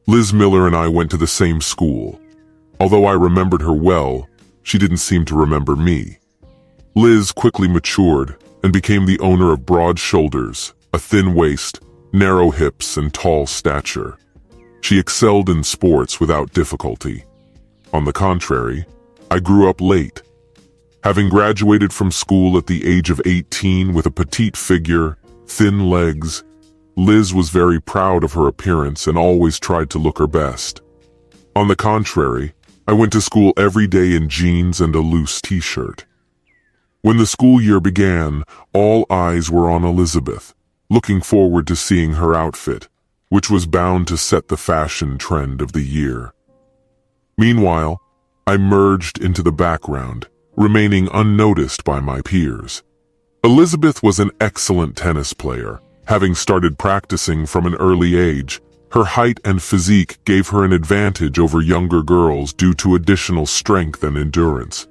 Liz Miller and I went to the same school. Although I remembered her well, she didn't seem to remember me. Liz quickly matured and became the owner of broad shoulders, a thin waist, narrow hips, and tall stature. She excelled in sports without difficulty. On the contrary, I grew up late. Having graduated from school at the age of 18 with a petite figure, thin legs, Liz was very proud of her appearance and always tried to look her best. On the contrary, I went to school every day in jeans and a loose t-shirt. When the school year began, all eyes were on Elizabeth, looking forward to seeing her outfit, which was bound to set the fashion trend of the year. Meanwhile, I merged into the background, remaining unnoticed by my peers. Elizabeth was an excellent tennis player. Having started practicing from an early age, her height and physique gave her an advantage over younger girls due to additional strength and endurance.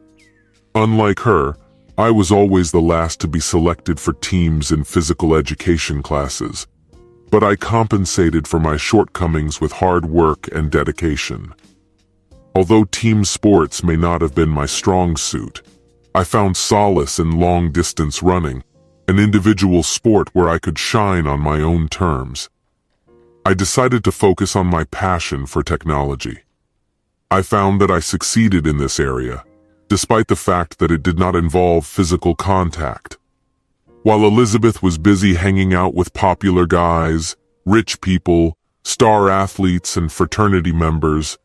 Unlike her, I was always the last to be selected for teams in physical education classes, but I compensated for my shortcomings with hard work and dedication. Although team sports may not have been my strong suit, I found solace in long-distance running, an individual sport where I could shine on my own terms. I decided to focus on my passion for technology. I found that I succeeded in this area, despite the fact that it did not involve physical contact. While Elizabeth was busy hanging out with popular guys, rich people, star athletes, and fraternity members,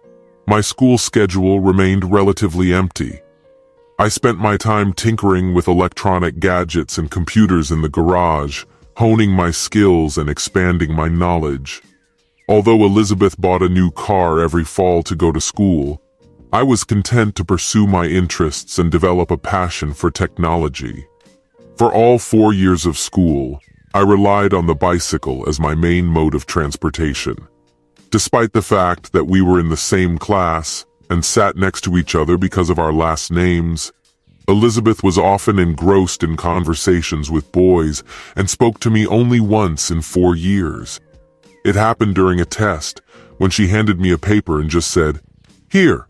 my school schedule remained relatively empty. I spent my time tinkering with electronic gadgets and computers in the garage, honing my skills and expanding my knowledge. Although Elizabeth bought a new car every fall to go to school, I was content to pursue my interests and develop a passion for technology. For all 4 years of school, I relied on the bicycle as my main mode of transportation. Despite the fact that we were in the same class and sat next to each other because of our last names, Elizabeth was often engrossed in conversations with boys and spoke to me only once in 4 years. It happened during a test, when she handed me a paper and just said, "Here."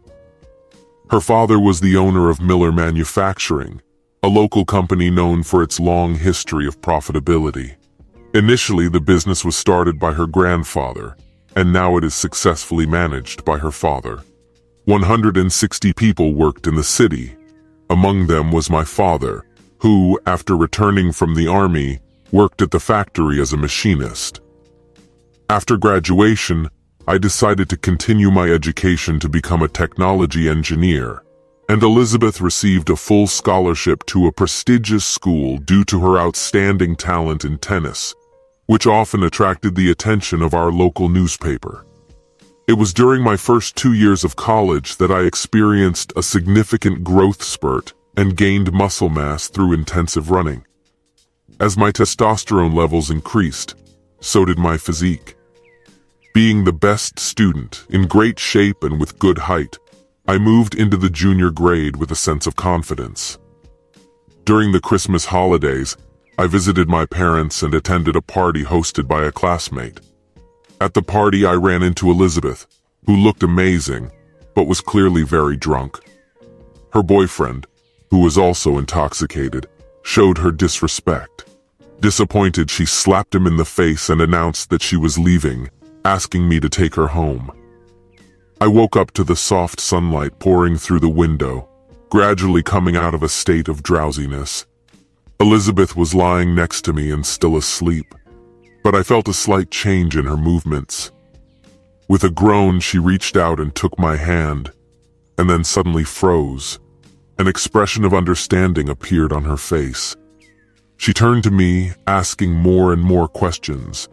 Her father was the owner of Miller Manufacturing, a local company known for its long history of profitability. Initially, the business was started by her grandfather, and now it is successfully managed by her father. 160 people worked in the city. Among them was my father, who, after returning from the army, worked at the factory as a machinist. After graduation, I decided to continue my education to become a technology engineer, and Elizabeth received a full scholarship to a prestigious school due to her outstanding talent in tennis, which often attracted the attention of our local newspaper. It was during my first 2 years of college that I experienced a significant growth spurt and gained muscle mass through intensive running. As my testosterone levels increased, so did my physique. Being the best student, in great shape and with good height, I moved into the junior grade with a sense of confidence. During the Christmas holidays, I visited my parents and attended a party hosted by a classmate. At the party, I ran into Elizabeth, who looked amazing, but was clearly very drunk. Her boyfriend, who was also intoxicated, showed her disrespect. Disappointed, she slapped him in the face and announced that she was leaving, asking me to take her home. I woke up to the soft sunlight pouring through the window, gradually coming out of a state of drowsiness. Elizabeth was lying next to me and still asleep, but I felt a slight change in her movements. With a groan, she reached out and took my hand, and then suddenly froze. An expression of understanding appeared on her face. She turned to me, asking more and more questions.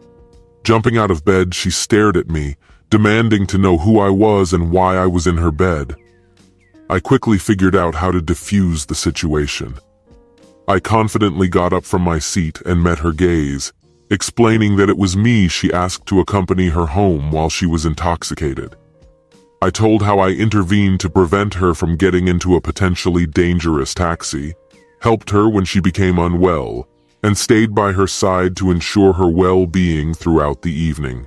Jumping out of bed, she stared at me, demanding to know who I was and why I was in her bed. I quickly figured out how to defuse the situation. I confidently got up from my seat and met her gaze, explaining that it was me she asked to accompany her home while she was intoxicated. I told how I intervened to prevent her from getting into a potentially dangerous taxi, helped her when she became unwell, and stayed by her side to ensure her well-being throughout the evening.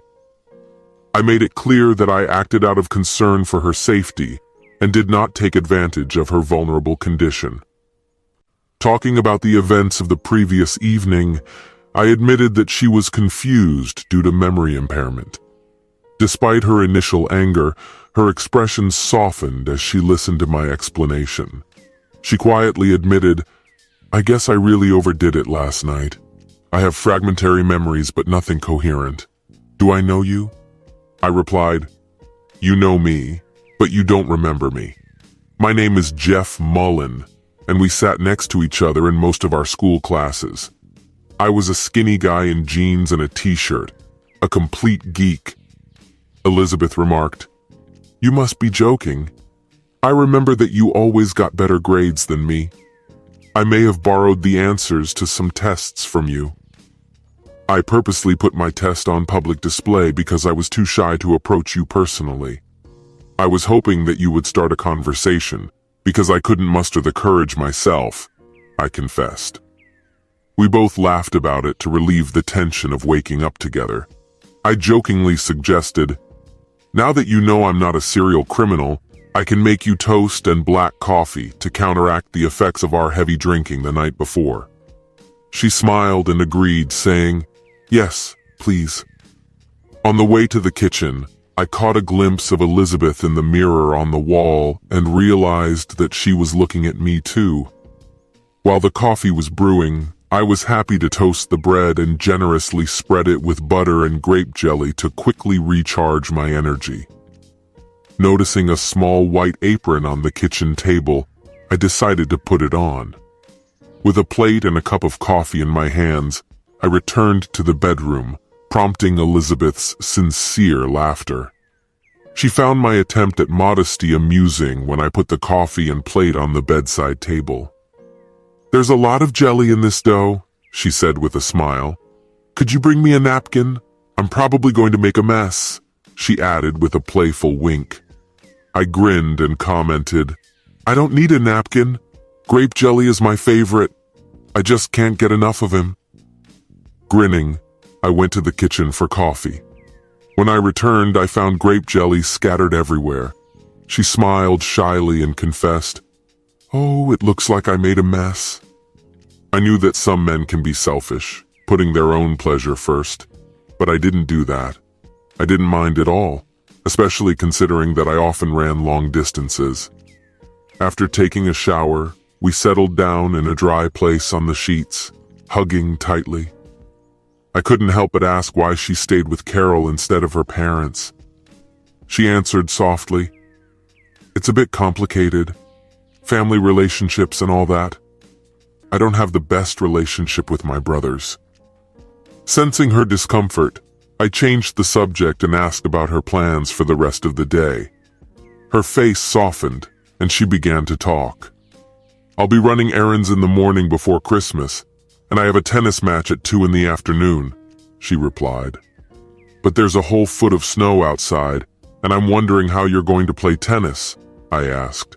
I made it clear that I acted out of concern for her safety and did not take advantage of her vulnerable condition. Talking about the events of the previous evening, I admitted that she was confused due to memory impairment. Despite her initial anger, her expression softened as she listened to my explanation. She quietly admitted, "I guess I really overdid it last night. I have fragmentary memories but nothing coherent. Do I know you?" I replied, "You know me, but you don't remember me. My name is Jeff Mullen, and we sat next to each other in most of our school classes. I was a skinny guy in jeans and a t-shirt, a complete geek." Elizabeth remarked, "You must be joking. I remember that you always got better grades than me. I may have borrowed the answers to some tests from you. I purposely put my test on public display because I was too shy to approach you personally. I was hoping that you would start a conversation because I couldn't muster the courage myself," I confessed. We both laughed about it to relieve the tension of waking up together. I jokingly suggested, "Now that you know I'm not a serial criminal, I can make you toast and black coffee to counteract the effects of our heavy drinking the night before." She smiled and agreed, saying, "Yes, please." On the way to the kitchen, I caught a glimpse of Elizabeth in the mirror on the wall and realized that she was looking at me too. While the coffee was brewing, I was happy to toast the bread and generously spread it with butter and grape jelly to quickly recharge my energy. Noticing a small white apron on the kitchen table, I decided to put it on. With a plate and a cup of coffee in my hands, I returned to the bedroom, prompting Elizabeth's sincere laughter. She found my attempt at modesty amusing when I put the coffee and plate on the bedside table. "There's a lot of jelly in this dough," she said with a smile. "Could you bring me a napkin? I'm probably going to make a mess," she added with a playful wink. I grinned and commented, "I don't need a napkin. Grape jelly is my favorite. I just can't get enough of him." Grinning, I went to the kitchen for coffee. When I returned, I found grape jelly scattered everywhere. She smiled shyly and confessed, "Oh, it looks like I made a mess." I knew that some men can be selfish, putting their own pleasure first, but I didn't do that. I didn't mind at all, especially considering that I often ran long distances. After taking a shower, we settled down in a dry place on the sheets, hugging tightly. I couldn't help but ask why she stayed with Carol instead of her parents. She answered softly, "It's a bit complicated. Family relationships and all that. I don't have the best relationship with my brothers." Sensing her discomfort, I changed the subject and asked about her plans for the rest of the day. Her face softened, and she began to talk. "I'll be running errands in the morning before Christmas, and I have a tennis match at 2 in the afternoon," she replied. "But there's a whole foot of snow outside, and I'm wondering how you're going to play tennis," I asked.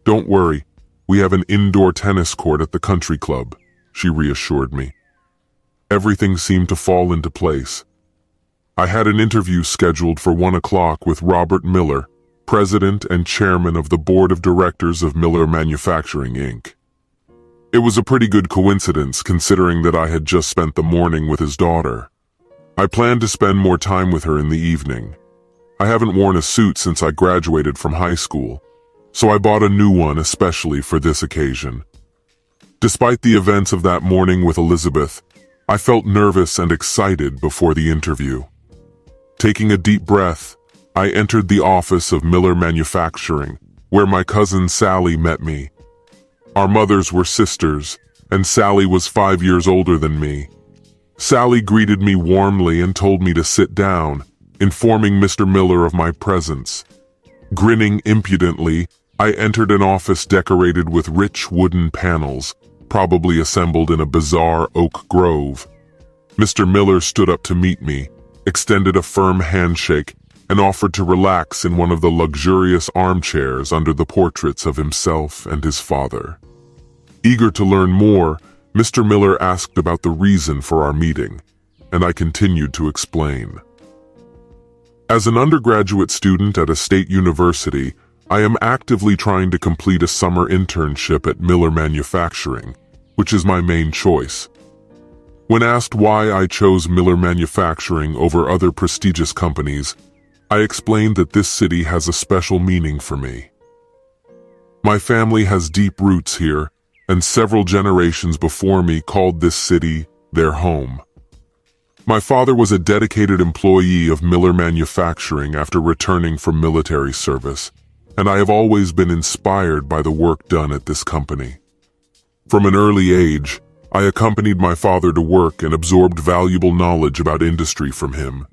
"Don't worry, we have an indoor tennis court at the country club," she reassured me. Everything seemed to fall into place. I had an interview scheduled for 1 o'clock with Robert Miller, President and Chairman of the Board of Directors of Miller Manufacturing, Inc. It was a pretty good coincidence considering that I had just spent the morning with his daughter. I planned to spend more time with her in the evening. I haven't worn a suit since I graduated from high school, so I bought a new one especially for this occasion. Despite the events of that morning with Elizabeth, I felt nervous and excited before the interview. Taking a deep breath, I entered the office of Miller Manufacturing, where my cousin Sally met me. Our mothers were sisters, and Sally was 5 years older than me. Sally greeted me warmly and told me to sit down, informing Mr. Miller of my presence. Grinning impudently, I entered an office decorated with rich wooden panels, probably assembled in a bizarre oak grove. Mr. Miller stood up to meet me, extended a firm handshake, and offered to relax in one of the luxurious armchairs under the portraits of himself and his father. Eager to learn more, Mr. Miller asked about the reason for our meeting, and I continued to explain. As an undergraduate student at a state university, I am actively trying to complete a summer internship at Miller Manufacturing, which is my main choice. When asked why I chose Miller Manufacturing over other prestigious companies, I explained that this city has a special meaning for me. My family has deep roots here, and several generations before me called this city their home. My father was a dedicated employee of Miller Manufacturing after returning from military service, and I have always been inspired by the work done at this company. From an early age, I accompanied my father to work and absorbed valuable knowledge about industry from him.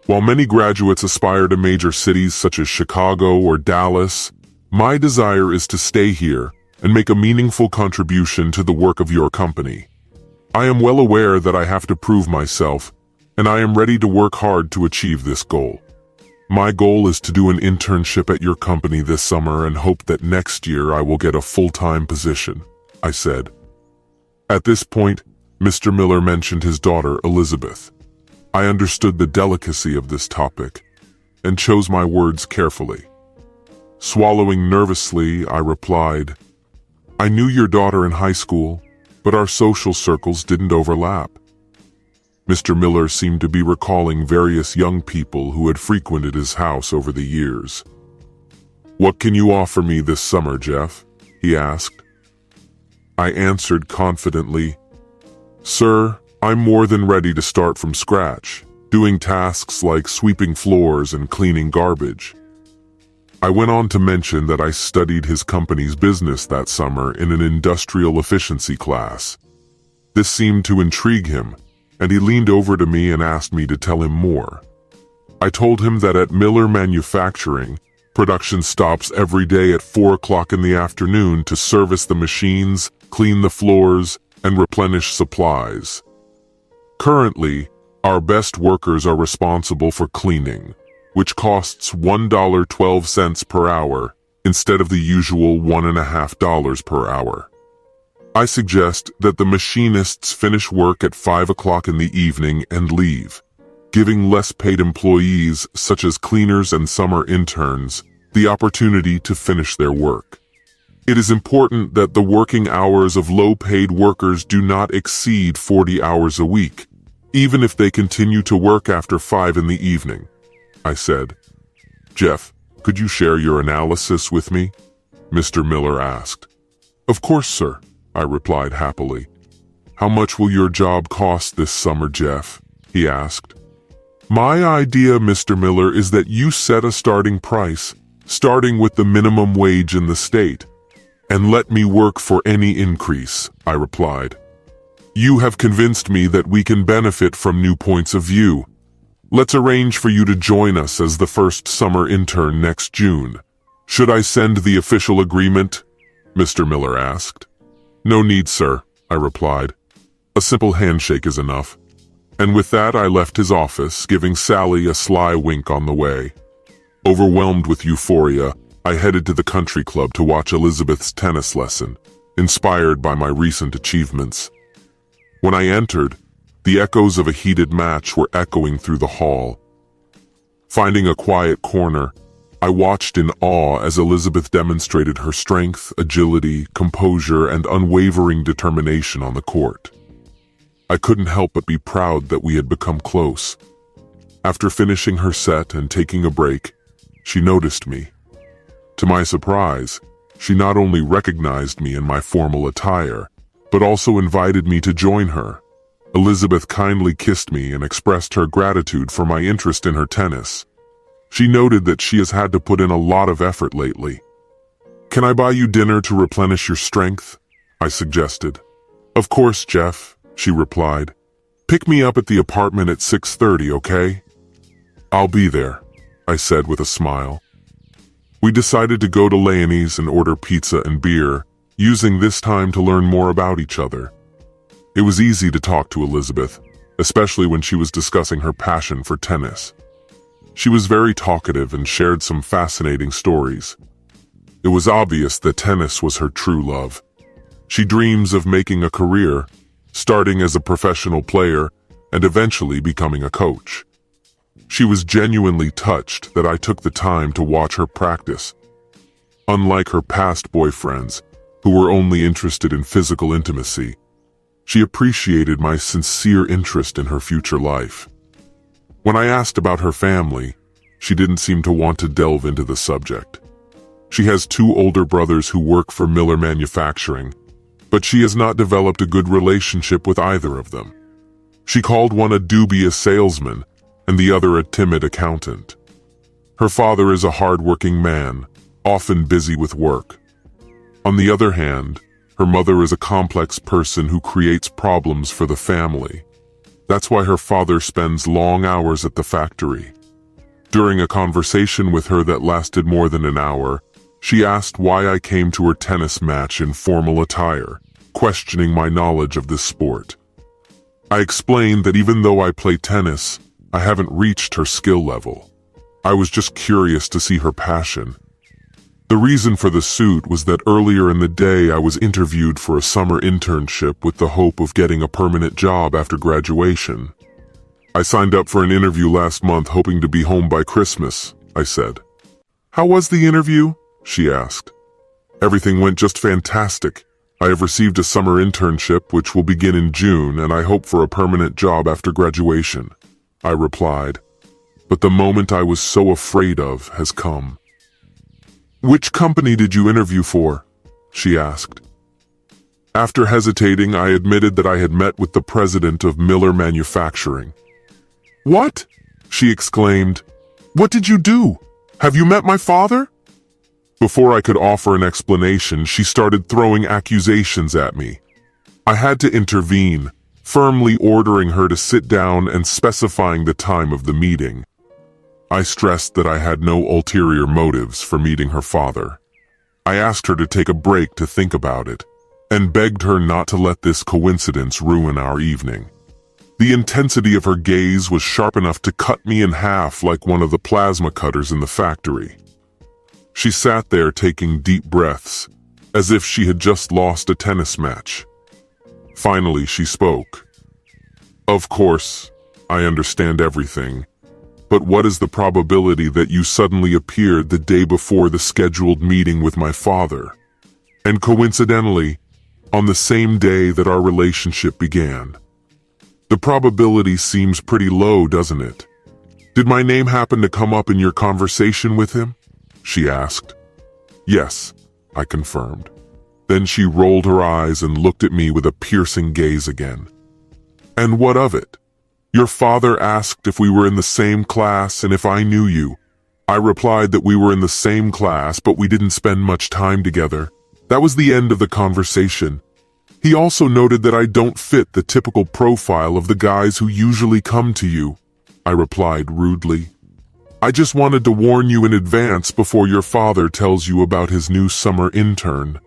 While many graduates aspire to major cities such as Chicago or Dallas, my desire is to stay here and make a meaningful contribution to the work of your company. I am well aware that I have to prove myself, and I am ready to work hard to achieve this goal. My goal is to do an internship at your company this summer and hope that next year I will get a full-time position, I said. At this point, Mr. Miller mentioned his daughter, Elizabeth. I understood the delicacy of this topic and chose my words carefully. Swallowing nervously, I replied, "I knew your daughter in high school, but our social circles didn't overlap." Mr. Miller seemed to be recalling various young people who had frequented his house over the years. "What can you offer me this summer, Jeff?" he asked. I answered confidently, "Sir, I'm more than ready to start from scratch, doing tasks like sweeping floors and cleaning garbage." I went on to mention that I studied his company's business that summer in an industrial efficiency class. This seemed to intrigue him, and he leaned over to me and asked me to tell him more. I told him that at Miller Manufacturing, production stops every day at 4 o'clock in the afternoon to service the machines, clean the floors, and replenish supplies. Currently, our best workers are responsible for cleaning, which costs $1.12 per hour instead of the usual $1.50 per hour. I suggest that the machinists finish work at 5 o'clock in the evening and leave, giving less paid employees such as cleaners and summer interns the opportunity to finish their work. It is important that the working hours of low-paid workers do not exceed 40 hours a week, even if they continue to work after 5 in the evening, I said. "Jeff, could you share your analysis with me?" Mr. Miller asked. "Of course, sir," I replied happily. "How much will your job cost this summer, Jeff?" he asked. "My idea, Mr. Miller, is that you set a starting price, starting with the minimum wage in the state, and let me work for any increase," I replied. "You have convinced me that we can benefit from new points of view. Let's arrange for you to join us as the first summer intern next June. Should I send the official agreement?" Mr. Miller asked. "No need, sir," I replied. "A simple handshake is enough." And with that I left his office, giving Sally a sly wink on the way. Overwhelmed with euphoria, I headed to the country club to watch Elizabeth's tennis lesson, inspired by my recent achievements. When I entered, the echoes of a heated match were echoing through the hall. Finding a quiet corner, I watched in awe as Elizabeth demonstrated her strength, agility, composure, and unwavering determination on the court. I couldn't help but be proud that we had become close. After finishing her set and taking a break, she noticed me. To my surprise, she not only recognized me in my formal attire, but also invited me to join her. Elizabeth kindly kissed me and expressed her gratitude for my interest in her tennis. She noted that she has had to put in a lot of effort lately. "Can I buy you dinner to replenish your strength?" I suggested. "Of course, Jeff," she replied. "Pick me up at the apartment at 6:30, okay?" "I'll be there," I said with a smile. We decided to go to Leonie's and order pizza and beer, using this time to learn more about each other. It was easy to talk to Elizabeth, especially when she was discussing her passion for tennis. She was very talkative and shared some fascinating stories. It was obvious that tennis was her true love. She dreams of making a career, starting as a professional player and eventually becoming a coach. She was genuinely touched that I took the time to watch her practice. Unlike her past boyfriends, who were only interested in physical intimacy, she appreciated my sincere interest in her future life. When I asked about her family, she didn't seem to want to delve into the subject. She has 2 older brothers who work for Miller Manufacturing, but she has not developed a good relationship with either of them. She called one a dubious salesman and the other a timid accountant. Her father is a hard-working man, often busy with work. On the other hand, her mother is a complex person who creates problems for the family. That's why her father spends long hours at the factory. During a conversation with her that lasted more than an hour, she asked why I came to her tennis match in formal attire, questioning my knowledge of this sport. I explained that even though I play tennis, I haven't reached her skill level. I was just curious to see her passion. The reason for the suit was that earlier in the day I was interviewed for a summer internship with the hope of getting a permanent job after graduation. I signed up for an interview last month hoping to be home by Christmas, I said. How was the interview? She asked. Everything went just fantastic. I have received a summer internship which will begin in June, and I hope for a permanent job after graduation, I replied. But the moment I was so afraid of has come. Which company did you interview for? She asked. After hesitating, I admitted that I had met with the president of Miller Manufacturing. What? She exclaimed. What did you do? Have you met my father? Before I could offer an explanation, she started throwing accusations at me. I had to intervene, firmly ordering her to sit down and specifying the time of the meeting. I stressed that I had no ulterior motives for meeting her father. I asked her to take a break to think about it, and begged her not to let this coincidence ruin our evening. The intensity of her gaze was sharp enough to cut me in half like one of the plasma cutters in the factory. She sat there taking deep breaths, as if she had just lost a tennis match. Finally, she spoke. Of course, I understand everything. But what is the probability that you suddenly appeared the day before the scheduled meeting with my father? And coincidentally, on the same day that our relationship began. The probability seems pretty low, doesn't it? Did my name happen to come up in your conversation with him? She asked. Yes, I confirmed. Then she rolled her eyes and looked at me with a piercing gaze again. And what of it? Your father asked if we were in the same class and if I knew you. I replied that we were in the same class, but we didn't spend much time together. That was the end of the conversation. He also noted that I don't fit the typical profile of the guys who usually come to you. I replied rudely. I just wanted to warn you in advance before your father tells you about his new summer intern.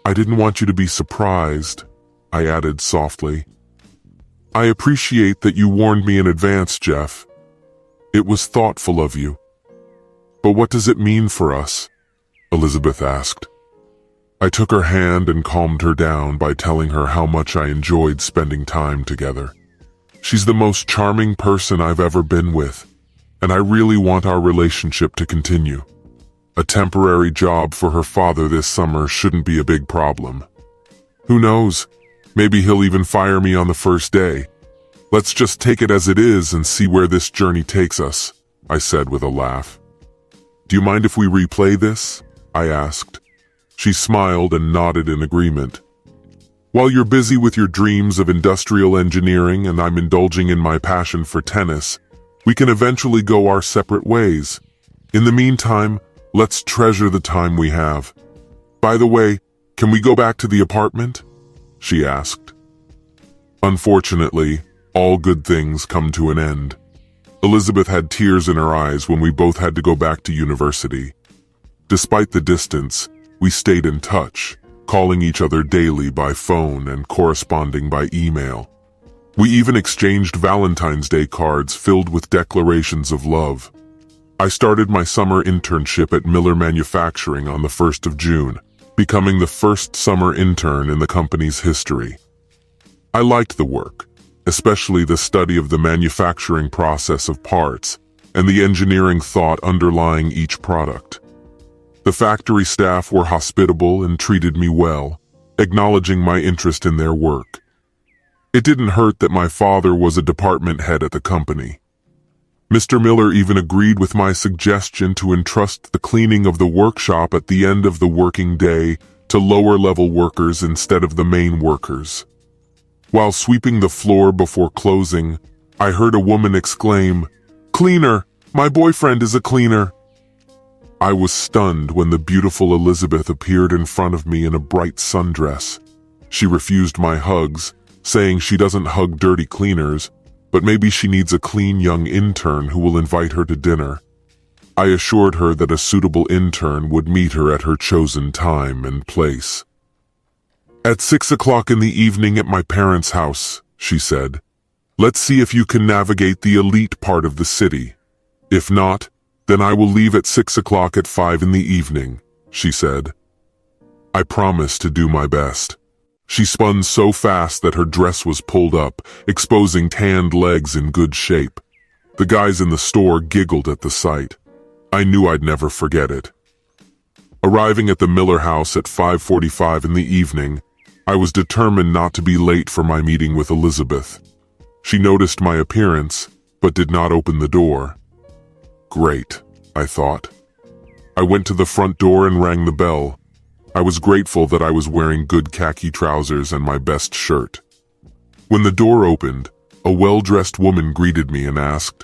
I didn't want you to be surprised, I added softly. I appreciate that you warned me in advance, Jeff. It was thoughtful of you. But what does it mean for us? Elizabeth asked. I took her hand and calmed her down by telling her how much I enjoyed spending time together. She's the most charming person I've ever been with, and I really want our relationship to continue. A temporary job for her father this summer shouldn't be a big problem. Who knows? Maybe he'll even fire me on the first day. Let's just take it as it is and see where this journey takes us, I said with a laugh. Do you mind if we replay this? I asked. She smiled and nodded in agreement. While you're busy with your dreams of industrial engineering and I'm indulging in my passion for tennis, we can eventually go our separate ways. In the meantime, let's treasure the time we have. By the way, can we go back to the apartment? She asked. Unfortunately, all good things come to an end. Elizabeth had tears in her eyes when we both had to go back to university. Despite the distance, we stayed in touch, calling each other daily by phone and corresponding by email. We even exchanged Valentine's Day cards filled with declarations of love. I started my summer internship at Miller Manufacturing on the 1st of June, becoming the first summer intern in the company's history. I liked the work, especially the study of the manufacturing process of parts and the engineering thought underlying each product. The factory staff were hospitable and treated me well, acknowledging my interest in their work. It didn't hurt that my father was a department head at the company. Mr. Miller even agreed with my suggestion to entrust the cleaning of the workshop at the end of the working day to lower-level workers instead of the main workers. While sweeping the floor before closing, I heard a woman exclaim, "Cleaner! My boyfriend is a cleaner!" I was stunned when the beautiful Elizabeth appeared in front of me in a bright sundress. She refused my hugs, saying she doesn't hug dirty cleaners, but maybe she needs a clean young intern who will invite her to dinner. I assured her that a suitable intern would meet her at her chosen time and place. "At 6 o'clock in the evening at my parents' house," she said. "Let's see if you can navigate the elite part of the city. If not, then I will leave at 6 o'clock at 5 in the evening," she said. I promised to do my best. She spun so fast that her dress was pulled up, exposing tanned legs in good shape. The guys in the store giggled at the sight. I knew I'd never forget it. Arriving at the Miller house at 5:45 in the evening, I was determined not to be late for my meeting with Elizabeth. She noticed my appearance, but did not open the door. Great, I thought. I went to the front door and rang the bell. I was grateful that I was wearing good khaki trousers and my best shirt. When the door opened, a well-dressed woman greeted me and asked,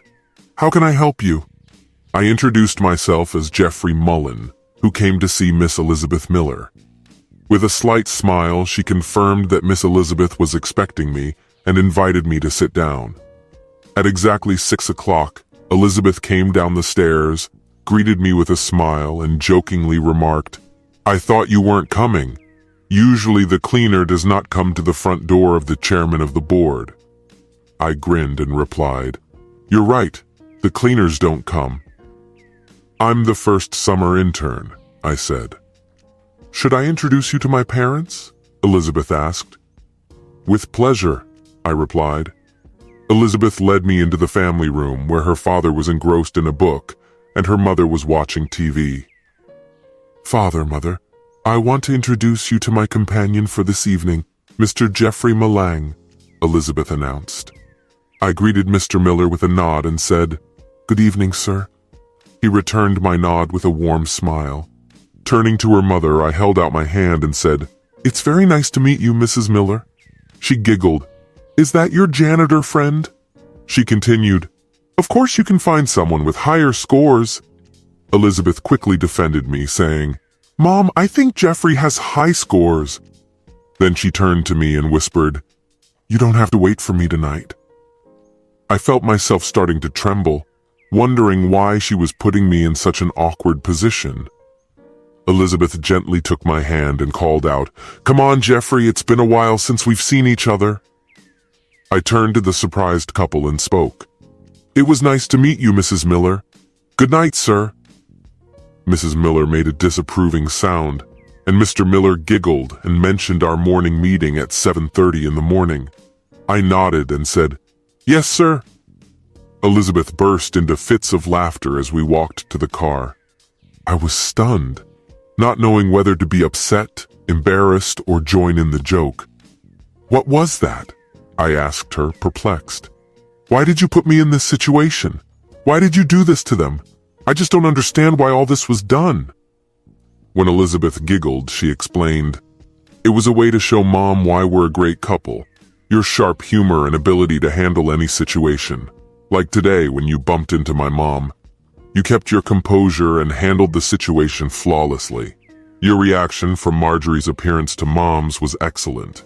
"How can I help you?" I introduced myself as Jeffrey Mullen, who came to see Miss Elizabeth Miller. With a slight smile, she confirmed that Miss Elizabeth was expecting me and invited me to sit down. At exactly 6 o'clock, Elizabeth came down the stairs, greeted me with a smile, and jokingly remarked, "I thought you weren't coming. Usually the cleaner does not come to the front door of the chairman of the board." I grinned and replied, "You're right, the cleaners don't come." "I'm the first summer intern," I said. "Should I introduce you to my parents?" Elizabeth asked. "With pleasure," I replied. Elizabeth led me into the family room where her father was engrossed in a book and her mother was watching TV. "Father, Mother, I want to introduce you to my companion for this evening, Mr. Jeffrey Mullen," Elizabeth announced. I greeted Mr. Miller with a nod and said, "Good evening, sir." He returned my nod with a warm smile. Turning to her mother, I held out my hand and said, "It's very nice to meet you, Mrs. Miller." She giggled. "Is that your janitor friend?" She continued, "Of course you can find someone with higher scores." Elizabeth quickly defended me, saying, "Mom, I think Jeffrey has high scores." Then she turned to me and whispered, "You don't have to wait for me tonight." I felt myself starting to tremble, wondering why she was putting me in such an awkward position. Elizabeth gently took my hand and called out, "Come on, Jeffrey, it's been a while since we've seen each other." I turned to the surprised couple and spoke. "It was nice to meet you, Mrs. Miller. Good night, sir." Mrs. Miller made a disapproving sound, and Mr. Miller giggled and mentioned our morning meeting at 7:30 in the morning. I nodded and said, "Yes, sir." Elizabeth burst into fits of laughter as we walked to the car. I was stunned, not knowing whether to be upset, embarrassed, or join in the joke. "What was that?" I asked her, perplexed. "Why did you put me in this situation? Why did you do this to them? I just don't understand why all this was done." When Elizabeth giggled, she explained, "It was a way to show Mom why we're a great couple. Your sharp humor and ability to handle any situation. Like today when you bumped into my mom. You kept your composure and handled the situation flawlessly. Your reaction from Marjorie's appearance to Mom's was excellent.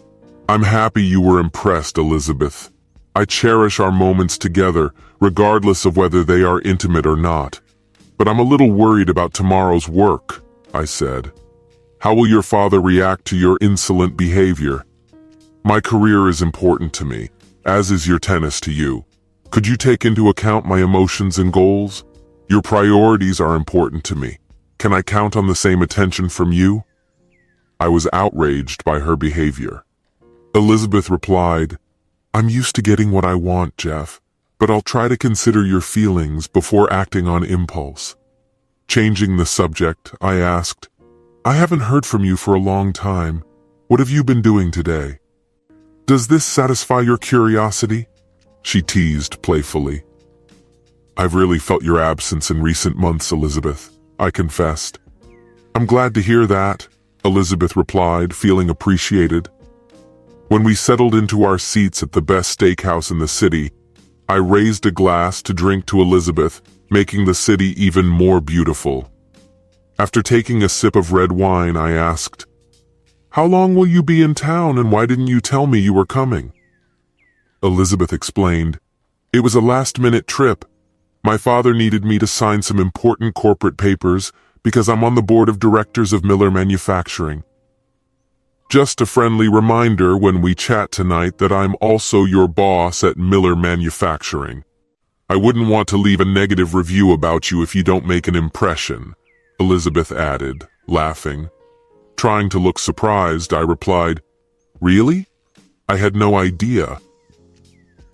I'm happy you were impressed, Elizabeth. I cherish our moments together, regardless of whether they are intimate or not. But I'm a little worried about tomorrow's work," I said. "How will your father react to your insolent behavior? My career is important to me, as is your tennis to you. Could you take into account my emotions and goals? Your priorities are important to me. Can I count on the same attention from you?" I was outraged by her behavior. Elizabeth replied, I'm used to getting what I want, Jeff, but I'll try to consider your feelings before acting on impulse. Changing the subject, I asked, I haven't heard from you for a long time. What have you been doing today? Does this satisfy your curiosity? She teased playfully. I've really felt your absence in recent months, Elizabeth, I confessed. I'm glad to hear that, Elizabeth replied, feeling appreciated. When we settled into our seats at the best steakhouse in the city, I raised a glass to drink to Elizabeth, making the city even more beautiful. After taking a sip of red wine, I asked, How long will you be in town, and why didn't you tell me you were coming? Elizabeth explained, It was a last-minute trip. My father needed me to sign some important corporate papers because I'm on the board of directors of Miller Manufacturing. Just a friendly reminder when we chat tonight that I'm also your boss at Miller Manufacturing. I wouldn't want to leave a negative review about you if you don't make an impression, Elizabeth added, laughing. Trying to look surprised, I replied, Really? I had no idea.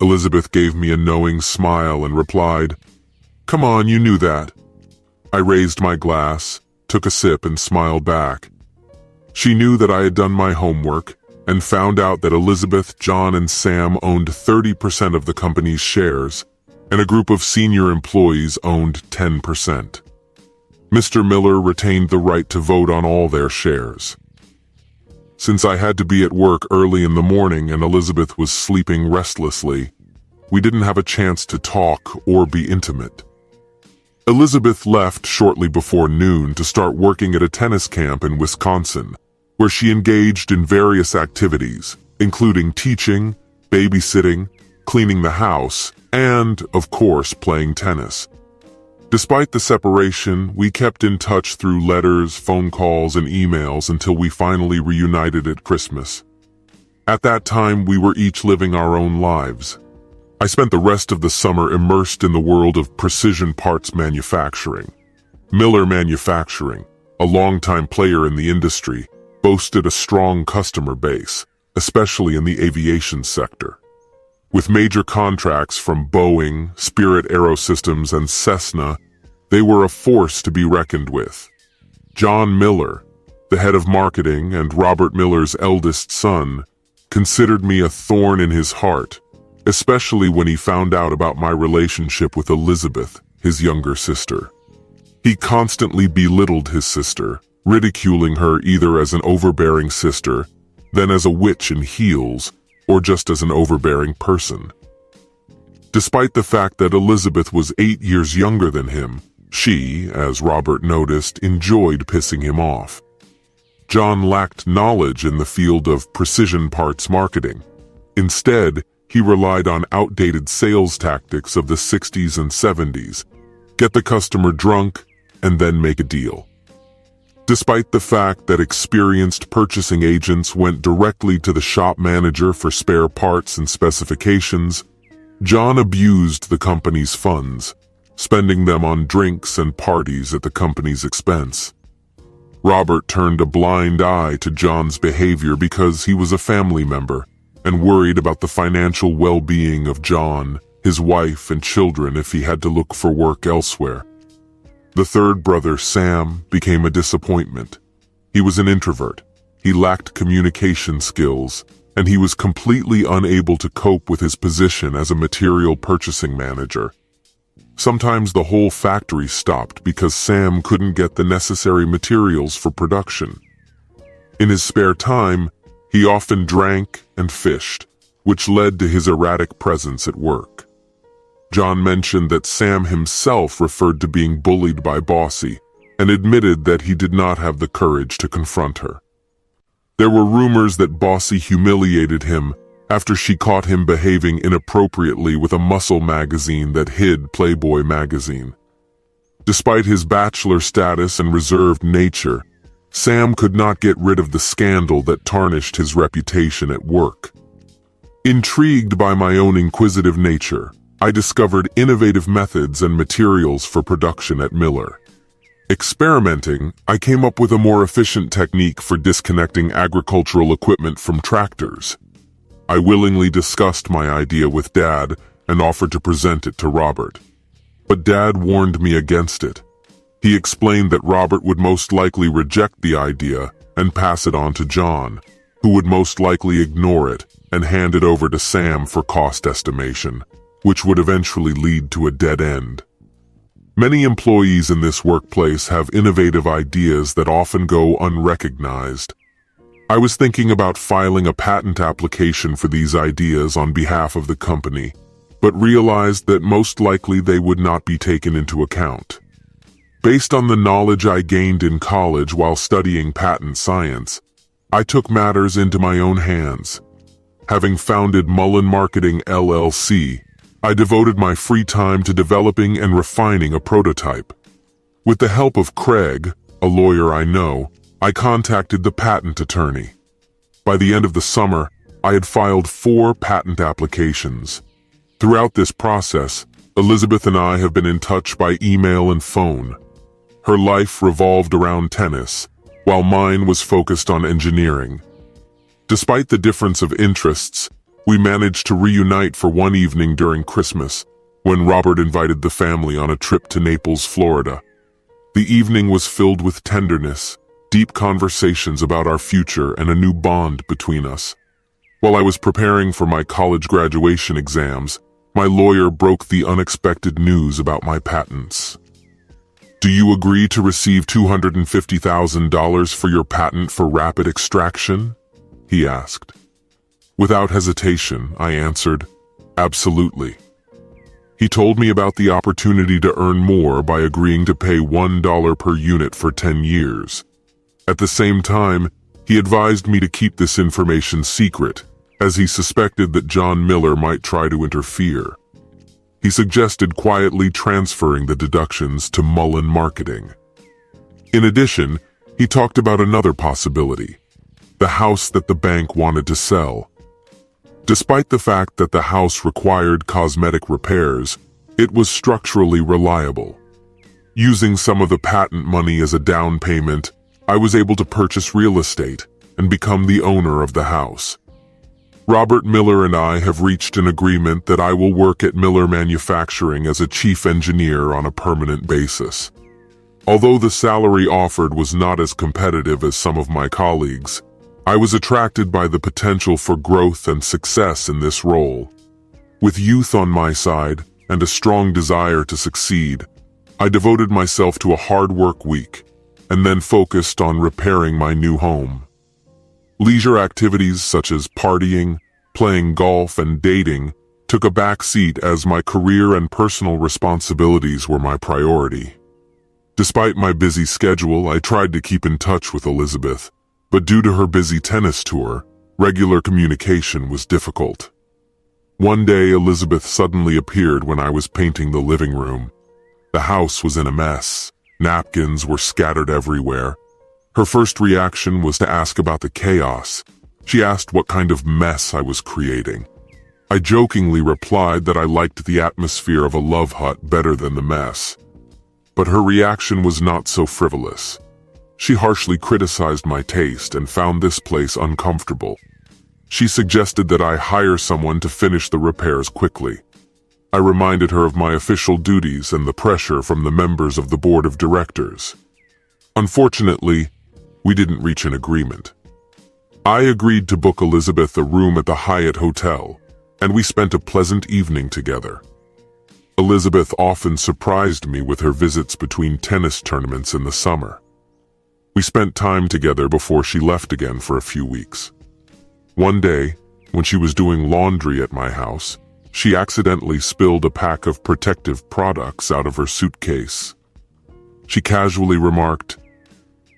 Elizabeth gave me a knowing smile and replied, Come on, you knew that. I raised my glass, took a sip and smiled back. She knew that I had done my homework and found out that Elizabeth, John, and Sam owned 30% of the company's shares, and a group of senior employees owned 10%. Mr. Miller retained the right to vote on all their shares. Since I had to be at work early in the morning and Elizabeth was sleeping restlessly, we didn't have a chance to talk or be intimate. Elizabeth left shortly before noon to start working at a tennis camp in Wisconsin, where she engaged in various activities, including teaching, babysitting, cleaning the house, and, of course, playing tennis. Despite the separation, we kept in touch through letters, phone calls, and emails until we finally reunited at Christmas. At that time, we were each living our own lives. I spent the rest of the summer immersed in the world of precision parts manufacturing. Miller Manufacturing, a longtime player in the industry, boasted a strong customer base, especially in the aviation sector. With major contracts from Boeing, Spirit Aerosystems, and Cessna, they were a force to be reckoned with. John Miller, the head of marketing and Robert Miller's eldest son, considered me a thorn in his heart, especially when he found out about my relationship with Elizabeth, his younger sister. He constantly belittled his sister, ridiculing her either as an overbearing sister, then as a witch in heels, or just as an overbearing person. Despite the fact that Elizabeth was 8 years younger than him, she, as Robert noticed, enjoyed pissing him off. John lacked knowledge in the field of precision parts marketing. Instead, he relied on outdated sales tactics of the 60s and 70s, get the customer drunk, and then make a deal. Despite the fact that experienced purchasing agents went directly to the shop manager for spare parts and specifications, John abused the company's funds, spending them on drinks and parties at the company's expense. Robert turned a blind eye to John's behavior because he was a family member and worried about the financial well-being of John, his wife, and children if he had to look for work elsewhere. The third brother, Sam, became a disappointment. He was an introvert, he lacked communication skills, and he was completely unable to cope with his position as a material purchasing manager. Sometimes the whole factory stopped because Sam couldn't get the necessary materials for production. In his spare time, he often drank and fished, which led to his erratic presence at work. John mentioned that Sam himself referred to being bullied by Bossy and admitted that he did not have the courage to confront her. There were rumors that Bossy humiliated him after she caught him behaving inappropriately with a muscle magazine that hid Playboy magazine. Despite his bachelor status and reserved nature, Sam could not get rid of the scandal that tarnished his reputation at work. Intrigued by my own inquisitive nature, I discovered innovative methods and materials for production at Miller. Experimenting, I came up with a more efficient technique for disconnecting agricultural equipment from tractors. I willingly discussed my idea with Dad and offered to present it to Robert. But Dad warned me against it. He explained that Robert would most likely reject the idea and pass it on to John, who would most likely ignore it and hand it over to Sam for cost estimation, which would eventually lead to a dead end. Many employees in this workplace have innovative ideas that often go unrecognized. I was thinking about filing a patent application for these ideas on behalf of the company, but realized that most likely they would not be taken into account. Based on the knowledge I gained in college while studying patent science, I took matters into my own hands. Having founded Mullen Marketing LLC, I devoted my free time to developing and refining a prototype. With the help of Craig, a lawyer I know, I contacted the patent attorney. By the end of the summer, I had filed 4 patent applications. Throughout this process, Elizabeth and I have been in touch by email and phone. Her life revolved around tennis, while mine was focused on engineering. Despite the difference of interests, we managed to reunite for one evening during Christmas, when Robert invited the family on a trip to Naples, Florida. The evening was filled with tenderness, deep conversations about our future, and a new bond between us. While I was preparing for my college graduation exams, my lawyer broke the unexpected news about my patents. "Do you agree to receive $250,000 for your patent for rapid extraction?" he asked. Without hesitation, I answered, "Absolutely." He told me about the opportunity to earn more by agreeing to pay $1 per unit for 10 years. At the same time, he advised me to keep this information secret, as he suspected that John Miller might try to interfere. He suggested quietly transferring the deductions to Mullen Marketing. In addition, he talked about another possibility: the house that the bank wanted to sell. Despite the fact that the house required cosmetic repairs, it was structurally reliable. Using some of the patent money as a down payment, I was able to purchase real estate and become the owner of the house. Robert Miller and I have reached an agreement that I will work at Miller Manufacturing as a chief engineer on a permanent basis. Although the salary offered was not as competitive as some of my colleagues, I was attracted by the potential for growth and success in this role. With youth on my side and a strong desire to succeed, I devoted myself to a hard work week and then focused on repairing my new home. Leisure activities such as partying, playing golf, and dating took a back seat as my career and personal responsibilities were my priority. Despite my busy schedule, I tried to keep in touch with Elizabeth, but due to her busy tennis tour, regular communication was difficult. One day, Elizabeth suddenly appeared when I was painting the living room. The house was in a mess. Napkins were scattered everywhere. Her first reaction was to ask about the chaos. She asked what kind of mess I was creating. I jokingly replied that I liked the atmosphere of a love hut better than the mess. But her reaction was not so frivolous. She harshly criticized my taste and found this place uncomfortable. She suggested that I hire someone to finish the repairs quickly. I reminded her of my official duties and the pressure from the members of the board of directors. Unfortunately, we didn't reach an agreement. I agreed to book Elizabeth a room at the Hyatt Hotel, and we spent a pleasant evening together. Elizabeth often surprised me with her visits between tennis tournaments in the summer. We spent time together before she left again for a few weeks. One day, when she was doing laundry at my house, she accidentally spilled a pack of protective products out of her suitcase. She casually remarked,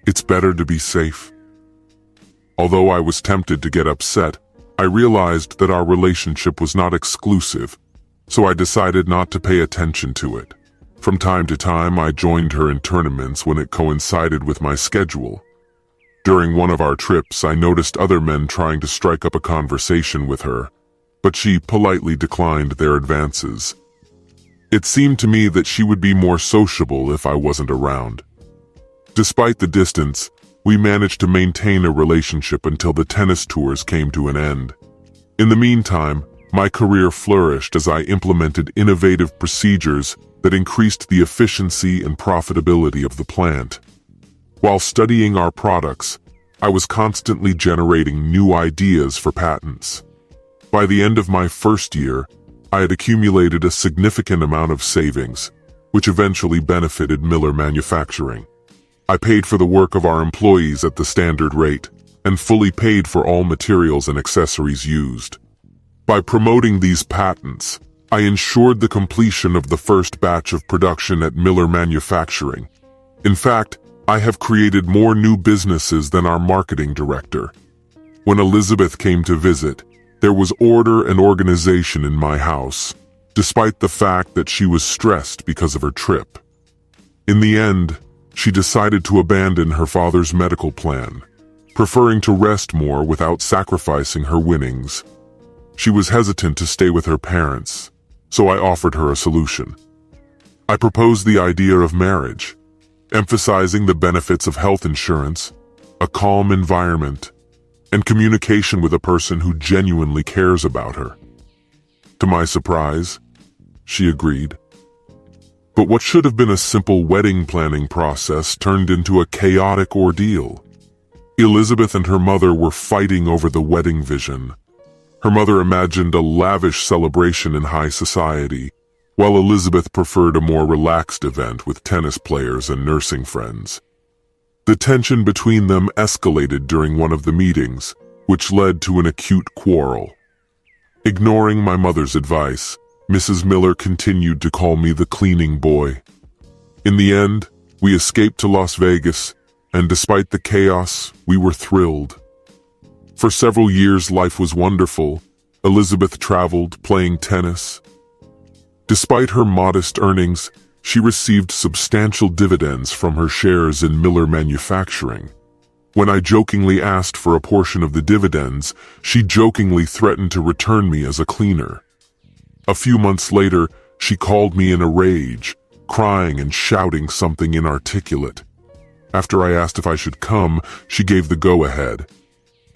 "It's better to be safe." Although I was tempted to get upset, I realized that our relationship was not exclusive, so I decided not to pay attention to it. From time to time, I joined her in tournaments when it coincided with my schedule. During one of our trips, I noticed other men trying to strike up a conversation with her, but she politely declined their advances. It seemed to me that she would be more sociable if I wasn't around. Despite the distance, we managed to maintain a relationship until the tennis tours came to an end. In the meantime, my career flourished as I implemented innovative procedures that increased the efficiency and profitability of the plant. While studying our products, I was constantly generating new ideas for patents. By the end of my first year, I had accumulated a significant amount of savings, which eventually benefited Miller Manufacturing. I paid for the work of our employees at the standard rate, and fully paid for all materials and accessories used. By promoting these patents, I ensured the completion of the first batch of production at Miller Manufacturing. In fact, I have created more new businesses than our marketing director. When Elizabeth came to visit, there was order and organization in my house, despite the fact that she was stressed because of her trip. In the end, she decided to abandon her father's medical plan, preferring to rest more without sacrificing her winnings. She was hesitant to stay with her parents, so I offered her a solution. I proposed the idea of marriage, emphasizing the benefits of health insurance, a calm environment, and communication with a person who genuinely cares about her. To my surprise, she agreed. But what should have been a simple wedding planning process turned into a chaotic ordeal. Elizabeth and her mother were fighting over the wedding vision. Her mother imagined a lavish celebration in high society, while Elizabeth preferred a more relaxed event with tennis players and nursing friends. The tension between them escalated during one of the meetings, which led to an acute quarrel. Ignoring my mother's advice, Mrs. Miller continued to call me the cleaning boy. In the end, we escaped to Las Vegas, and despite the chaos, we were thrilled. For several years, life was wonderful. Elizabeth traveled, playing tennis. Despite her modest earnings, she received substantial dividends from her shares in Miller Manufacturing. When I jokingly asked for a portion of the dividends, she jokingly threatened to return me as a cleaner. A few months later, she called me in a rage, crying and shouting something inarticulate. After I asked if I should come, she gave the go-ahead.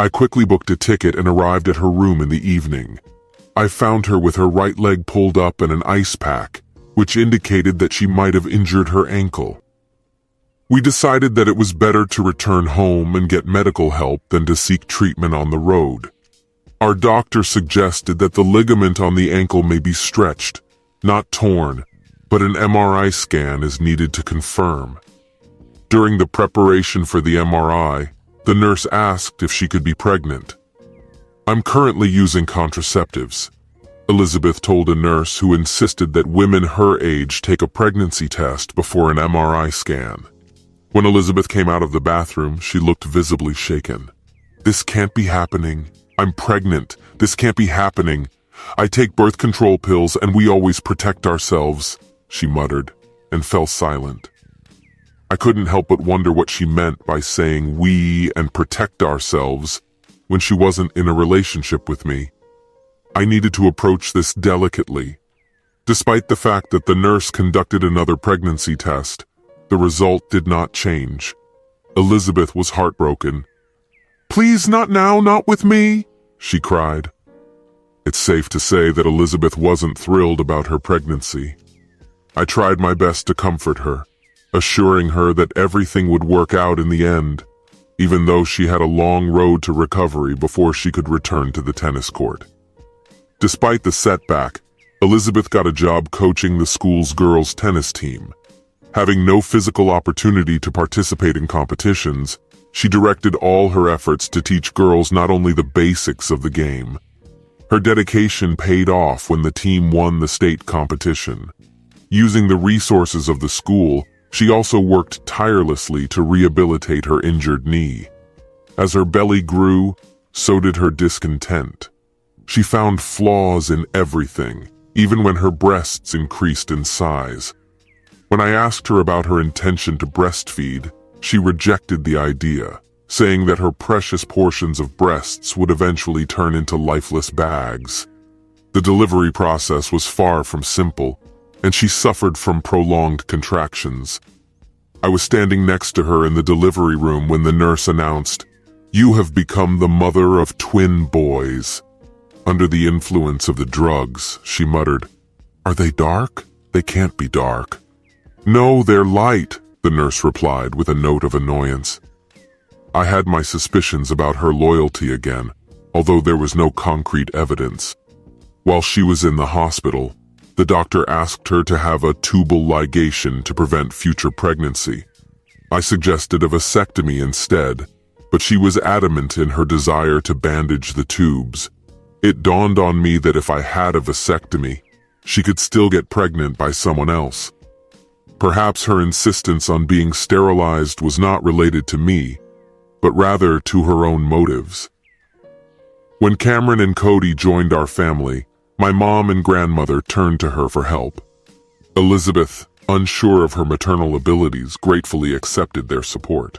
I quickly booked a ticket and arrived at her room in the evening. I found her with her right leg pulled up and an ice pack, which indicated that she might have injured her ankle. We decided that it was better to return home and get medical help than to seek treatment on the road. Our doctor suggested that the ligament on the ankle may be stretched, not torn, but an MRI scan is needed to confirm. During the preparation for the MRI, the nurse asked if she could be pregnant. "I'm currently using contraceptives," Elizabeth told a nurse who insisted that women her age take a pregnancy test before an MRI scan. When Elizabeth came out of the bathroom, she looked visibly shaken. "This can't be happening. I'm pregnant. This can't be happening. I take birth control pills and we always protect ourselves," she muttered, and fell silent. I couldn't help but wonder what she meant by saying we and protect ourselves when she wasn't in a relationship with me. I needed to approach this delicately. Despite the fact that the nurse conducted another pregnancy test, the result did not change. Elizabeth was heartbroken. "Please, not now, not with me," she cried. It's safe to say that Elizabeth wasn't thrilled about her pregnancy. I tried my best to comfort her, assuring her that everything would work out in the end, even though she had a long road to recovery before she could return to the tennis court. Despite the setback, Elizabeth got a job coaching the school's girls' tennis team. Having no physical opportunity to participate in competitions, she directed all her efforts to teach girls not only the basics of the game. Her dedication paid off when the team won the state competition. Using the resources of the school, she also worked tirelessly to rehabilitate her injured knee. As her belly grew, so did her discontent. She found flaws in everything, even when her breasts increased in size. When I asked her about her intention to breastfeed, she rejected the idea, saying that her precious portions of breasts would eventually turn into lifeless bags. The delivery process was far from simple, and she suffered from prolonged contractions. I was standing next to her in the delivery room when the nurse announced, "You have become the mother of twin boys." Under the influence of the drugs, she muttered, "Are they dark? They can't be dark." "No, they're light," the nurse replied with a note of annoyance. I had my suspicions about her loyalty again, although there was no concrete evidence. While she was in the hospital, the doctor asked her to have a tubal ligation to prevent future pregnancy. I suggested a vasectomy instead, but she was adamant in her desire to bandage the tubes. It dawned on me that if I had a vasectomy, she could still get pregnant by someone else. Perhaps her insistence on being sterilized was not related to me, but rather to her own motives. When Cameron and Cody joined our family, my mom and grandmother turned to her for help. Elizabeth, unsure of her maternal abilities, gratefully accepted their support.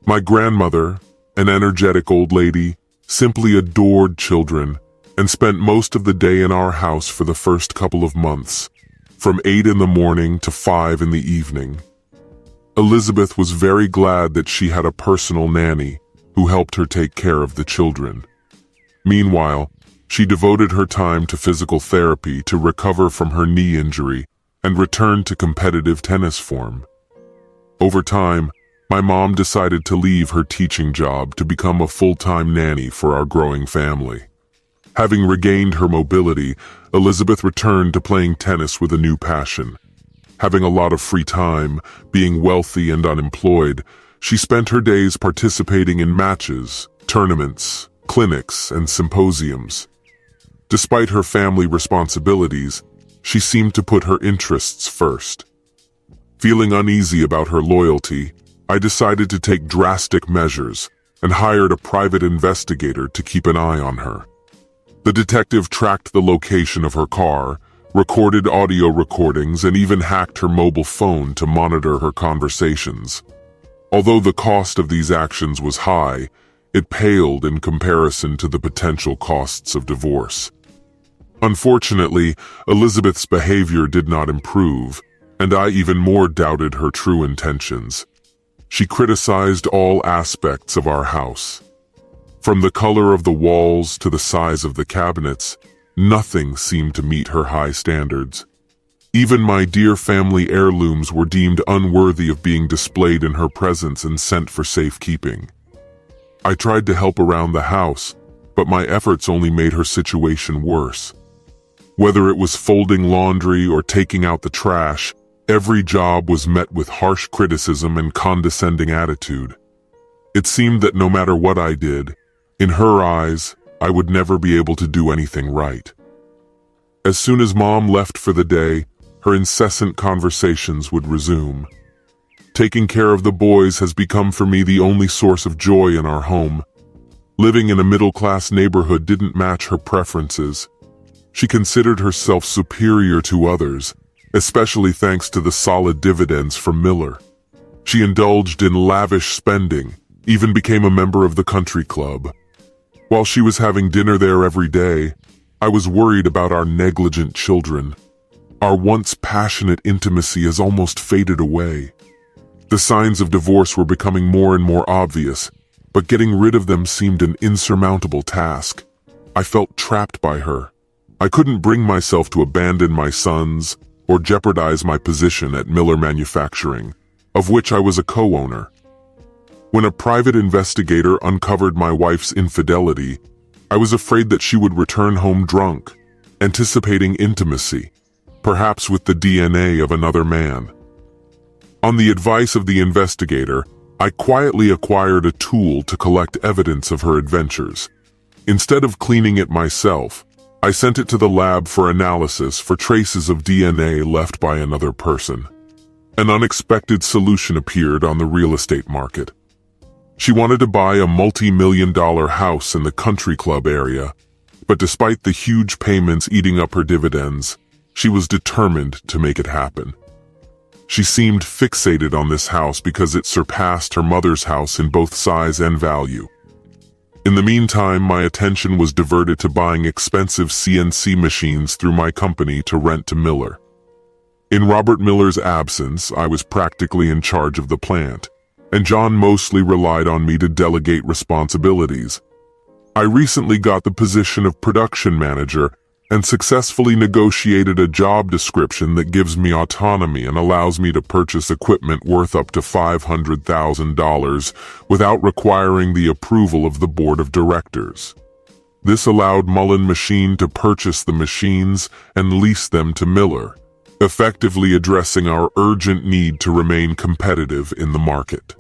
My grandmother, an energetic old lady, simply adored children and spent most of the day in our house for the first couple of months, from 8 in the morning to 5 in the evening. Elizabeth was very glad that she had a personal nanny who helped her take care of the children. Meanwhile, she devoted her time to physical therapy to recover from her knee injury and return to competitive tennis form. Over time, my mom decided to leave her teaching job to become a full-time nanny for our growing family. Having regained her mobility, Elizabeth returned to playing tennis with a new passion. Having a lot of free time, being wealthy and unemployed, she spent her days participating in matches, tournaments, clinics, and symposiums. Despite her family responsibilities, she seemed to put her interests first. Feeling uneasy about her loyalty, I decided to take drastic measures and hired a private investigator to keep an eye on her. The detective tracked the location of her car, recorded audio recordings, and even hacked her mobile phone to monitor her conversations. Although the cost of these actions was high, it paled in comparison to the potential costs of divorce. Unfortunately, Elizabeth's behavior did not improve, and I even more doubted her true intentions. She criticized all aspects of our house. From the color of the walls to the size of the cabinets, nothing seemed to meet her high standards. Even my dear family heirlooms were deemed unworthy of being displayed in her presence and sent for safekeeping. I tried to help around the house, but my efforts only made her situation worse. Whether it was folding laundry or taking out the trash, every job was met with harsh criticism and condescending attitude. It seemed that no matter what I did, in her eyes, I would never be able to do anything right. As soon as Mom left for the day, her incessant conversations would resume. Taking care of the boys has become for me the only source of joy in our home. Living in a middle-class neighborhood didn't match her preferences. She considered herself superior to others, especially thanks to the solid dividends from Miller. She indulged in lavish spending, even became a member of the country club. While she was having dinner there every day, I was worried about our negligent children. Our once passionate intimacy has almost faded away. The signs of divorce were becoming more and more obvious, but getting rid of them seemed an insurmountable task. I felt trapped by her. I couldn't bring myself to abandon my sons or jeopardize my position at Miller Manufacturing, of which I was a co-owner. When a private investigator uncovered my wife's infidelity, I was afraid that she would return home drunk, anticipating intimacy, perhaps with the DNA of another man. On the advice of the investigator, I quietly acquired a tool to collect evidence of her adventures. Instead of cleaning it myself, I sent it to the lab for analysis for traces of DNA left by another person. An unexpected solution appeared on the real estate market. She wanted to buy a multi-million-dollar house in the country club area, but despite the huge payments eating up her dividends, she was determined to make it happen. She seemed fixated on this house because it surpassed her mother's house in both size and value. In the meantime, my attention was diverted to buying expensive CNC machines through my company to rent to Miller. In Robert Miller's absence, I was practically in charge of the plant, and John mostly relied on me to delegate responsibilities. I recently got the position of production manager and successfully negotiated a job description that gives me autonomy and allows me to purchase equipment worth up to $500,000 without requiring the approval of the board of directors. This allowed Mullen Machine to purchase the machines and lease them to Miller, effectively addressing our urgent need to remain competitive in the market.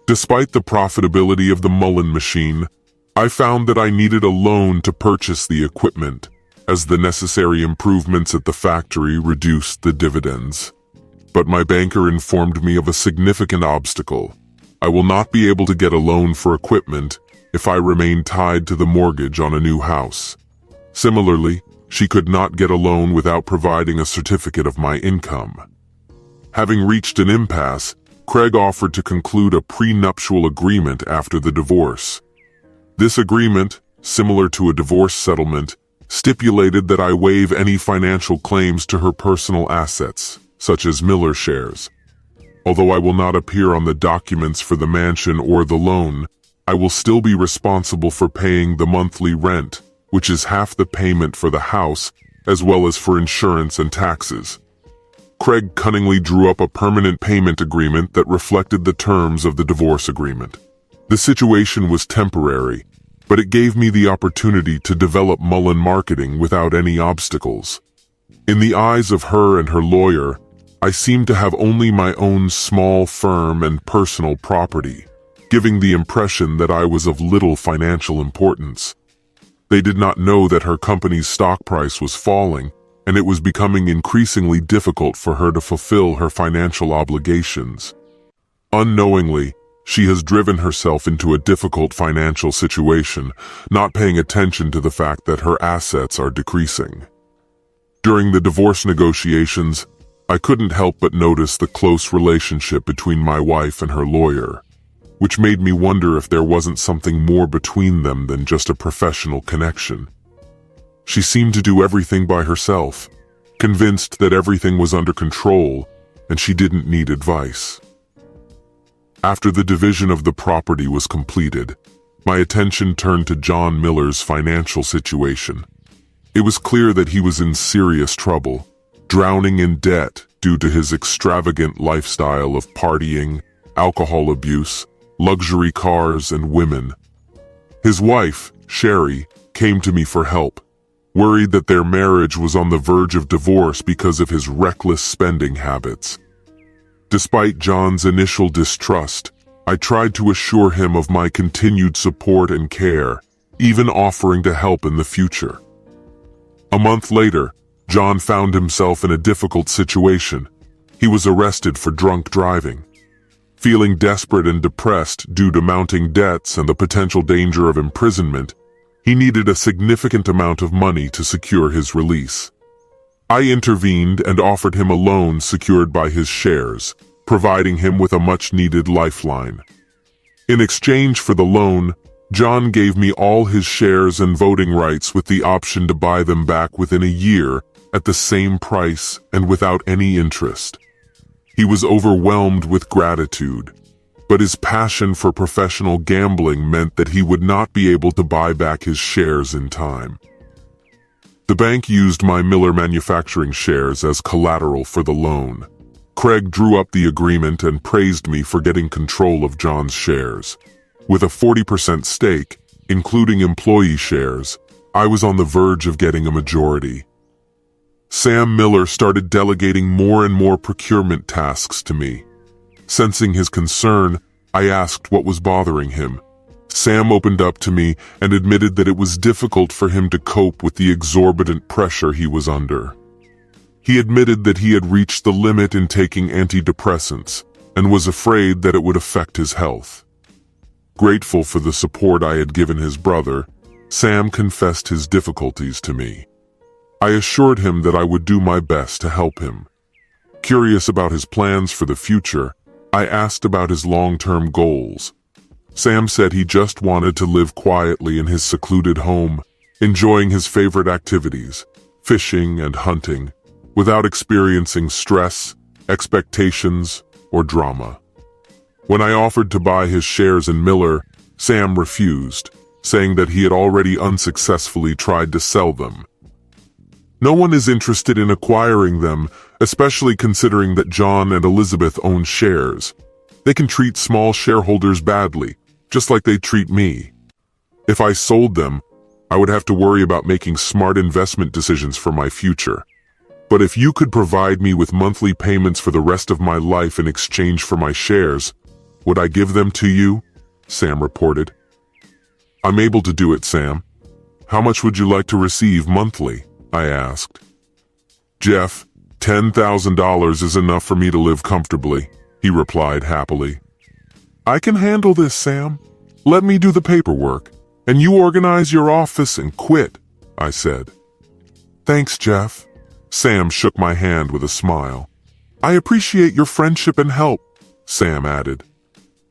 Despite the profitability of the Mullen Machine, I found that I needed a loan to purchase the equipment, as the necessary improvements at the factory reduced the dividends. But my banker informed me of a significant obstacle. I will not be able to get a loan for equipment if I remain tied to the mortgage on a new house. Similarly, she could not get a loan without providing a certificate of my income. Having reached an impasse, Craig offered to conclude a prenuptial agreement after the divorce. This agreement, similar to a divorce settlement, stipulated that I waive any financial claims to her personal assets, such as Miller shares. Although I will not appear on the documents for the mansion or the loan, I will still be responsible for paying the monthly rent, which is half the payment for the house, as well as for insurance and taxes. Craig cunningly drew up a permanent payment agreement that reflected the terms of the divorce agreement. The situation was temporary, but it gave me the opportunity to develop Mullen marketing without any obstacles. In the eyes of her and her lawyer, I seemed to have only my own small firm and personal property, giving the impression that I was of little financial importance. They did not know that her company's stock price was falling, and it was becoming increasingly difficult for her to fulfill her financial obligations. Unknowingly, she has driven herself into a difficult financial situation, not paying attention to the fact that her assets are decreasing. During the divorce negotiations, I couldn't help but notice the close relationship between my wife and her lawyer, which made me wonder if there wasn't something more between them than just a professional connection. She seemed to do everything by herself, convinced that everything was under control and she didn't need advice. After the division of the property was completed, my attention turned to John Miller's financial situation. It was clear that he was in serious trouble, drowning in debt due to his extravagant lifestyle of partying, alcohol abuse, luxury cars, and women. His wife, Sherry, came to me for help, worried that their marriage was on the verge of divorce because of his reckless spending habits. Despite John's initial distrust, I tried to assure him of my continued support and care, even offering to help in the future. A month later, John found himself in a difficult situation. He was arrested for drunk driving. Feeling desperate and depressed due to mounting debts and the potential danger of imprisonment, he needed a significant amount of money to secure his release. I intervened and offered him a loan secured by his shares, providing him with a much-needed lifeline. In exchange for the loan, John gave me all his shares and voting rights with the option to buy them back within a year at the same price and without any interest. He was overwhelmed with gratitude, but his passion for professional gambling meant that he would not be able to buy back his shares in time. The bank used my Miller Manufacturing shares as collateral for the loan. Craig drew up the agreement and praised me for getting control of John's shares. With a 40% stake, including employee shares, I was on the verge of getting a majority. Sam Miller started delegating more and more procurement tasks to me. Sensing his concern, I asked what was bothering him. Sam opened up to me and admitted that it was difficult for him to cope with the exorbitant pressure he was under. He admitted that he had reached the limit in taking antidepressants and was afraid that it would affect his health. Grateful for the support I had given his brother, Sam confessed his difficulties to me. I assured him that I would do my best to help him. Curious about his plans for the future, I asked about his long-term goals. Sam said he just wanted to live quietly in his secluded home, enjoying his favorite activities, fishing and hunting, without experiencing stress, expectations, or drama. When I offered to buy his shares in Miller, Sam refused, saying that he had already unsuccessfully tried to sell them. No one is interested in acquiring them, especially considering that John and Elizabeth own shares. They can treat small shareholders badly, just like they treat me. If I sold them, I would have to worry about making smart investment decisions for my future. But if you could provide me with monthly payments for the rest of my life in exchange for my shares, would I give them to you? Sam reported. I'm able to do it, Sam. How much would you like to receive monthly? I asked. Jeff, $10,000 is enough for me to live comfortably, he replied happily. I can handle this, Sam. Let me do the paperwork, and you organize your office and quit, I said. Thanks, Jeff. Sam shook my hand with a smile. I appreciate your friendship and help, Sam added.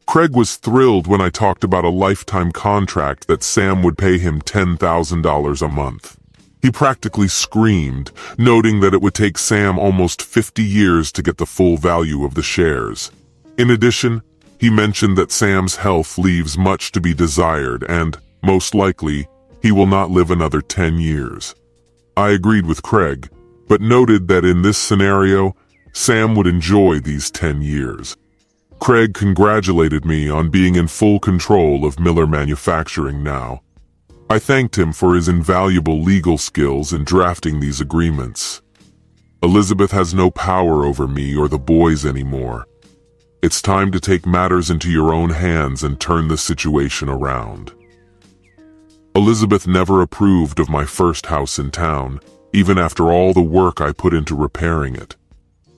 Craig was thrilled when I talked about a lifetime contract that Sam would pay him $10,000 a month. He practically screamed, noting that it would take Sam almost 50 years to get the full value of the shares. In addition, he mentioned that Sam's health leaves much to be desired and, most likely, he will not live another 10 years. I agreed with Craig, but noted that in this scenario, Sam would enjoy these 10 years. Craig congratulated me on being in full control of Miller Manufacturing now. I thanked him for his invaluable legal skills in drafting these agreements. Elizabeth has no power over me or the boys anymore. It's time to take matters into your own hands and turn the situation around. Elizabeth never approved of my first house in town, even after all the work I put into repairing it.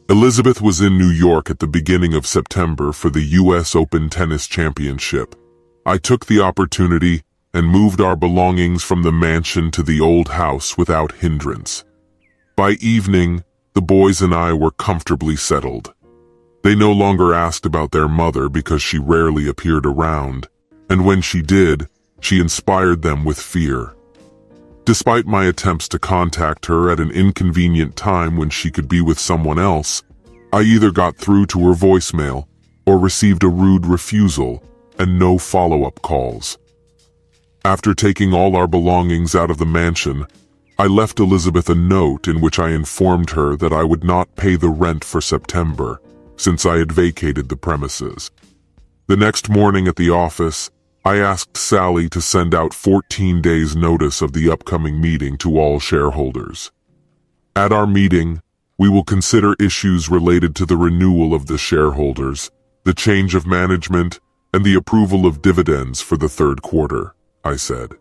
Elizabeth was in New York at the beginning of September for the U.S. Open Tennis Championship. I took the opportunity and moved our belongings from the mansion to the old house without hindrance. By evening, the boys and I were comfortably settled. They no longer asked about their mother because she rarely appeared around, and when she did, she inspired them with fear. Despite my attempts to contact her at an inconvenient time when she could be with someone else, I either got through to her voicemail or received a rude refusal and no follow-up calls. After taking all our belongings out of the mansion, I left Elizabeth a note in which I informed her that I would not pay the rent for September, since I had vacated the premises. The next morning at the office, I asked Sally to send out 14 days' notice of the upcoming meeting to all shareholders. At our meeting, we will consider issues related to the renewal of the shareholders, the change of management, and the approval of dividends for the third quarter, I said.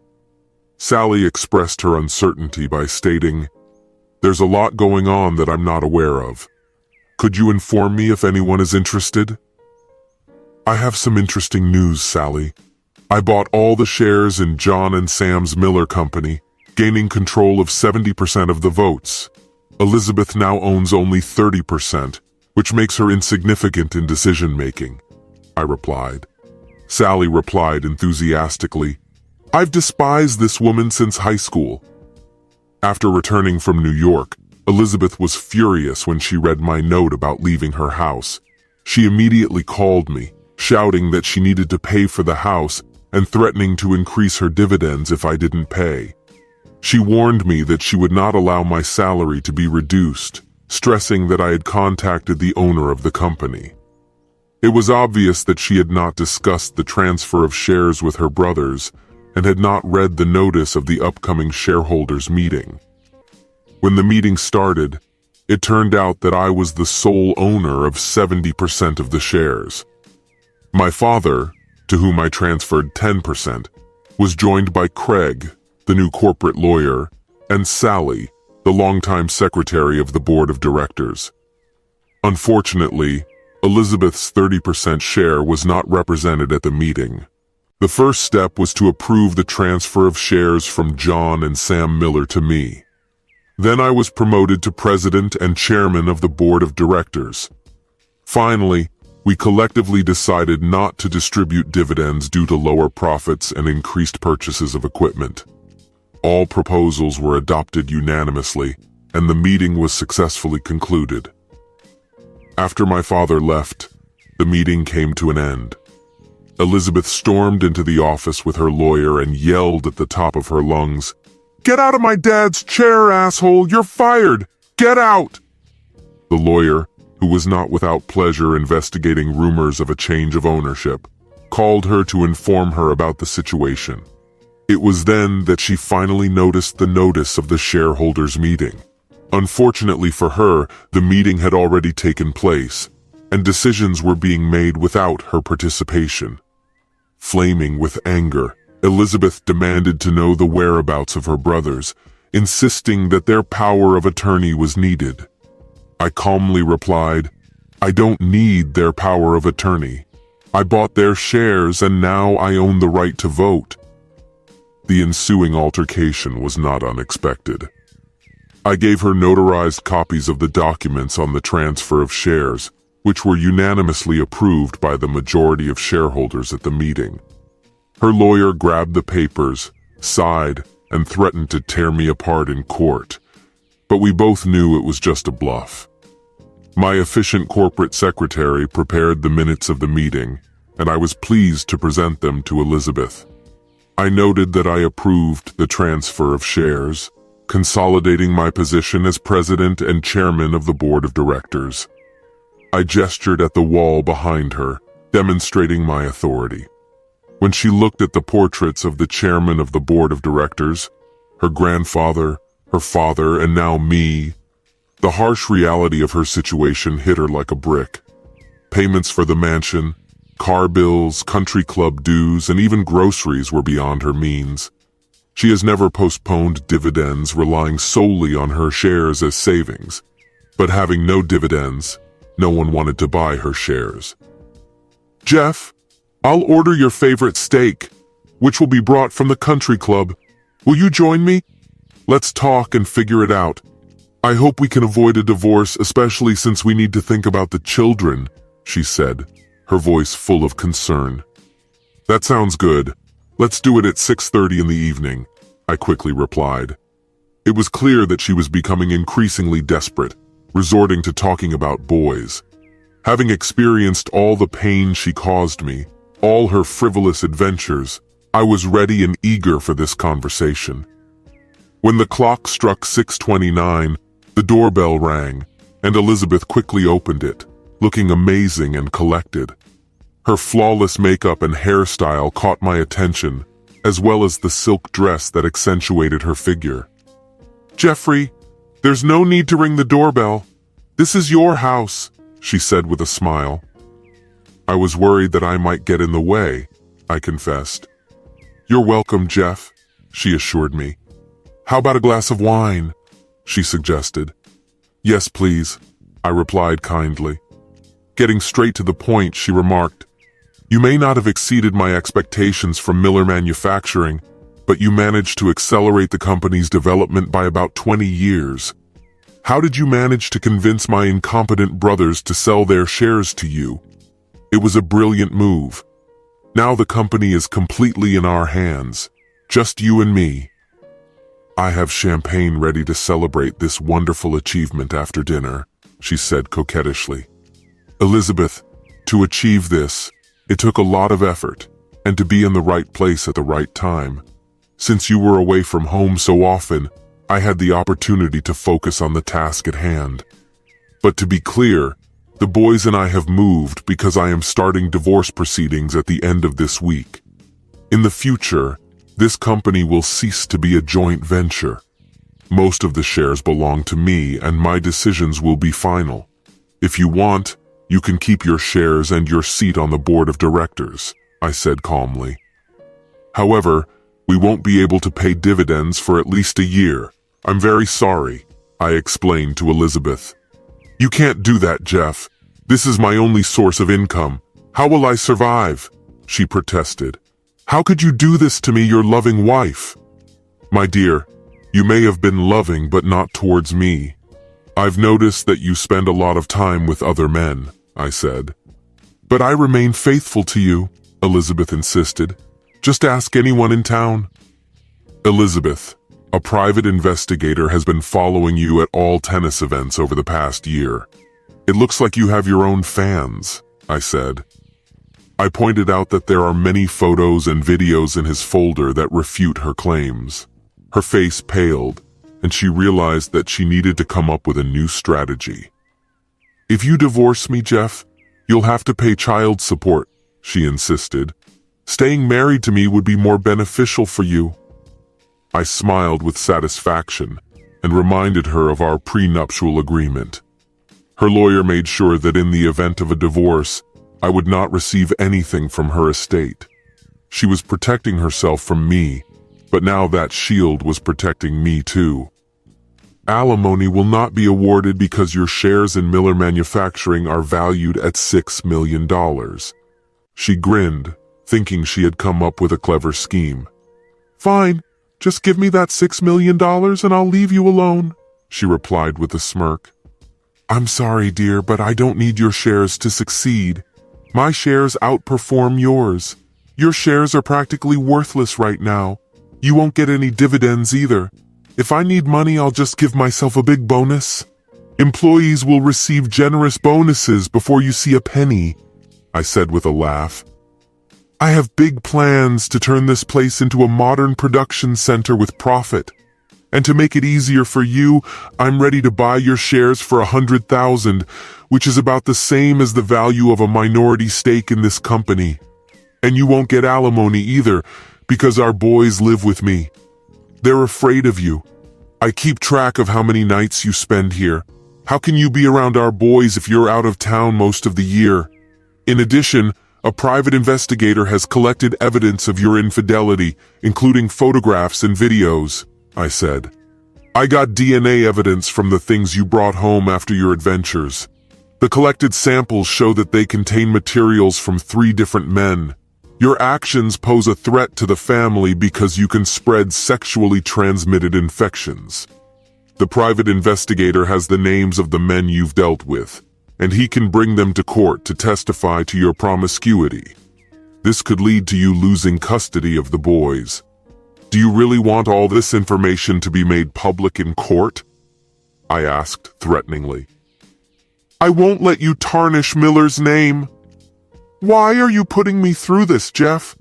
Sally expressed her uncertainty by stating, "There's a lot going on that I'm not aware of. Could you inform me if anyone is interested?" I have some interesting news, Sally. I bought all the shares in John and Sam's Miller Company, gaining control of 70% of the votes. Elizabeth now owns only 30%, which makes her insignificant in decision-making, I replied. Sally replied enthusiastically, "I've despised this woman since high school." After returning from New York, Elizabeth was furious when she read my note about leaving her house. She immediately called me, shouting that she needed to pay for the house and threatening to increase her dividends if I didn't pay. She warned me that she would not allow my salary to be reduced, stressing that I had contacted the owner of the company. It was obvious that she had not discussed the transfer of shares with her brothers and had not read the notice of the upcoming shareholders' meeting. When the meeting started, it turned out that I was the sole owner of 70% of the shares. My father, to whom I transferred 10%, was joined by Craig, the new corporate lawyer, and Sally, the longtime secretary of the board of directors. Unfortunately, Elizabeth's 30% share was not represented at the meeting. The first step was to approve the transfer of shares from John and Sam Miller to me. Then I was promoted to president and chairman of the board of directors. Finally, we collectively decided not to distribute dividends due to lower profits and increased purchases of equipment. All proposals were adopted unanimously, and the meeting was successfully concluded. After my father left, the meeting came to an end. Elizabeth stormed into the office with her lawyer and yelled at the top of her lungs, "Get out of my dad's chair, asshole! You're fired! Get out!" The lawyer, who was not without pleasure investigating rumors of a change of ownership, called her to inform her about the situation. It was then that she finally noticed the notice of the shareholders' meeting. Unfortunately for her, the meeting had already taken place, and decisions were being made without her participation. Flaming with anger, Elizabeth demanded to know the whereabouts of her brothers, insisting that their power of attorney was needed. I calmly replied, "I don't need their power of attorney. I bought their shares and now I own the right to vote." The ensuing altercation was not unexpected. I gave her notarized copies of the documents on the transfer of shares, which were unanimously approved by the majority of shareholders at the meeting. Her lawyer grabbed the papers, sighed, and threatened to tear me apart in court, but we both knew it was just a bluff. My efficient corporate secretary prepared the minutes of the meeting, and I was pleased to present them to Elizabeth. I noted that I approved the transfer of shares, consolidating my position as president and chairman of the board of directors. I gestured at the wall behind her, demonstrating my authority. When she looked at the portraits of the chairman of the board of directors, her grandfather, her father, and now me, the harsh reality of her situation hit her like a brick. Payments for the mansion, car bills, country club dues, and even groceries were beyond her means. She has never postponed dividends, relying solely on her shares as savings. But having no dividends, no one wanted to buy her shares. "Jeff, I'll order your favorite steak, which will be brought from the country club. Will you join me? Let's talk and figure it out. I hope we can avoid a divorce, especially since we need to think about the children," she said, her voice full of concern. "That sounds good. Let's do it at 6:30 in the evening," I quickly replied. It was clear that she was becoming increasingly desperate, resorting to talking about boys. Having experienced all the pain she caused me, all her frivolous adventures, I was ready and eager for this conversation. When the clock struck 6:29, the doorbell rang, and Elizabeth quickly opened it, looking amazing and collected. Her flawless makeup and hairstyle caught my attention, as well as the silk dress that accentuated her figure. "Jeffrey, there's no need to ring the doorbell. This is your house," she said with a smile. I was worried that I might get in the way, I confessed. "You're welcome, Jeff," she assured me. "How about a glass of wine?" she suggested. "Yes, please," I replied kindly. Getting straight to the point, she remarked, "You may not have exceeded my expectations from Miller Manufacturing, but you managed to accelerate the company's development by about 20 years. How did you manage to convince my incompetent brothers to sell their shares to you? It was a brilliant move. Now the company is completely in our hands, just you and me. I have champagne ready to celebrate this wonderful achievement after dinner," she said coquettishly. "Elizabeth, to achieve this, it took a lot of effort, and to be in the right place at the right time. Since you were away from home so often, I had the opportunity to focus on the task at hand. But to be clear, the boys and I have moved because I am starting divorce proceedings at the end of this week. In the future, this company will cease to be a joint venture. Most of the shares belong to me, and my decisions will be final. If you want, you can keep your shares and your seat on the board of directors," I said calmly. "However, we won't be able to pay dividends for at least a year. I'm very sorry," I explained to Elizabeth. "You can't do that, Jeff. This is my only source of income. How will I survive?" she protested. "How could you do this to me, your loving wife?" "My dear, you may have been loving but not towards me. I've noticed that you spend a lot of time with other men," I said. "But I remain faithful to you," Elizabeth insisted. "Just ask anyone in town." "Elizabeth, a private investigator has been following you at all tennis events over the past year. It looks like you have your own fans," I said. I pointed out that there are many photos and videos in his folder that refute her claims. Her face paled, and she realized that she needed to come up with a new strategy. "If you divorce me, Jeff, you'll have to pay child support," she insisted. "Staying married to me would be more beneficial for you." I smiled with satisfaction and reminded her of our prenuptial agreement. Her lawyer made sure that in the event of a divorce, I would not receive anything from her estate. She was protecting herself from me, but now that shield was protecting me too. "Alimony will not be awarded because your shares in Miller Manufacturing are valued at $6 million. She grinned, thinking she had come up with a clever scheme. "Fine, just give me that $6 million and I'll leave you alone," she replied with a smirk. "I'm sorry, dear, but I don't need your shares to succeed. My shares outperform yours. Your shares are practically worthless right now. You won't get any dividends either. If I need money, I'll just give myself a big bonus. Employees will receive generous bonuses before you see a penny," I said with a laugh. "I have big plans to turn this place into a modern production center with profit. And to make it easier for you, I'm ready to buy your shares for $100,000, which is about the same as the value of a minority stake in this company. And you won't get alimony either, because our boys live with me. They're afraid of you. I keep track of how many nights you spend here. How can you be around our boys if you're out of town most of the year? In addition, a private investigator has collected evidence of your infidelity, including photographs and videos," I said. "I got DNA evidence from the things you brought home after your adventures. The collected samples show that they contain materials from 3 different men. Your actions pose a threat to the family because you can spread sexually transmitted infections. The private investigator has the names of the men you've dealt with, and he can bring them to court to testify to your promiscuity. This could lead to you losing custody of the boys. Do you really want all this information to be made public in court?" I asked threateningly. "I won't let you tarnish Miller's name. Why are you putting me through this, Jeff?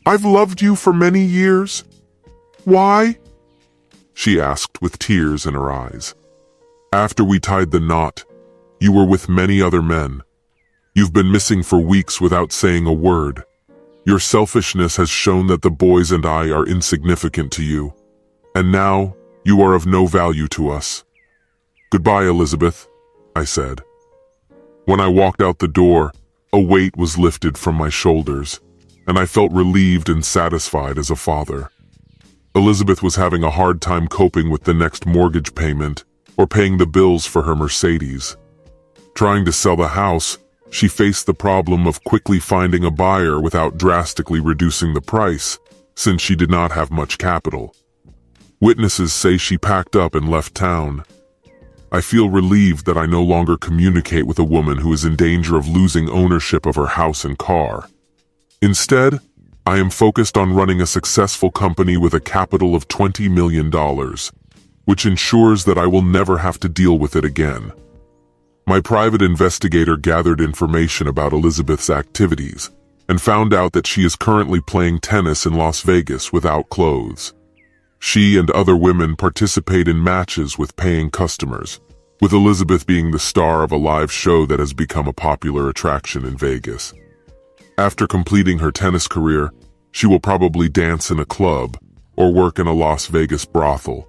I've loved you for many years. Why?" she asked with tears in her eyes. "After we tied the knot, you were with many other men. You've been missing for weeks without saying a word. Your selfishness has shown that the boys and I are insignificant to you. And now, you are of no value to us. Goodbye, Elizabeth," I said. When I walked out the door, a weight was lifted from my shoulders, and I felt relieved and satisfied as a father. Elizabeth was having a hard time coping with the next mortgage payment or paying the bills for her Mercedes. Trying to sell the house, she faced the problem of quickly finding a buyer without drastically reducing the price, since she did not have much capital. Witnesses say she packed up and left town. I feel relieved that I no longer communicate with a woman who is in danger of losing ownership of her house and car. Instead, I am focused on running a successful company with a capital of $20 million, which ensures that I will never have to deal with it again. My private investigator gathered information about Elizabeth's activities and found out that she is currently playing tennis in Las Vegas without clothes. She and other women participate in matches with paying customers, with Elizabeth being the star of a live show that has become a popular attraction in Vegas. After completing her tennis career, she will probably dance in a club or work in a Las Vegas brothel.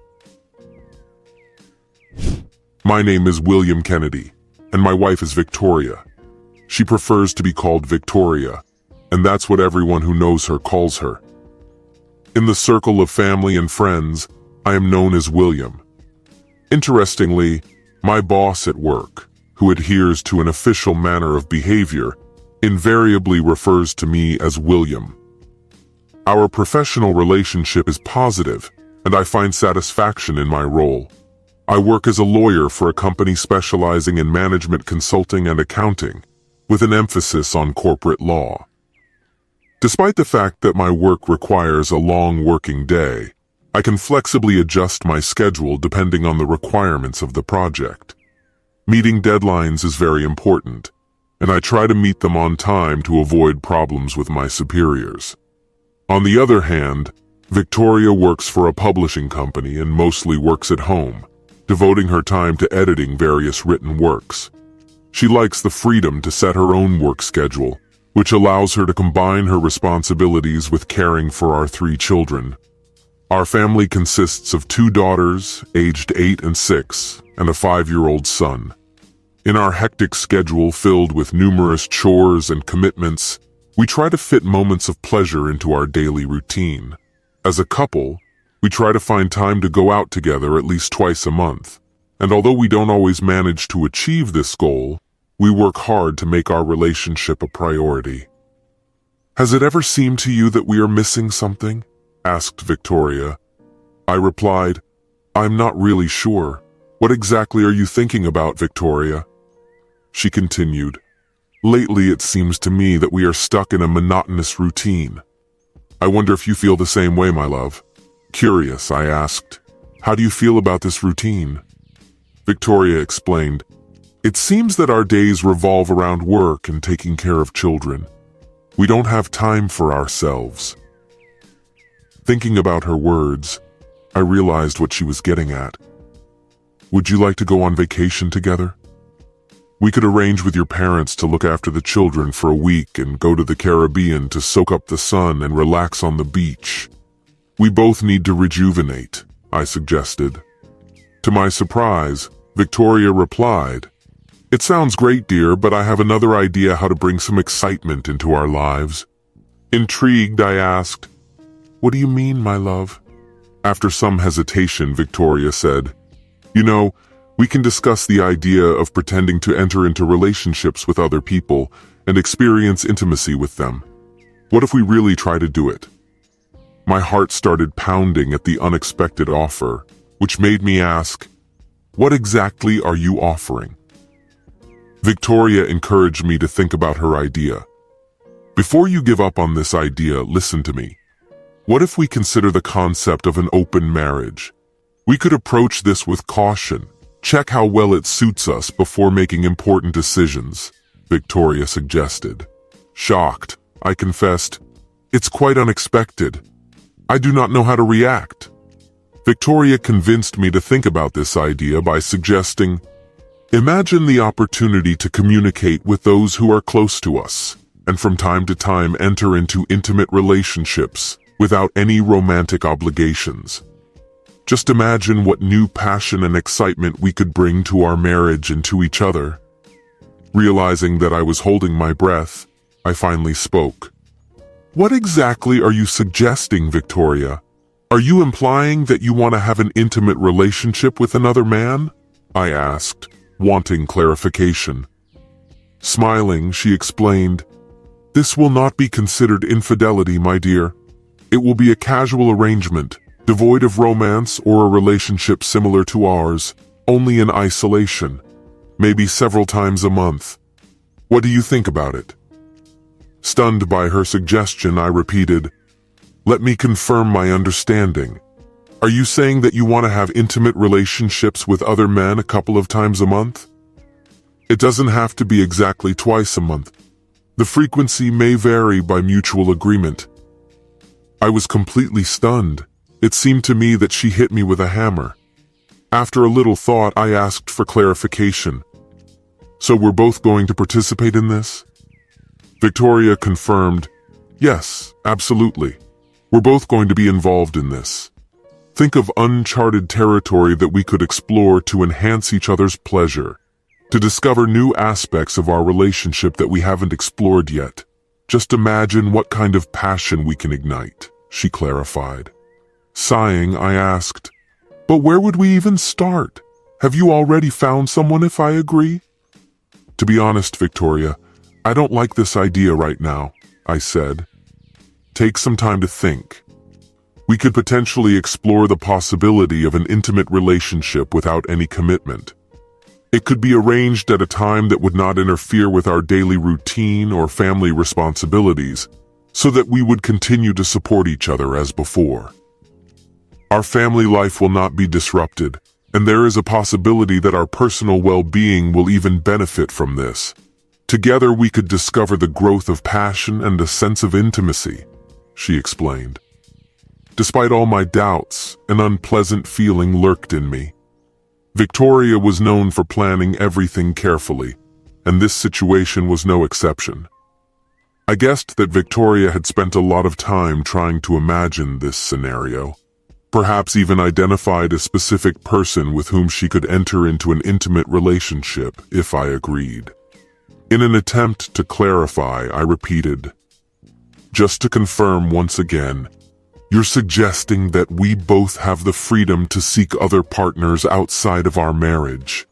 My name is William Kennedy, and my wife is Victoria. She prefers to be called Victoria, and that's what everyone who knows her calls her. In the circle of family and friends, I am known as William. Interestingly, my boss at work, who adheres to an official manner of behavior, invariably refers to me as William. Our professional relationship is positive, and I find satisfaction in my role. I work as a lawyer for a company specializing in management consulting and accounting, with an emphasis on corporate law. Despite the fact that my work requires a long working day, I can flexibly adjust my schedule depending on the requirements of the project. Meeting deadlines is very important, and I try to meet them on time to avoid problems with my superiors. On the other hand, Victoria works for a publishing company and mostly works at home, devoting her time to editing various written works. She likes the freedom to set her own work schedule, which allows her to combine her responsibilities with caring for our 3 children. Our family consists of 2 daughters, aged 8 and 6, and a 5-year-old son. In our hectic schedule filled with numerous chores and commitments, we try to fit moments of pleasure into our daily routine. As a couple, we try to find time to go out together at least twice a month, and although we don't always manage to achieve this goal, we work hard to make our relationship a priority. "Has it ever seemed to you that we are missing something?" asked Victoria. I replied, "I'm not really sure. What exactly are you thinking about, Victoria?" She continued, "Lately it seems to me that we are stuck in a monotonous routine. I wonder if you feel the same way, my love." Curious, I asked, "How do you feel about this routine?" Victoria explained, "It seems that our days revolve around work and taking care of children. We don't have time for ourselves." Thinking about her words, I realized what she was getting at. "Would you like to go on vacation together? We could arrange with your parents to look after the children for a week and go to the Caribbean to soak up the sun and relax on the beach. We both need to rejuvenate," I suggested. To my surprise, Victoria replied, "It sounds great, dear, but I have another idea how to bring some excitement into our lives." Intrigued, I asked, "What do you mean, my love?" After some hesitation, Victoria said, "You know, we can discuss the idea of pretending to enter into relationships with other people and experience intimacy with them. What if we really try to do it?" My heart started pounding at the unexpected offer, which made me ask, "What exactly are you offering?" Victoria encouraged me to think about her idea. "Before you give up on this idea, listen to me. What if we consider the concept of an open marriage? We could approach this with caution, check how well it suits us before making important decisions," Victoria suggested. Shocked, I confessed, "It's quite unexpected. I do not know how to react." Victoria convinced me to think about this idea by suggesting, "Imagine the opportunity to communicate with those who are close to us, and from time to time enter into intimate relationships without any romantic obligations. Just imagine what new passion and excitement we could bring to our marriage and to each other." Realizing that I was holding my breath, I finally spoke. "What exactly are you suggesting, Victoria? Are you implying that you want to have an intimate relationship with another man?" I asked, wanting clarification. Smiling, she explained, "This will not be considered infidelity, my dear. It will be a casual arrangement, devoid of romance or a relationship similar to ours, only in isolation, maybe several times a month. What do you think about it?" Stunned by her suggestion, I repeated, "Let me confirm my understanding. Are you saying that you want to have intimate relationships with other men a couple of times a month? It doesn't have to be exactly twice a month. The frequency may vary by mutual agreement." I was completely stunned. It seemed to me that she hit me with a hammer. After a little thought, I asked for clarification. "So we're both going to participate in this?" Victoria confirmed, "Yes, absolutely. We're both going to be involved in this. Think of uncharted territory that we could explore to enhance each other's pleasure, to discover new aspects of our relationship that we haven't explored yet. Just imagine what kind of passion we can ignite," she clarified. Sighing, I asked, "But where would we even start? Have you already found someone if I agree?" "To be honest, Victoria, I don't like this idea right now," I said. "Take some time to think. We could potentially explore the possibility of an intimate relationship without any commitment. It could be arranged at a time that would not interfere with our daily routine or family responsibilities, so that we would continue to support each other as before. Our family life will not be disrupted, and there is a possibility that our personal well-being will even benefit from this. Together we could discover the growth of passion and a sense of intimacy, she explained. Despite all my doubts, an unpleasant feeling lurked in me. Victoria was known for planning everything carefully, and this situation was no exception. I guessed that Victoria had spent a lot of time trying to imagine this scenario, perhaps even identified a specific person with whom she could enter into an intimate relationship if I agreed. In an attempt to clarify, I repeated, "Just to confirm once again, you're suggesting that we both have the freedom to seek other partners outside of our marriage.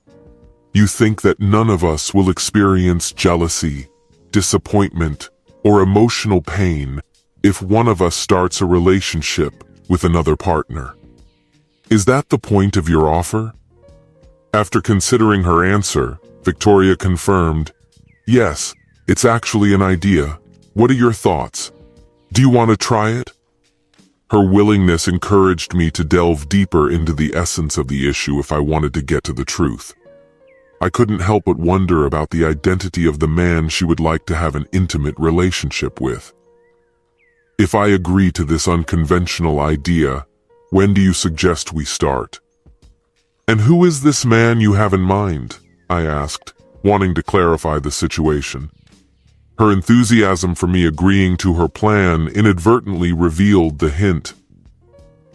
You think that none of us will experience jealousy, disappointment, or emotional pain if one of us starts a relationship with another partner. Is that the point of your offer?" After considering her answer, Victoria confirmed, "Yes, it's actually an idea. What are your thoughts? Do you want to try it?" Her willingness encouraged me to delve deeper into the essence of the issue if I wanted to get to the truth. I couldn't help but wonder about the identity of the man she would like to have an intimate relationship with. "If I agree to this unconventional idea, when do you suggest we start?" "And who is this man you have in mind?" I asked, wanting to clarify the situation. Her enthusiasm for me agreeing to her plan inadvertently revealed the hint.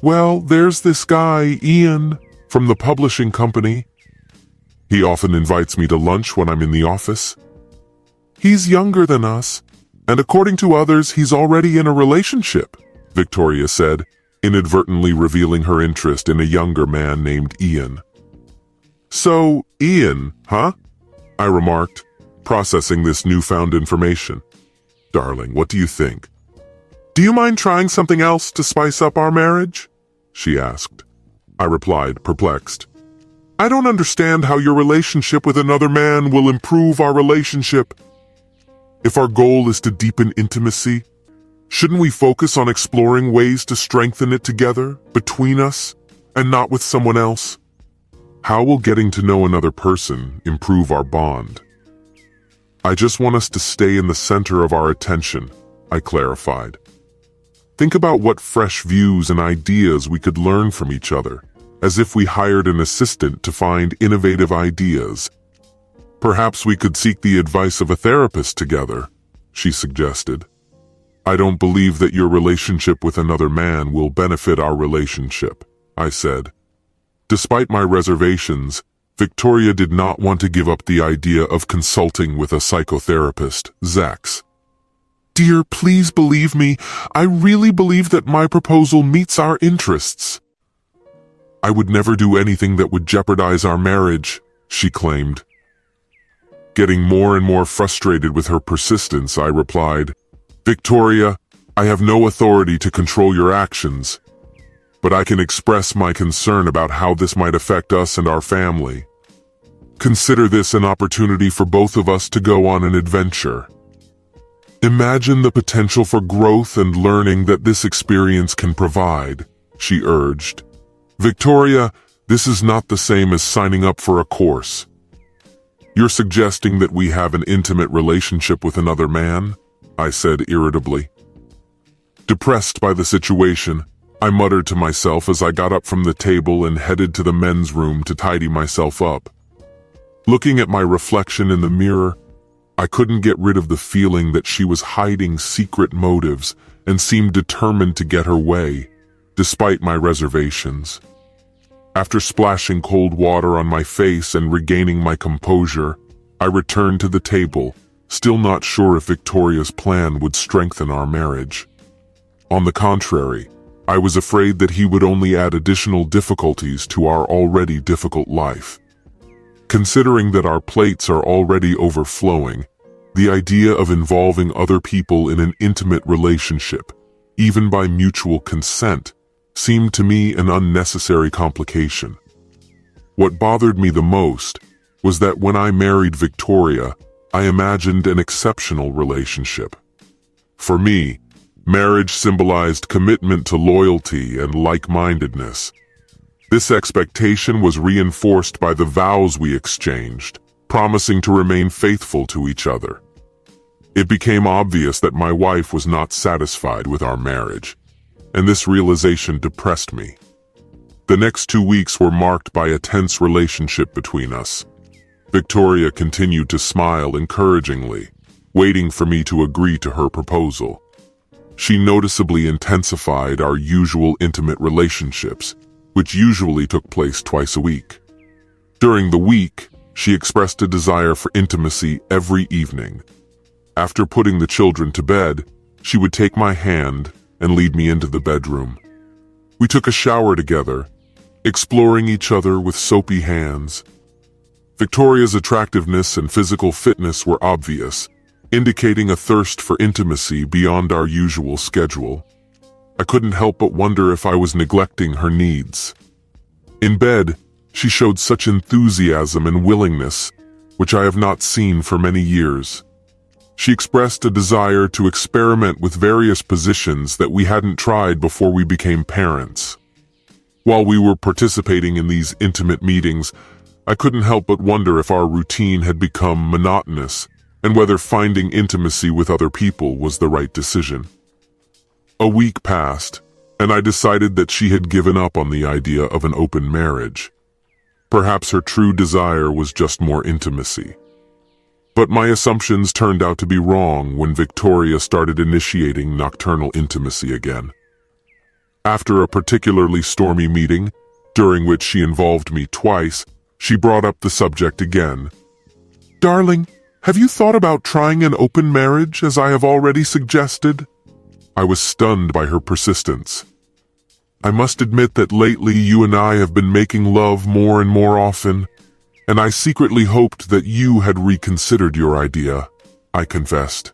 "Well, there's this guy, Ian, from the publishing company. He often invites me to lunch when I'm in the office. He's younger than us, and according to others, he's already in a relationship," Victoria said, inadvertently revealing her interest in a younger man named Ian. "So, Ian, huh?" I remarked, processing this newfound information. "Darling, what do you think?" "Do you mind trying something else to spice up our marriage?" she asked. I replied, perplexed. "I don't understand how your relationship with another man will improve our relationship. If our goal is to deepen intimacy, shouldn't we focus on exploring ways to strengthen it together, between us, and not with someone else? How will getting to know another person improve our bond?" "I just want us to stay in the center of our attention," I clarified. "Think about what fresh views and ideas we could learn from each other, as if we hired an assistant to find innovative ideas. Perhaps we could seek the advice of a therapist together," she suggested. "I don't believe that your relationship with another man will benefit our relationship," I said. Despite my reservations, Victoria did not want to give up the idea of consulting with a psychotherapist, Zax. "Dear, please believe me, I really believe that my proposal meets our interests." "I would never do anything that would jeopardize our marriage," she claimed. Getting more and more frustrated with her persistence, I replied, "Victoria, I have no authority to control your actions, but I can express my concern about how this might affect us and our family. Consider this an opportunity for both of us to go on an adventure. Imagine the potential for growth and learning that this experience can provide," she urged. "Victoria, this is not the same as signing up for a course. You're suggesting that we have an intimate relationship with another man?" I said irritably. Depressed by the situation, I muttered to myself as I got up from the table and headed to the men's room to tidy myself up. Looking at my reflection in the mirror, I couldn't get rid of the feeling that she was hiding secret motives and seemed determined to get her way, despite my reservations. After splashing cold water on my face and regaining my composure, I returned to the table, still not sure if Victoria's plan would strengthen our marriage. On the contrary, I was afraid that he would only add additional difficulties to our already difficult life. Considering that our plates are already overflowing, the idea of involving other people in an intimate relationship, even by mutual consent, seemed to me an unnecessary complication. What bothered me the most was that when I married Victoria, I imagined an exceptional relationship. For me, marriage symbolized commitment to loyalty and like-mindedness. This expectation was reinforced by the vows we exchanged, promising to remain faithful to each other. It became obvious that my wife was not satisfied with our marriage, and this realization depressed me. The next 2 weeks were marked by a tense relationship between us. Victoria continued to smile encouragingly, waiting for me to agree to her proposal. She noticeably intensified our usual intimate relationships, which usually took place twice a week. During the week, she expressed a desire for intimacy every evening. After putting the children to bed, she would take my hand and lead me into the bedroom. We took a shower together, exploring each other with soapy hands. Victoria's attractiveness and physical fitness were obvious, indicating a thirst for intimacy beyond our usual schedule. I couldn't help but wonder if I was neglecting her needs. In bed, she showed such enthusiasm and willingness, which I have not seen for many years. She expressed a desire to experiment with various positions that we hadn't tried before we became parents. While we were participating in these intimate meetings, I couldn't help but wonder if our routine had become monotonous and whether finding intimacy with other people was the right decision. A week passed, and I decided that she had given up on the idea of an open marriage. Perhaps her true desire was just more intimacy. But my assumptions turned out to be wrong when Victoria started initiating nocturnal intimacy again. After a particularly stormy meeting, during which she involved me twice, she brought up the subject again. "Darling, have you thought about trying an open marriage, as I have already suggested?" I was stunned by her persistence. "I must admit that lately you and I have been making love more and more often, and I secretly hoped that you had reconsidered your idea," I confessed.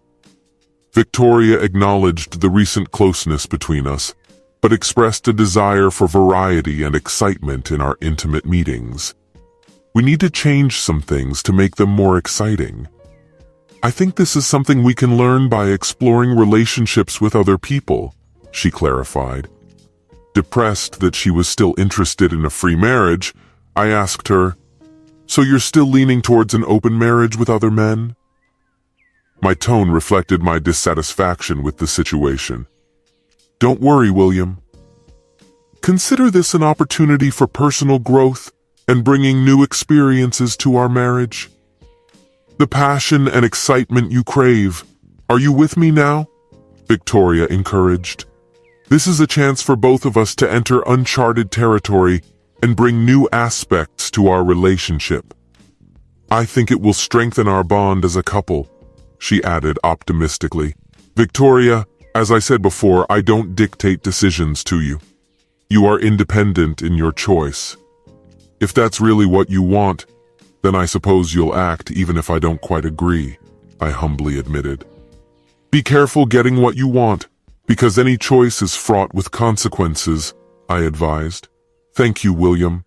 Victoria acknowledged the recent closeness between us, but expressed a desire for variety and excitement in our intimate meetings. "We need to change some things to make them more exciting. I think this is something we can learn by exploring relationships with other people," she clarified. Depressed that she was still interested in a free marriage, I asked her, "So you're still leaning towards an open marriage with other men?" My tone reflected my dissatisfaction with the situation. "Don't worry, William. Consider this an opportunity for personal growth and bringing new experiences to our marriage. The passion and excitement you crave. Are you with me now?" Victoria encouraged. "This is a chance for both of us to enter uncharted territory and bring new aspects to our relationship. I think it will strengthen our bond as a couple," she added optimistically. "Victoria, as I said before, I don't dictate decisions to you. You are independent in your choice. If that's really what you want, then I suppose you'll act even if I don't quite agree," I humbly admitted. "Be careful getting what you want, because any choice is fraught with consequences," I advised. "Thank you, William.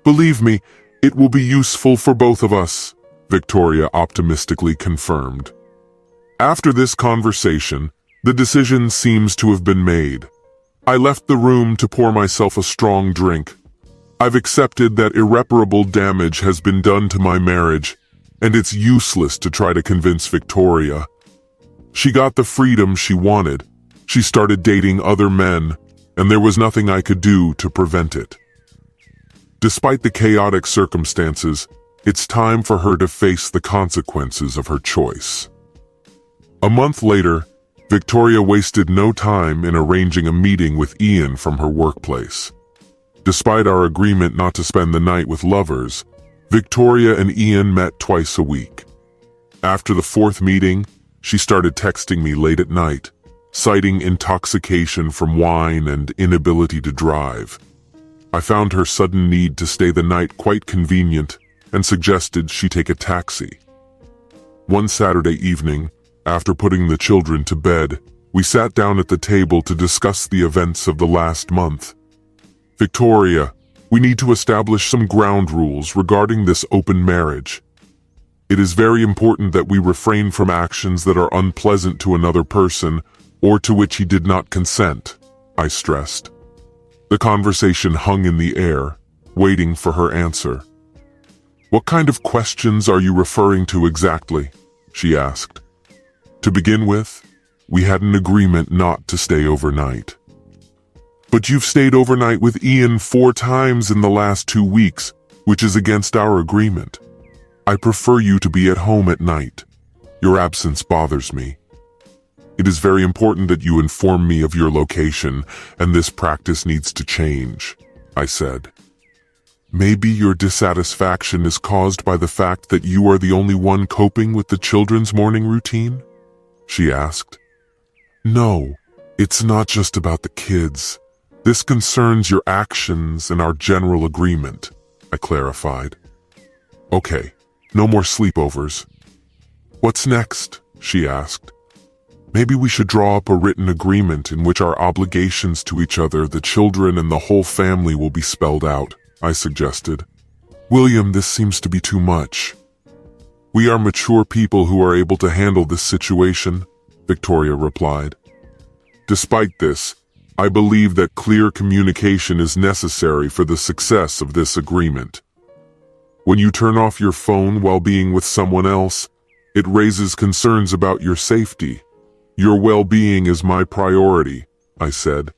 Believe me, it will be useful for both of us," Victoria optimistically confirmed. After this conversation, the decision seems to have been made. I left the room to pour myself a strong drink. I've accepted that irreparable damage has been done to my marriage, and it's useless to try to convince Victoria. She got the freedom she wanted. She started dating other men, and there was nothing I could do to prevent it. Despite the chaotic circumstances, it's time for her to face the consequences of her choice. A month later, Victoria wasted no time in arranging a meeting with Ian from her workplace. Despite our agreement not to spend the night with lovers, Victoria and Ian met twice a week. After the fourth meeting, she started texting me late at night, citing intoxication from wine and inability to drive. I found her sudden need to stay the night quite convenient and suggested she take a taxi. One Saturday evening, after putting the children to bed, we sat down at the table to discuss the events of the last month. "Victoria, we need to establish some ground rules regarding this open marriage. It is very important that we refrain from actions that are unpleasant to another person or to which he did not consent," I stressed. The conversation hung in the air, waiting for her answer. What kind of questions are you referring to exactly? She asked. To begin with, we had an agreement not to stay overnight. But you've stayed overnight with Ian 4 times in the last 2 weeks, which is against our agreement. I prefer you to be at home at night. Your absence bothers me. It is very important that you inform me of your location, and this practice needs to change, I said. Maybe your dissatisfaction is caused by the fact that you are the only one coping with the children's morning routine? She asked. No, it's not just about the kids. This concerns your actions and our general agreement, I clarified. Okay, no more sleepovers. What's next? She asked. Maybe we should draw up a written agreement in which our obligations to each other, the children, and the whole family will be spelled out, I suggested. William, this seems to be too much. We are mature people who are able to handle this situation, Victoria replied. Despite this, I believe that clear communication is necessary for the success of this agreement. When you turn off your phone while being with someone else, it raises concerns about your safety. Your well-being is my priority, I said.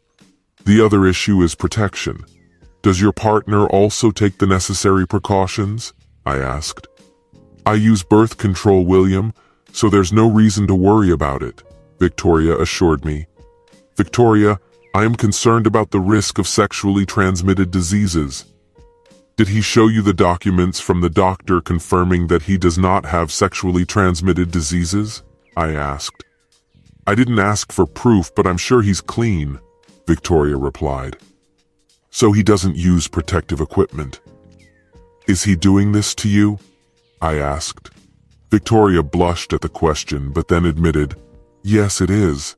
The other issue is protection. Does your partner also take the necessary precautions? I asked. I use birth control, William, so there's no reason to worry about it, Victoria assured me. Victoria, I am concerned about the risk of sexually transmitted diseases. Did he show you the documents from the doctor confirming that he does not have sexually transmitted diseases? I asked. I didn't ask for proof, but I'm sure he's clean, Victoria replied. So he doesn't use protective equipment. Is he doing this to you? I asked. Victoria blushed at the question, but then admitted, yes, it is.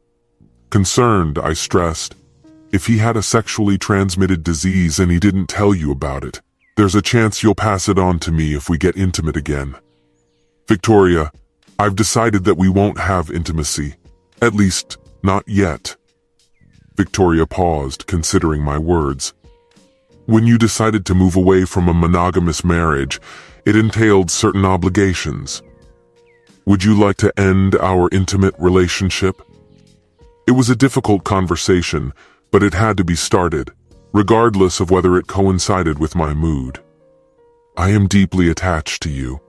Concerned, I stressed, if he had a sexually transmitted disease and he didn't tell you about it, there's a chance you'll pass it on to me if we get intimate again. Victoria, I've decided that we won't have intimacy. At least, not yet. Victoria paused, considering my words. When you decided to move away from a monogamous marriage, it entailed certain obligations. Would you like to end our intimate relationship? It was a difficult conversation, but it had to be started, regardless of whether it coincided with my mood. I am deeply attached to you.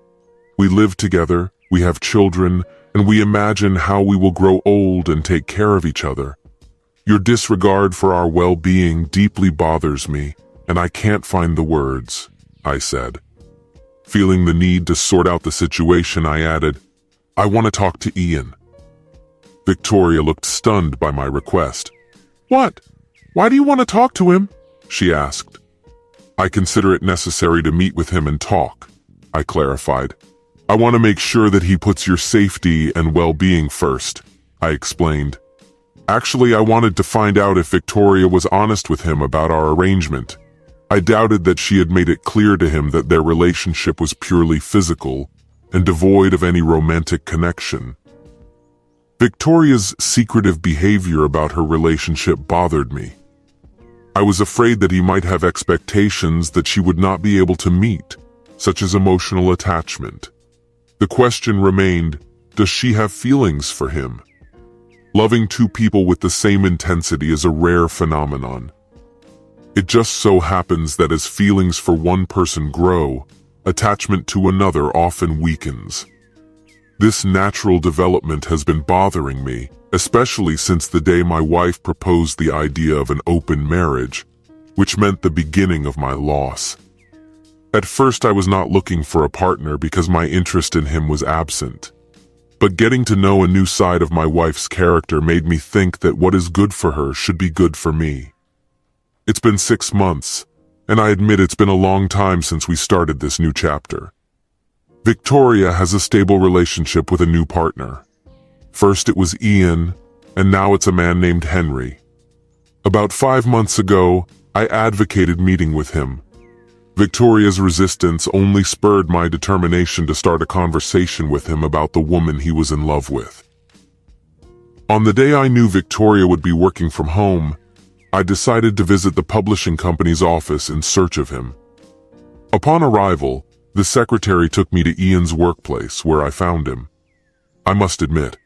We live together, we have children, and we imagine how we will grow old and take care of each other. Your disregard for our well-being deeply bothers me, and I can't find the words, I said. Feeling the need to sort out the situation, I added, I want to talk to Ian. Victoria looked stunned by my request. What? Why do you want to talk to him? She asked. I consider it necessary to meet with him and talk, I clarified. I want to make sure that he puts your safety and well-being first, I explained. Actually, I wanted to find out if Victoria was honest with him about our arrangement. I doubted that she had made it clear to him that their relationship was purely physical and devoid of any romantic connection. Victoria's secretive behavior about her relationship bothered me. I was afraid that he might have expectations that she would not be able to meet, such as emotional attachment. The question remained, does she have feelings for him? Loving 2 people with the same intensity is a rare phenomenon. It just so happens that as feelings for one person grow, attachment to another often weakens. This natural development has been bothering me, especially since the day my wife proposed the idea of an open marriage, which meant the beginning of my loss. At first, I was not looking for a partner because my interest in him was absent. But getting to know a new side of my wife's character made me think that what is good for her should be good for me. It's been 6 months, and I admit it's been a long time since we started this new chapter. Victoria has a stable relationship with a new partner. First it was Ian, and now it's a man named Henry. About 5 months ago, I advocated meeting with him. Victoria's resistance only spurred my determination to start a conversation with him about the woman he was in love with. On the day I knew Victoria would be working from home, I decided to visit the publishing company's office in search of him. Upon arrival, The secretary took me to Ian's workplace, where I found him. I must admit,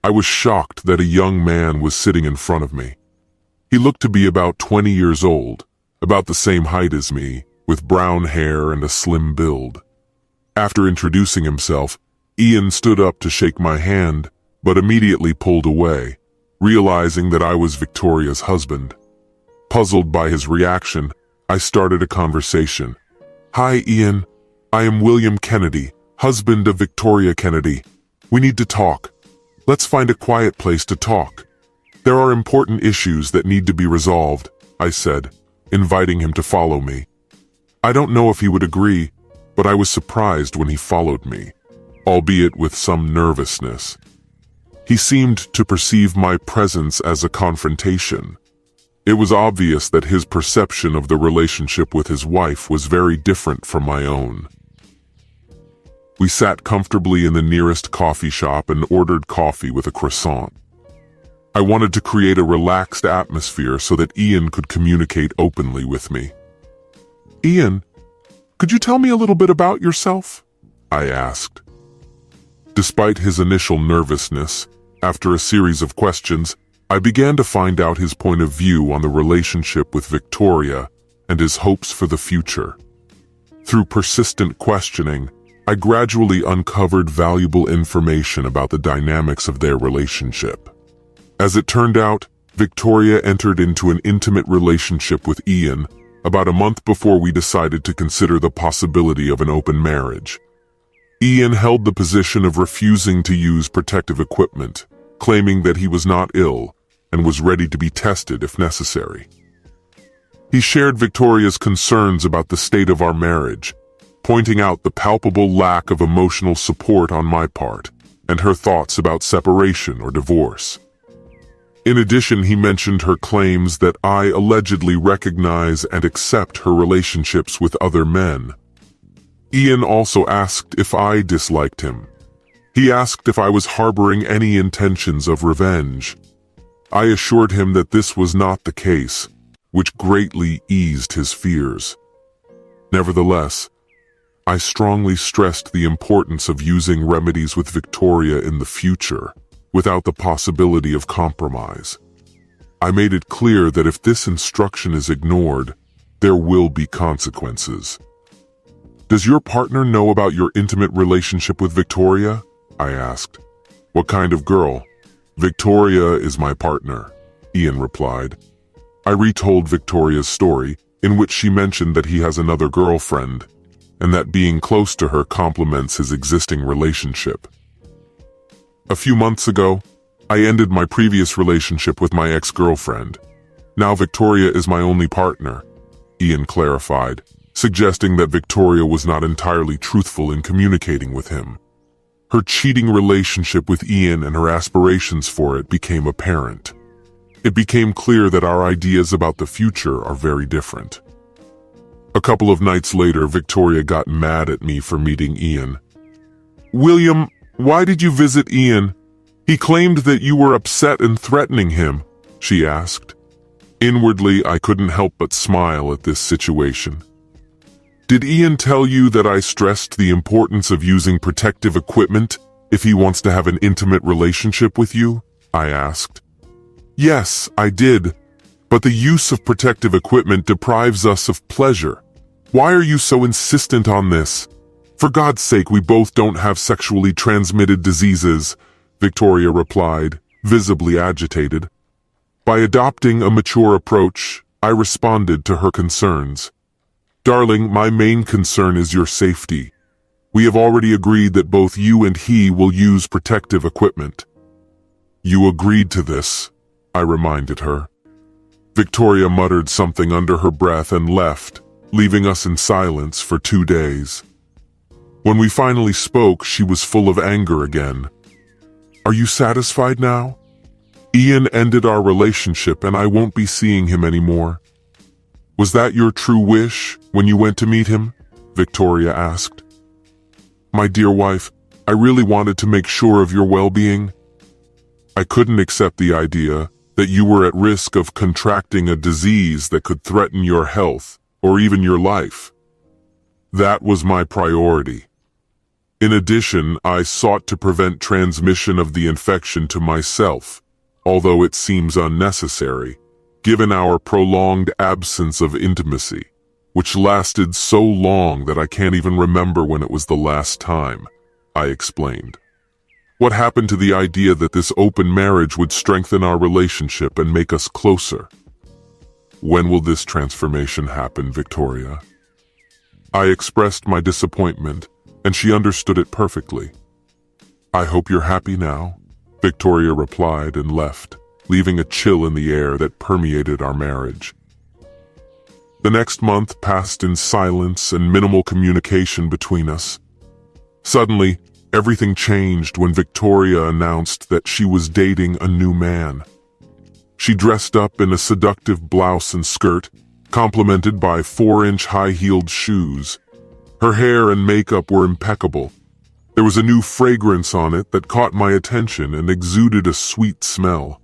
I was shocked that a young man was sitting in front of me. He looked to be about 20 years old, about the same height as me, with brown hair and a slim build. After introducing himself, Ian stood up to shake my hand, but immediately pulled away, realizing that I was Victoria's husband. Puzzled by his reaction, I started a conversation. "Hi, Ian. I am William Kennedy, husband of Victoria Kennedy. We need to talk. Let's find a quiet place to talk. There are important issues that need to be resolved," I said, inviting him to follow me. I don't know if he would agree, but I was surprised when he followed me, albeit with some nervousness. He seemed to perceive my presence as a confrontation. It was obvious that his perception of the relationship with his wife was very different from my own. We sat comfortably in the nearest coffee shop and ordered coffee with a croissant. I wanted to create a relaxed atmosphere so that Ian could communicate openly with me. "Ian, could you tell me a little bit about yourself?" I asked. Despite his initial nervousness, after a series of questions, I began to find out his point of view on the relationship with Victoria and his hopes for the future. Through persistent questioning, I gradually uncovered valuable information about the dynamics of their relationship. As it turned out, Victoria entered into an intimate relationship with Ian about a month before we decided to consider the possibility of an open marriage. Ian held the position of refusing to use protective equipment, claiming that he was not ill and was ready to be tested if necessary. He shared Victoria's concerns about the state of our marriage, pointing out the palpable lack of emotional support on my part and her thoughts about separation or divorce. In addition, he mentioned her claims that I allegedly recognize and accept her relationships with other men. Ian also asked if I disliked him. He asked if I was harboring any intentions of revenge. I assured him that this was not the case, which greatly eased his fears. Nevertheless, I strongly stressed the importance of using remedies with Victoria in the future, without the possibility of compromise. I made it clear that if this instruction is ignored, there will be consequences. "Does your partner know about your intimate relationship with Victoria?" I asked. "What kind of girl?" "Victoria is my partner," Ian replied. I retold Victoria's story, in which she mentioned that he has another girlfriend, and that being close to her complements his existing relationship. "A few months ago, I ended my previous relationship with my ex-girlfriend. Now Victoria is my only partner," Ian clarified, suggesting that Victoria was not entirely truthful in communicating with him. Her cheating relationship with Ian and her aspirations for it became apparent. It became clear that our ideas about the future are very different. A couple of nights later, Victoria got mad at me for meeting Ian. "William, why did you visit Ian? He claimed that you were upset and threatening him," she asked. Inwardly, I couldn't help but smile at this situation. "Did Ian tell you that I stressed the importance of using protective equipment if he wants to have an intimate relationship with you?" I asked. "Yes, I did. But the use of protective equipment deprives us of pleasure. Why are you so insistent on this? For God's sake, we both don't have sexually transmitted diseases," Victoria replied, visibly agitated. By adopting a mature approach, I responded to her concerns. "Darling, my main concern is your safety. We have already agreed that both you and he will use protective equipment." "You agreed to this," I reminded her. Victoria muttered something under her breath and left, leaving us in silence for 2 days. When we finally spoke, she was full of anger again. "Are you satisfied now? Ian ended our relationship and I won't be seeing him anymore." "Was that your true wish when you went to meet him?" Victoria asked. "My dear wife, I really wanted to make sure of your well-being. I couldn't accept the idea that you were at risk of contracting a disease that could threaten your health or even your life." That was my priority. In addition, I sought to prevent transmission of the infection to myself, although it seems unnecessary, given our prolonged absence of intimacy, which lasted so long that I can't even remember when it was the last time, I explained. What happened to the idea that this open marriage would strengthen our relationship and make us closer? When will this transformation happen, Victoria? I expressed my disappointment, and she understood it perfectly. I hope you're happy now, Victoria replied and left, leaving a chill in the air that permeated our marriage. The next month passed in silence and minimal communication between us. Suddenly, everything changed when Victoria announced that she was dating a new man. She dressed up in a seductive blouse and skirt, complemented by 4-inch high-heeled shoes. Her hair and makeup were impeccable. There was a new fragrance on it that caught my attention and exuded a sweet smell.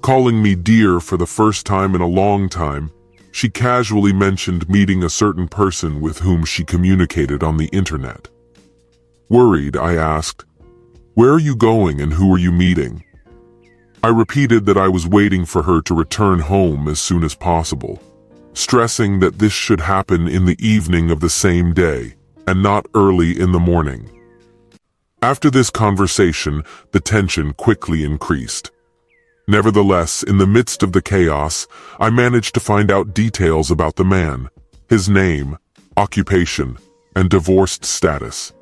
Calling me dear for the first time in a long time, she casually mentioned meeting a certain person with whom she communicated on the internet. Worried, I asked, "Where are you going and who are you meeting?" I repeated that I was waiting for her to return home as soon as possible, stressing that this should happen in the evening of the same day and not early in the morning. After this conversation, the tension quickly increased. Nevertheless, in the midst of the chaos, I managed to find out details about the man, his name, occupation, and divorced status.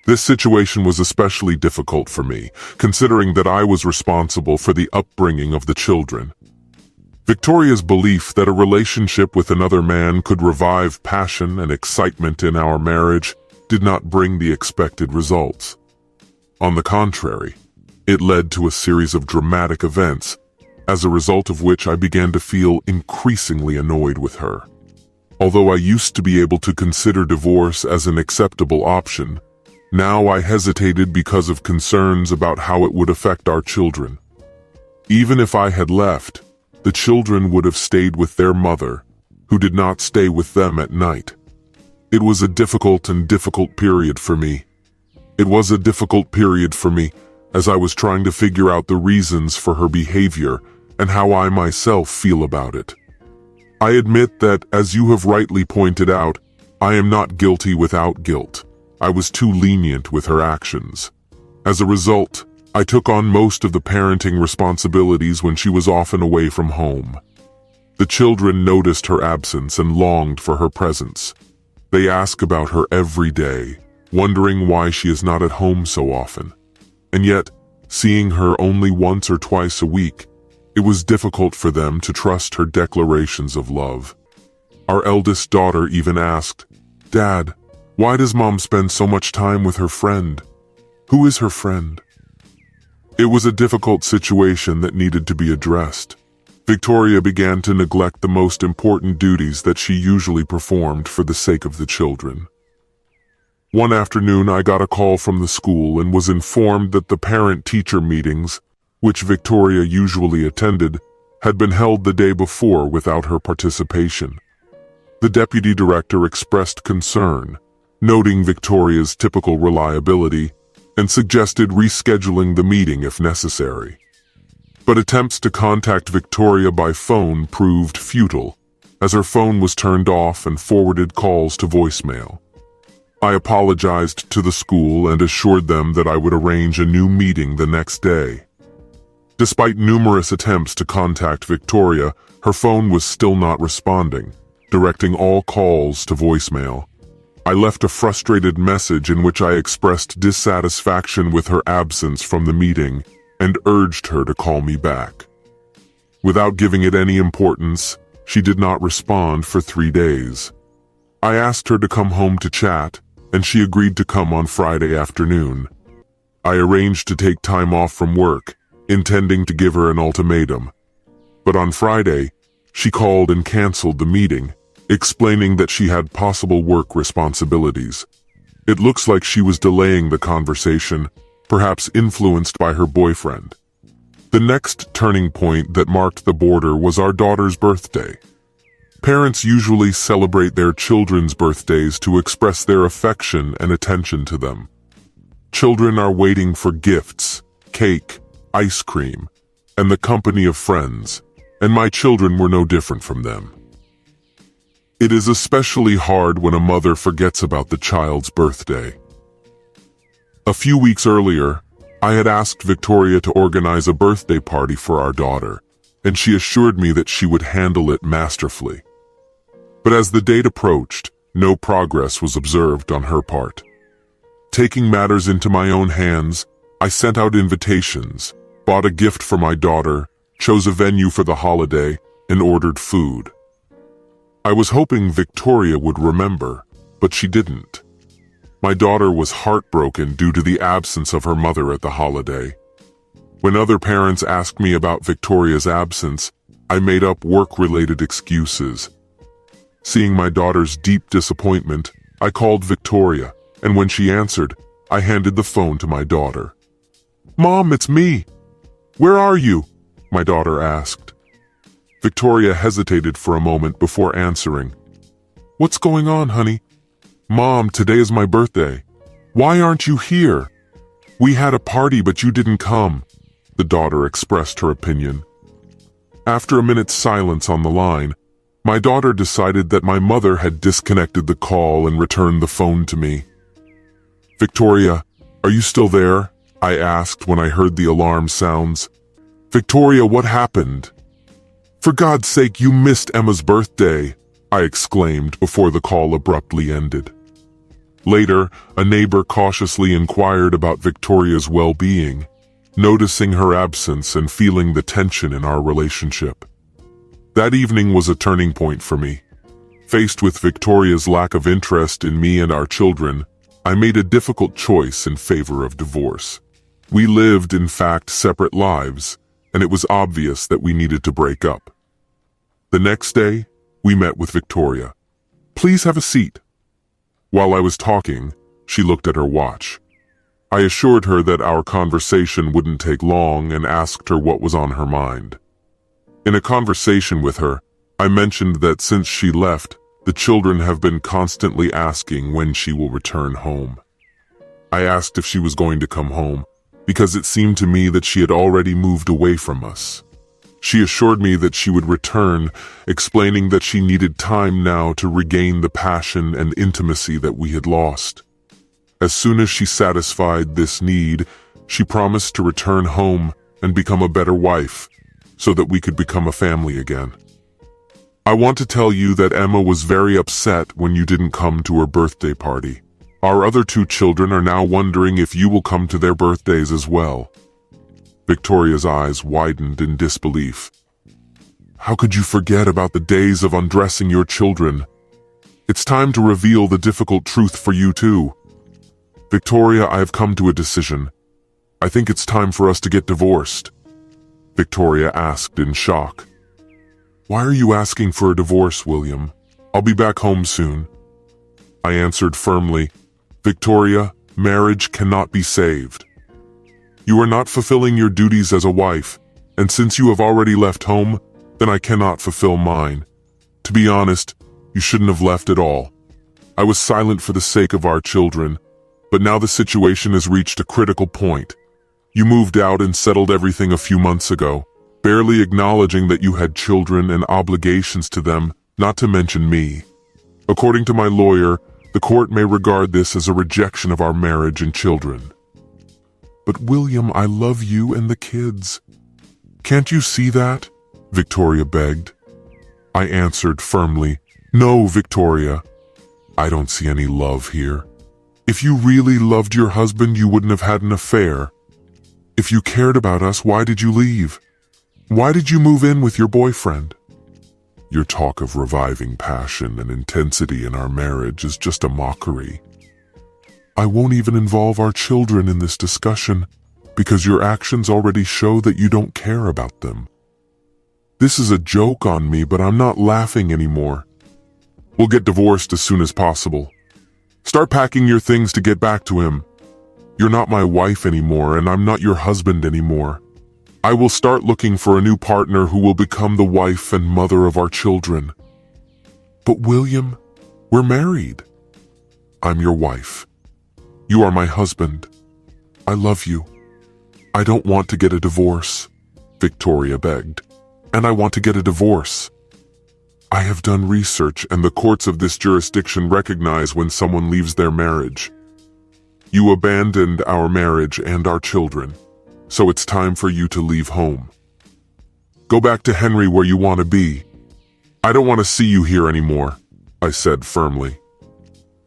This situation was especially difficult for me, considering that I was responsible for the upbringing of the children. Victoria's belief that a relationship with another man could revive passion and excitement in our marriage did not bring the expected results. On the contrary, it led to a series of dramatic events, as a result of which I began to feel increasingly annoyed with her. Although I used to be able to consider divorce as an acceptable option, now I hesitated because of concerns about how it would affect our children. Even if I had left, the children would have stayed with their mother, who did not stay with them at night. It was a difficult period for me. As I was trying to figure out the reasons for her behavior and how I myself feel about it. I admit that, as you have rightly pointed out, I am not guilty without guilt. I was too lenient with her actions. As a result, I took on most of the parenting responsibilities when she was often away from home. The children noticed her absence and longed for her presence. They ask about her every day, wondering why she is not at home so often. And yet, seeing her only once or twice a week, it was difficult for them to trust her declarations of love. Our eldest daughter even asked, "Dad, why does Mom spend so much time with her friend? Who is her friend?" It was a difficult situation that needed to be addressed. Victoria began to neglect the most important duties that she usually performed for the sake of the children. One afternoon, I got a call from the school and was informed that the parent-teacher meetings, which Victoria usually attended, had been held the day before without her participation. The deputy director expressed concern, noting Victoria's typical reliability, and suggested rescheduling the meeting if necessary. But attempts to contact Victoria by phone proved futile, as her phone was turned off and forwarded calls to voicemail. I apologized to the school and assured them that I would arrange a new meeting the next day. Despite numerous attempts to contact Victoria, her phone was still not responding, directing all calls to voicemail. I left a frustrated message in which I expressed dissatisfaction with her absence from the meeting and urged her to call me back. Without giving it any importance, she did not respond for 3 days. I asked her to come home to chat, and she agreed to come on Friday afternoon. I arranged to take time off from work, intending to give her an ultimatum. But on Friday, she called and canceled the meeting, explaining that she had possible work responsibilities. It looks like she was delaying the conversation, perhaps influenced by her boyfriend. The next turning point that marked the border was our daughter's birthday. Parents usually celebrate their children's birthdays to express their affection and attention to them. Children are waiting for gifts, cake, ice cream, and the company of friends, and my children were no different from them. It is especially hard when a mother forgets about the child's birthday. A few weeks earlier, I had asked Victoria to organize a birthday party for our daughter, and she assured me that she would handle it masterfully. But as the date approached, no progress was observed on her part. Taking matters into my own hands, I sent out invitations, bought a gift for my daughter, chose a venue for the holiday, and ordered food. I was hoping Victoria would remember, but she didn't. My daughter was heartbroken due to the absence of her mother at the holiday. When other parents asked me about Victoria's absence, I made up work-related excuses. Seeing my daughter's deep disappointment, I called Victoria, and when she answered, I handed the phone to my daughter. "Mom, it's me. Where are you?" my daughter asked. Victoria hesitated for a moment before answering. "What's going on, honey?" "Mom, today is my birthday. Why aren't you here? We had a party, but you didn't come," the daughter expressed her opinion. After a minute's silence on the line, my daughter decided that my mother had disconnected the call and returned the phone to me. "Victoria, are you still there?" I asked when I heard the alarm sounds. "Victoria, what happened?" "For God's sake, you missed Emma's birthday," I exclaimed before the call abruptly ended. Later, a neighbor cautiously inquired about Victoria's well-being, noticing her absence and feeling the tension in our relationship. That evening was a turning point for me. Faced with Victoria's lack of interest in me and our children, I made a difficult choice in favor of divorce. We lived, in fact, separate lives, and it was obvious that we needed to break up. The next day, we met with Victoria. "Please have a seat." While I was talking, she looked at her watch. I assured her that our conversation wouldn't take long and asked her what was on her mind. In a conversation with her, I mentioned that since she left, the children have been constantly asking when she will return home. I asked if she was going to come home, because it seemed to me that she had already moved away from us. She assured me that she would return, explaining that she needed time now to regain the passion and intimacy that we had lost. As soon as she satisfied this need, she promised to return home and become a better wife, so that we could become a family again. I want to tell you that Emma was very upset when you didn't come to her birthday party. Our other two children are now wondering if you will come to their birthdays as well. Victoria's eyes widened in disbelief. "How could you forget about the days of undressing your children? It's time to reveal the difficult truth for you too. Victoria, I have come to a decision. I think it's time for us to get divorced," Victoria asked in shock. "Why are you asking for a divorce, William? I'll be back home soon." I answered firmly, "Victoria, marriage cannot be saved. You are not fulfilling your duties as a wife, and since you have already left home, then I cannot fulfill mine. To be honest, you shouldn't have left at all. I was silent for the sake of our children, but now the situation has reached a critical point. You moved out and settled everything a few months ago, barely acknowledging that you had children and obligations to them, not to mention me. According to my lawyer, the court may regard this as a rejection of our marriage and children." "But William, I love you and the kids. Can't you see that?" Victoria begged. I answered firmly, "No, Victoria. I don't see any love here. If you really loved your husband, you wouldn't have had an affair. If you cared about us, why did you leave? Why did you move in with your boyfriend? Your talk of reviving passion and intensity in our marriage is just a mockery. I won't even involve our children in this discussion because your actions already show that you don't care about them. This is a joke on me, but I'm not laughing anymore. We'll get divorced as soon as possible. Start packing your things to get back to him. You're not my wife anymore, and I'm not your husband anymore. I will start looking for a new partner who will become the wife and mother of our children." But William, we're married. I'm your wife. You are my husband. I love you. I don't want to get a divorce, Victoria begged. And I want to get a divorce. I have done research, and the courts of this jurisdiction recognize when someone leaves their marriage. You abandoned our marriage and our children, so it's time for you to leave home. Go back to Henry where you want to be. I don't want to see you here anymore, I said firmly.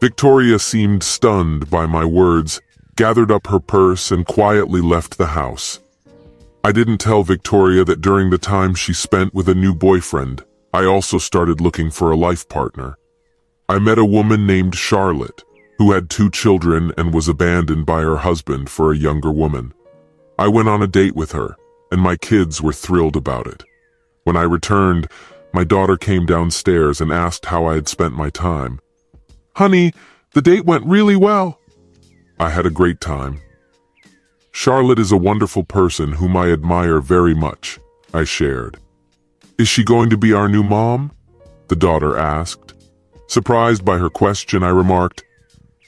Victoria seemed stunned by my words, gathered up her purse, and quietly left the house. I didn't tell Victoria that during the time she spent with a new boyfriend, I also started looking for a life partner. I met a woman named Charlotte, who had 2 children and was abandoned by her husband for a younger woman. I went on a date with her, and my kids were thrilled about it. When I returned, my daughter came downstairs and asked how I had spent my time. Honey, the date went really well. I had a great time. Charlotte is a wonderful person whom I admire very much, I shared. Is she going to be our new mom? The daughter asked. Surprised by her question, I remarked,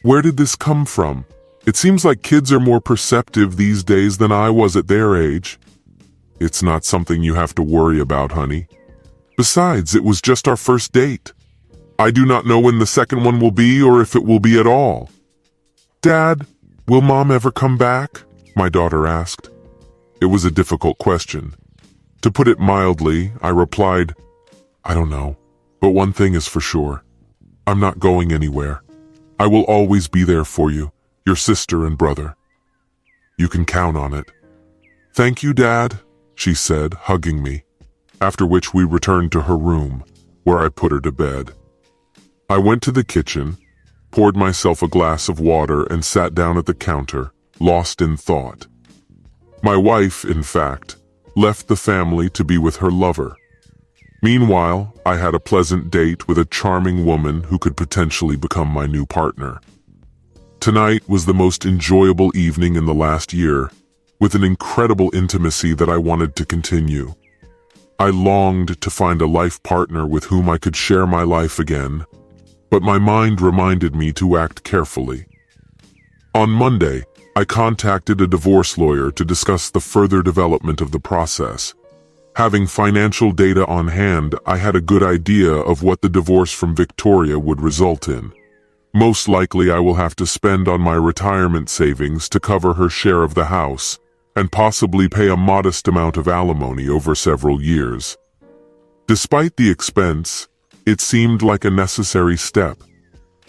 Where did this come from? It seems like kids are more perceptive these days than I was at their age. It's not something you have to worry about, honey. Besides, it was just our first date. I do not know when the second one will be or if it will be at all. Dad, will Mom ever come back? My daughter asked. It was a difficult question. To put it mildly, I replied, I don't know, but one thing is for sure. I'm not going anywhere. I will always be there for you, your sister and brother. You can count on it. Thank you, Dad, she said, hugging me, after which we returned to her room, where I put her to bed. I went to the kitchen, poured myself a glass of water, and sat down at the counter, lost in thought. My wife, in fact, left the family to be with her lover. Meanwhile, I had a pleasant date with a charming woman who could potentially become my new partner. Tonight was the most enjoyable evening in the last year, with an incredible intimacy that I wanted to continue. I longed to find a life partner with whom I could share my life again, but my mind reminded me to act carefully. On Monday, I contacted a divorce lawyer to discuss the further development of the process. Having financial data on hand, I had a good idea of what the divorce from Victoria would result in. Most likely I will have to spend on my retirement savings to cover her share of the house, and possibly pay a modest amount of alimony over several years. Despite the expense, it seemed like a necessary step.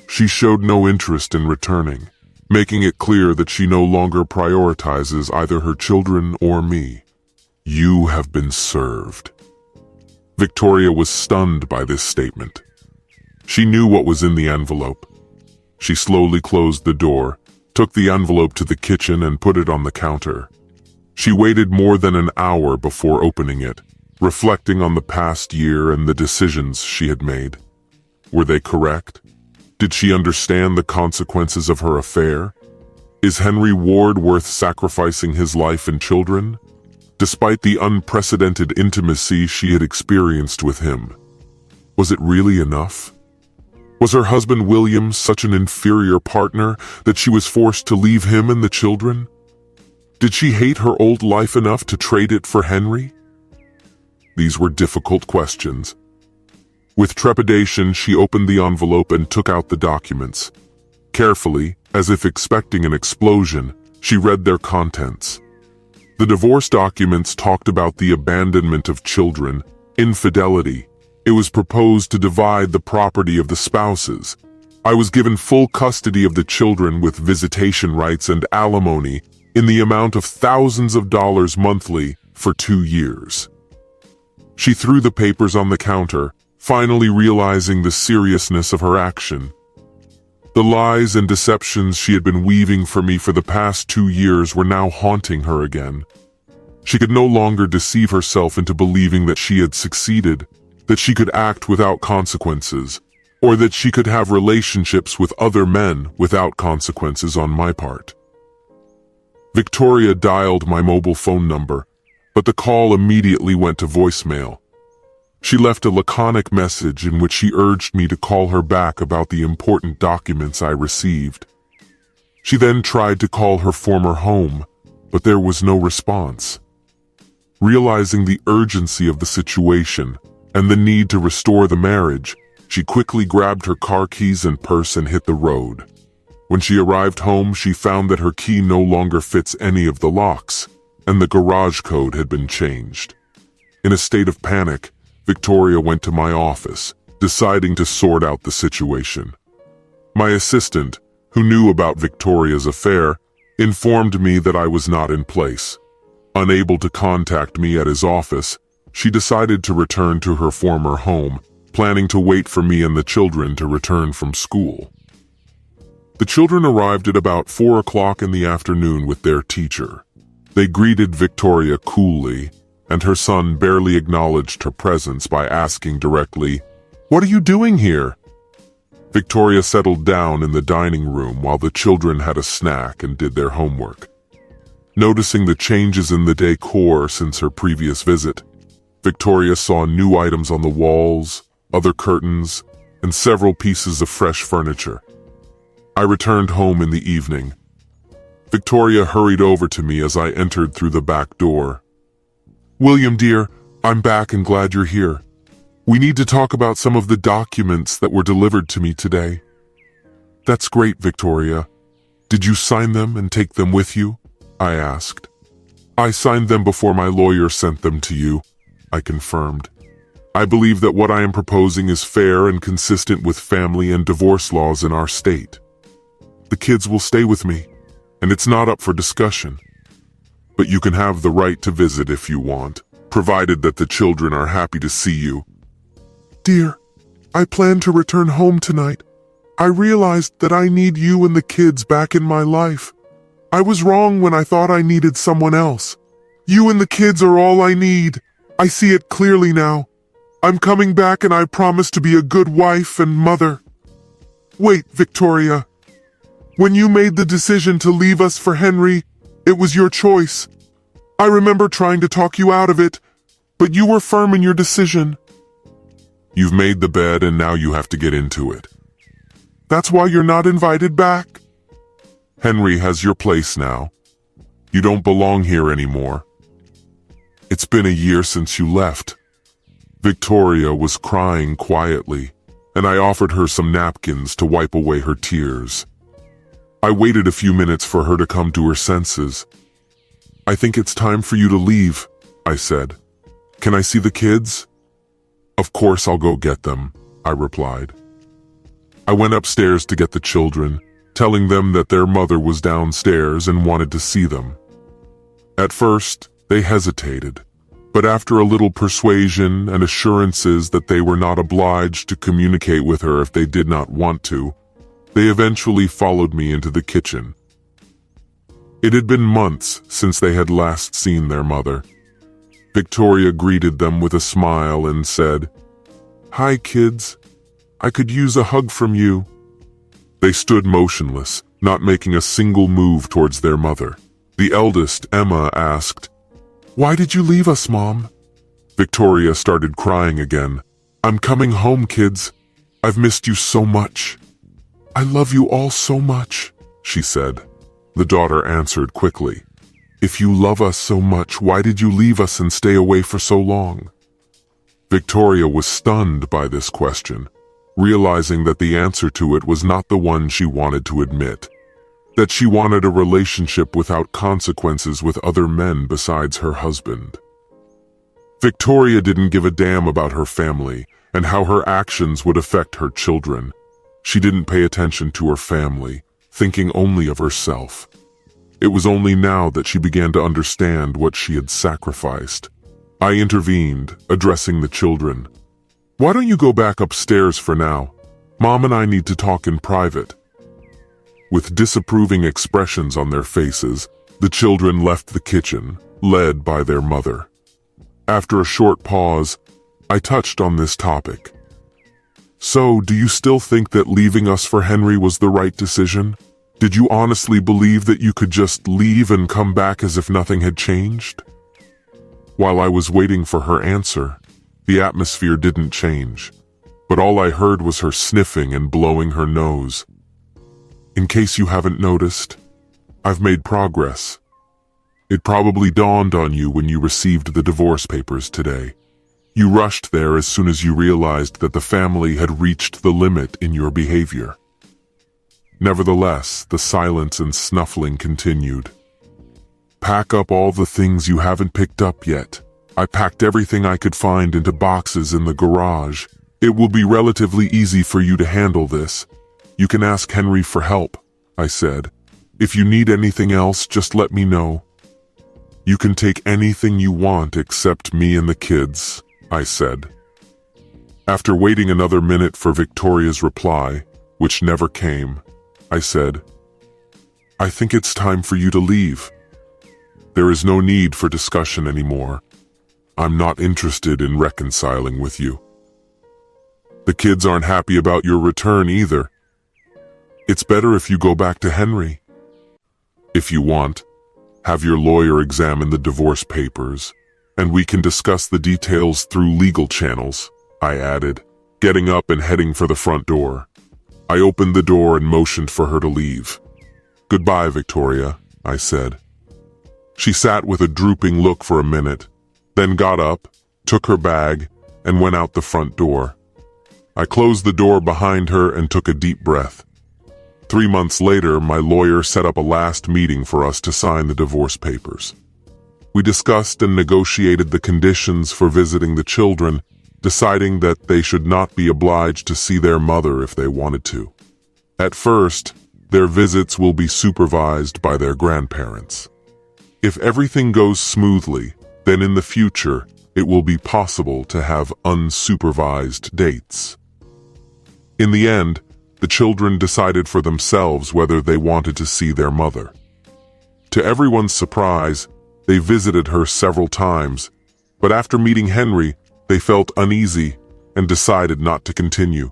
She showed no interest in returning, making it clear that she no longer prioritizes either her children or me. You have been served. Victoria was stunned by this statement. She knew what was in the envelope. She slowly closed the door, took the envelope to the kitchen, and put it on the counter. She waited more than an hour before opening it, reflecting on the past year and the decisions she had made. Were they correct? Did she understand the consequences of her affair? Is Henry Ward worth sacrificing his life and children? Despite the unprecedented intimacy she had experienced with him, was it really enough? Was her husband William such an inferior partner that she was forced to leave him and the children? Did she hate her old life enough to trade it for Henry? These were difficult questions. With trepidation, she opened the envelope and took out the documents. Carefully, as if expecting an explosion, she read their contents. The divorce documents talked about the abandonment of children, infidelity. It was proposed to divide the property of the spouses. I was given full custody of the children with visitation rights and alimony in the amount of thousands of dollars monthly for 2 years. She threw the papers on the counter, finally realizing the seriousness of her action. The lies and deceptions she had been weaving for me for the past 2 years were now haunting her again. She could no longer deceive herself into believing that she had succeeded, that she could act without consequences, or that she could have relationships with other men without consequences on my part. Victoria dialed my mobile phone number, but the call immediately went to voicemail. She left a laconic message in which she urged me to call her back about the important documents I received. She then tried to call her former home, but there was no response. Realizing the urgency of the situation and the need to restore the marriage, she quickly grabbed her car keys and purse and hit the road. When she arrived home, she found that her key no longer fits any of the locks, and the garage code had been changed. In a state of panic, Victoria went to my office, deciding to sort out the situation. My assistant, who knew about Victoria's affair, informed me that I was not in place. Unable to contact me at his office, she decided to return to her former home, planning to wait for me and the children to return from school. The children arrived at about 4 o'clock in the afternoon with their teacher. They greeted Victoria coolly, and her son barely acknowledged her presence by asking directly, "What are you doing here?" Victoria settled down in the dining room while the children had a snack and did their homework. Noticing the changes in the decor since her previous visit, Victoria saw new items on the walls, other curtains, and several pieces of fresh furniture. I returned home in the evening. Victoria hurried over to me as I entered through the back door. "William, dear, I'm back and glad you're here. We need to talk about some of the documents that were delivered to me today." "That's great, Victoria. Did you sign them and take them with you?" I asked. "I signed them before my lawyer sent them to you," I confirmed. "I believe that what I am proposing is fair and consistent with family and divorce laws in our state. The kids will stay with me, and it's not up for discussion. But you can have the right to visit if you want, provided that the children are happy to see you." "Dear, I plan to return home tonight. I realized that I need you and the kids back in my life. I was wrong when I thought I needed someone else. You and the kids are all I need. I see it clearly now. I'm coming back and I promise to be a good wife and mother." "Wait, Victoria. When you made the decision to leave us for Henry, it was your choice. I remember trying to talk you out of it, but you were firm in your decision." "You've made the bed and now you have to get into it." "That's why you're not invited back." "Henry has your place now. You don't belong here anymore. It's been a year since you left." Victoria was crying quietly, and I offered her some napkins to wipe away her tears. I waited a few minutes for her to come to her senses. "I think it's time for you to leave," I said. "Can I see the kids?" "Of course I'll go get them," I replied. I went upstairs to get the children, telling them that their mother was downstairs and wanted to see them. At first, they hesitated, but after a little persuasion and assurances that they were not obliged to communicate with her if they did not want to, they eventually followed me into the kitchen. It had been months since they had last seen their mother. Victoria greeted them with a smile and said, "Hi, kids. I could use a hug from you." They stood motionless, not making a single move towards their mother. The eldest, Emma, asked, "Why did you leave us, Mom?" Victoria started crying again. "I'm coming home, kids. I've missed you so much." "I love you all so much," she said. The daughter answered quickly, "If you love us so much, why did you leave us and stay away for so long?" Victoria was stunned by this question, realizing that the answer to it was not the one she wanted to admit, that she wanted a relationship without consequences with other men besides her husband. Victoria didn't give a damn about her family and how her actions would affect her children. She didn't pay attention to her family, thinking only of herself. It was only now that she began to understand what she had sacrificed. I intervened, addressing the children. "Why don't you go back upstairs for now? Mom and I need to talk in private." With disapproving expressions on their faces, the children left the kitchen, led by their mother. After a short pause, I touched on this topic. "So, do you still think that leaving us for Henry was the right decision? Did you honestly believe that you could just leave and come back as if nothing had changed?" While I was waiting for her answer, The atmosphere didn't change, but all I heard was her sniffing and blowing her nose. In case you haven't noticed, I've made progress. It probably dawned on you when you received the divorce papers today. You rushed there as soon as you realized that the family had reached the limit in your behavior. Nevertheless, the silence and snuffling continued. Pack up all the things you haven't picked up yet. I packed everything I could find into boxes in the garage. It will be relatively easy for you to handle this. You can ask Henry for help, I said. If you need anything else, just let me know. You can take anything you want except me and the kids, I said. After waiting another minute for Victoria's reply, which never came, I said, I think it's time for you to leave. There is no need for discussion anymore. I'm not interested in reconciling with you. The kids aren't happy about your return either. It's better if you go back to Henry. If you want, have your lawyer examine the divorce papers, and we can discuss the details through legal channels, I added, getting up and heading for the front door. I opened the door and motioned for her to leave. Goodbye, Victoria, I said. She sat with a drooping look for a minute, then got up, took her bag, and went out the front door. I closed the door behind her and took a deep breath. 3 months later, my lawyer set up a last meeting for us to sign the divorce papers. We discussed and negotiated the conditions for visiting the children, deciding that they should not be obliged to see their mother if they wanted to. At first, their visits will be supervised by their grandparents. If everything goes smoothly, then in the future, it will be possible to have unsupervised dates. In the end, the children decided for themselves whether they wanted to see their mother. To everyone's surprise, they visited her several times, but after meeting Henry, they felt uneasy and decided not to continue.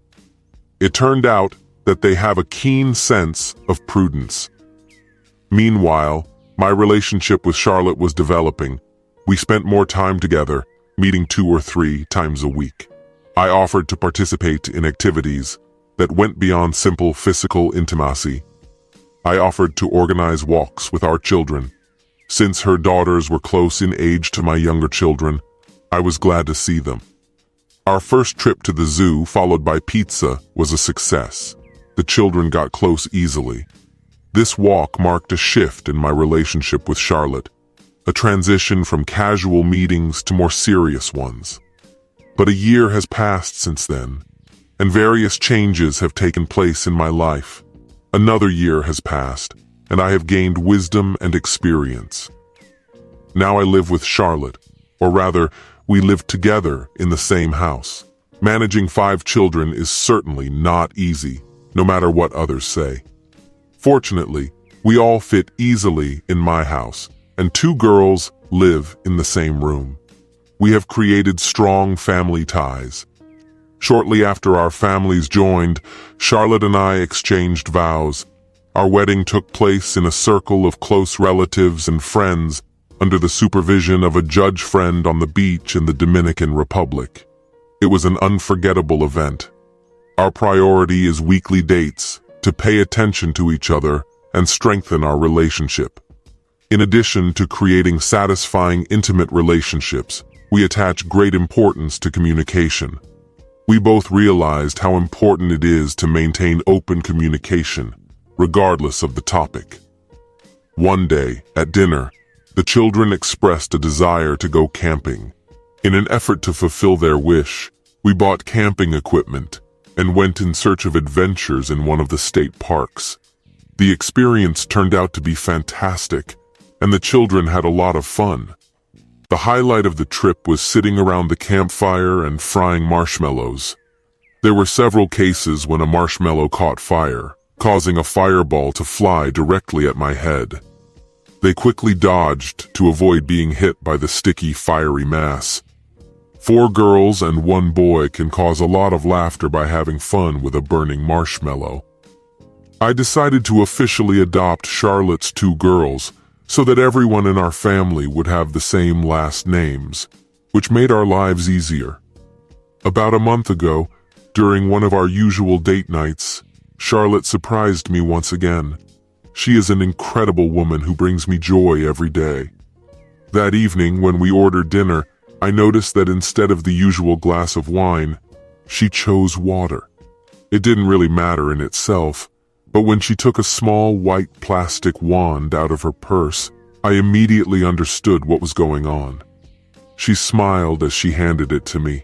It turned out that they have a keen sense of prudence. Meanwhile, my relationship with Charlotte was developing. We spent more time together, meeting 2 or 3 times a week. I offered to participate in activities that went beyond simple physical intimacy. I offered to organize walks with our children. Since her daughters were close in age to my younger children, I was glad to see them. Our first trip to the zoo, followed by pizza, was a success. The children got close easily. This walk marked a shift in my relationship with Charlotte, a transition from casual meetings to more serious ones. But a year has passed since then, and various changes have taken place in my life. Another year has passed, and I have gained wisdom and experience. Now I live with Charlotte, or rather, we live together in the same house. Managing 5 children is certainly not easy, no matter what others say. Fortunately, we all fit easily in my house, and 2 girls live in the same room. We have created strong family ties. Shortly after our families joined, Charlotte and I exchanged vows. Our wedding took place in a circle of close relatives and friends under the supervision of a judge friend on the beach in the Dominican Republic. It was an unforgettable event. Our priority is weekly dates to pay attention to each other and strengthen our relationship. In addition to creating satisfying, intimate relationships, we attach great importance to communication. We both realized how important it is to maintain open communication, regardless of the topic. One day, at dinner, the children expressed a desire to go camping. In an effort to fulfill their wish, we bought camping equipment and went in search of adventures in one of the state parks. The experience turned out to be fantastic, and the children had a lot of fun. The highlight of the trip was sitting around the campfire and frying marshmallows. There were several cases when a marshmallow caught fire, causing a fireball to fly directly at my head. They quickly dodged to avoid being hit by the sticky, fiery mass. 4 girls and 1 boy can cause a lot of laughter by having fun with a burning marshmallow. I decided to officially adopt Charlotte's 2 girls so that everyone in our family would have the same last names, which made our lives easier. About a month ago, during one of our usual date nights, Charlotte surprised me once again. She is an incredible woman who brings me joy every day. That evening, when we ordered dinner, I noticed that instead of the usual glass of wine, she chose water. It didn't really matter in itself, but when she took a small white plastic wand out of her purse, I immediately understood what was going on. She smiled as she handed it to me.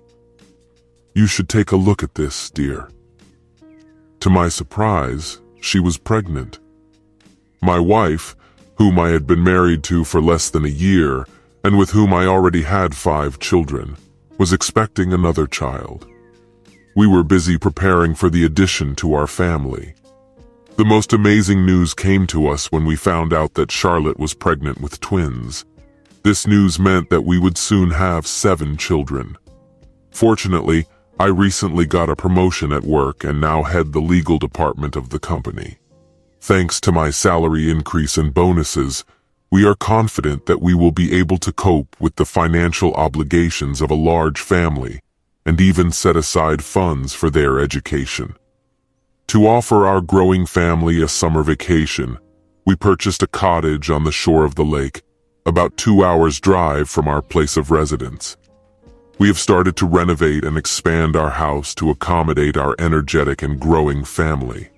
"You should take a look at this, dear." To my surprise, she was pregnant. My wife, whom I had been married to for less than a year, and with whom I already had 5 children, was expecting another child. We were busy preparing for the addition to our family. The most amazing news came to us when we found out that Charlotte was pregnant with twins. This news meant that we would soon have 7 children. Fortunately, I recently got a promotion at work and now head the legal department of the company. Thanks to my salary increase and bonuses, we are confident that we will be able to cope with the financial obligations of a large family and even set aside funds for their education. To offer our growing family a summer vacation, we purchased a cottage on the shore of the lake, about 2 hours' drive from our place of residence. We have started to renovate and expand our house to accommodate our energetic and growing family.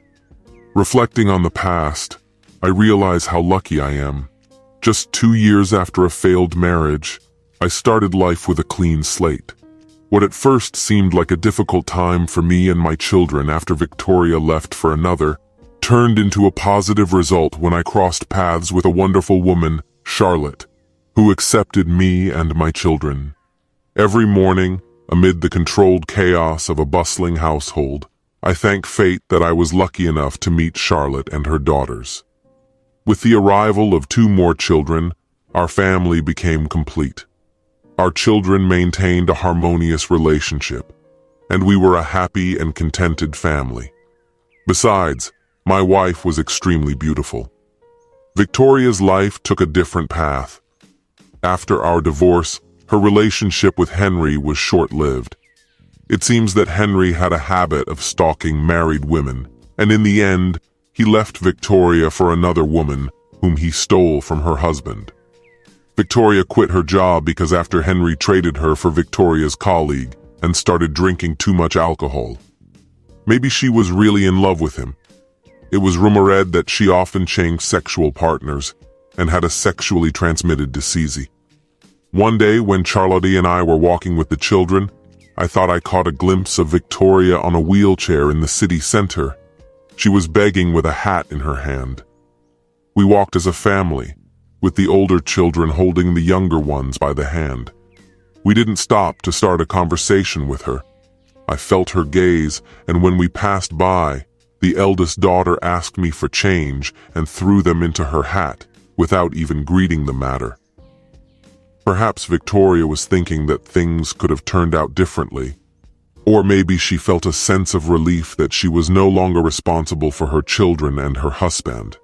Reflecting on the past, I realize how lucky I am. Just 2 years after a failed marriage, I started life with a clean slate. What at first seemed like a difficult time for me and my children after Victoria left for another, turned into a positive result when I crossed paths with a wonderful woman, Charlotte, who accepted me and my children. Every morning, amid the controlled chaos of a bustling household, I thank fate that I was lucky enough to meet Charlotte and her daughters. With the arrival of 2 more children, our family became complete. Our children maintained a harmonious relationship, and we were a happy and contented family. Besides, my wife was extremely beautiful. Victoria's life took a different path. After our divorce, her relationship with Henry was short-lived. It seems that Henry had a habit of stalking married women, and in the end, he left Victoria for another woman whom he stole from her husband. Victoria quit her job because after Henry traded her for Victoria's colleague and started drinking too much alcohol. Maybe she was really in love with him. It was rumored that she often changed sexual partners and had a sexually transmitted disease. One day when Charlotte and I were walking with the children, I thought I caught a glimpse of Victoria on a wheelchair in the city center. She was begging with a hat in her hand. We walked as a family, with the older children holding the younger ones by the hand. We didn't stop to start a conversation with her. I felt her gaze, and when we passed by, the eldest daughter asked me for change and threw them into her hat, without even greeting the matter. Perhaps Victoria was thinking that things could have turned out differently. Or maybe she felt a sense of relief that she was no longer responsible for her children and her husband.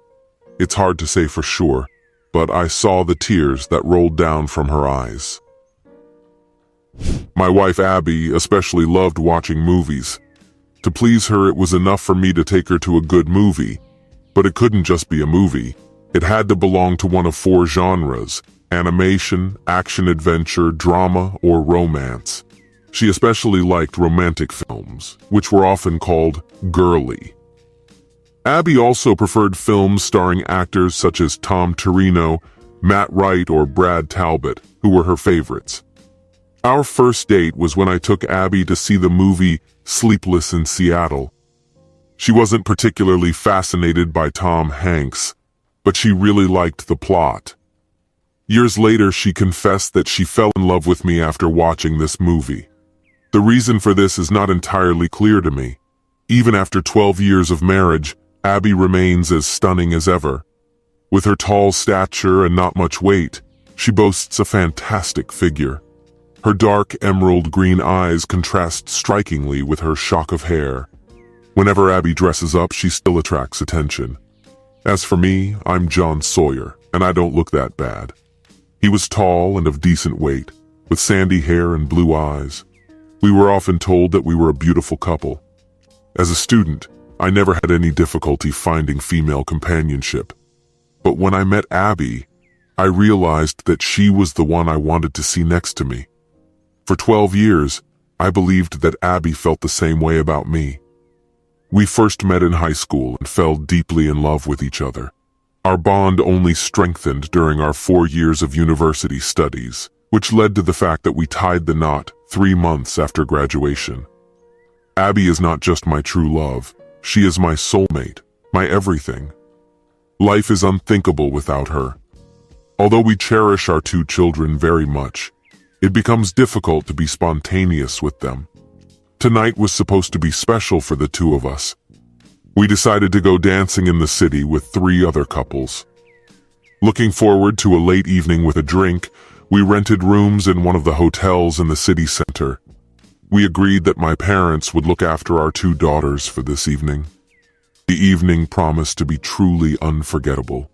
It's hard to say for sure, but I saw the tears that rolled down from her eyes. My wife Abby especially loved watching movies. To please her, it was enough for me to take her to a good movie. But it couldn't just be a movie. It had to belong to one of 4 genres: animation, action-adventure, drama, or romance. She especially liked romantic films, which were often called girly. Abby also preferred films starring actors such as Tom Torino, Matt Wright, or Brad Talbot, who were her favorites. Our first date was when I took Abby to see the movie Sleepless in Seattle. She wasn't particularly fascinated by Tom Hanks, but she really liked the plot. Years later, she confessed that she fell in love with me after watching this movie. The reason for this is not entirely clear to me. Even after 12 years of marriage, Abby remains as stunning as ever. With her tall stature and not much weight, she boasts a fantastic figure. Her dark emerald green eyes contrast strikingly with her shock of hair. Whenever Abby dresses up, she still attracts attention. As for me, I'm John Sawyer, and I don't look that bad. He was tall and of decent weight, with sandy hair and blue eyes. We were often told that we were a beautiful couple. As a student, I never had any difficulty finding female companionship. But when I met Abby, I realized that she was the one I wanted to see next to me. For 12 years, I believed that Abby felt the same way about me. We first met in high school and fell deeply in love with each other. Our bond only strengthened during our 4 years of university studies, which led to the fact that we tied the knot 3 months after graduation. Abby is not just my true love, she is my soulmate, my everything. Life is unthinkable without her. Although we cherish our 2 children very much, it becomes difficult to be spontaneous with them. Tonight was supposed to be special for the 2 of us. We decided to go dancing in the city with 3 other couples. Looking forward to a late evening with a drink, we rented rooms in one of the hotels in the city center. We agreed that my parents would look after our 2 daughters for this evening. The evening promised to be truly unforgettable.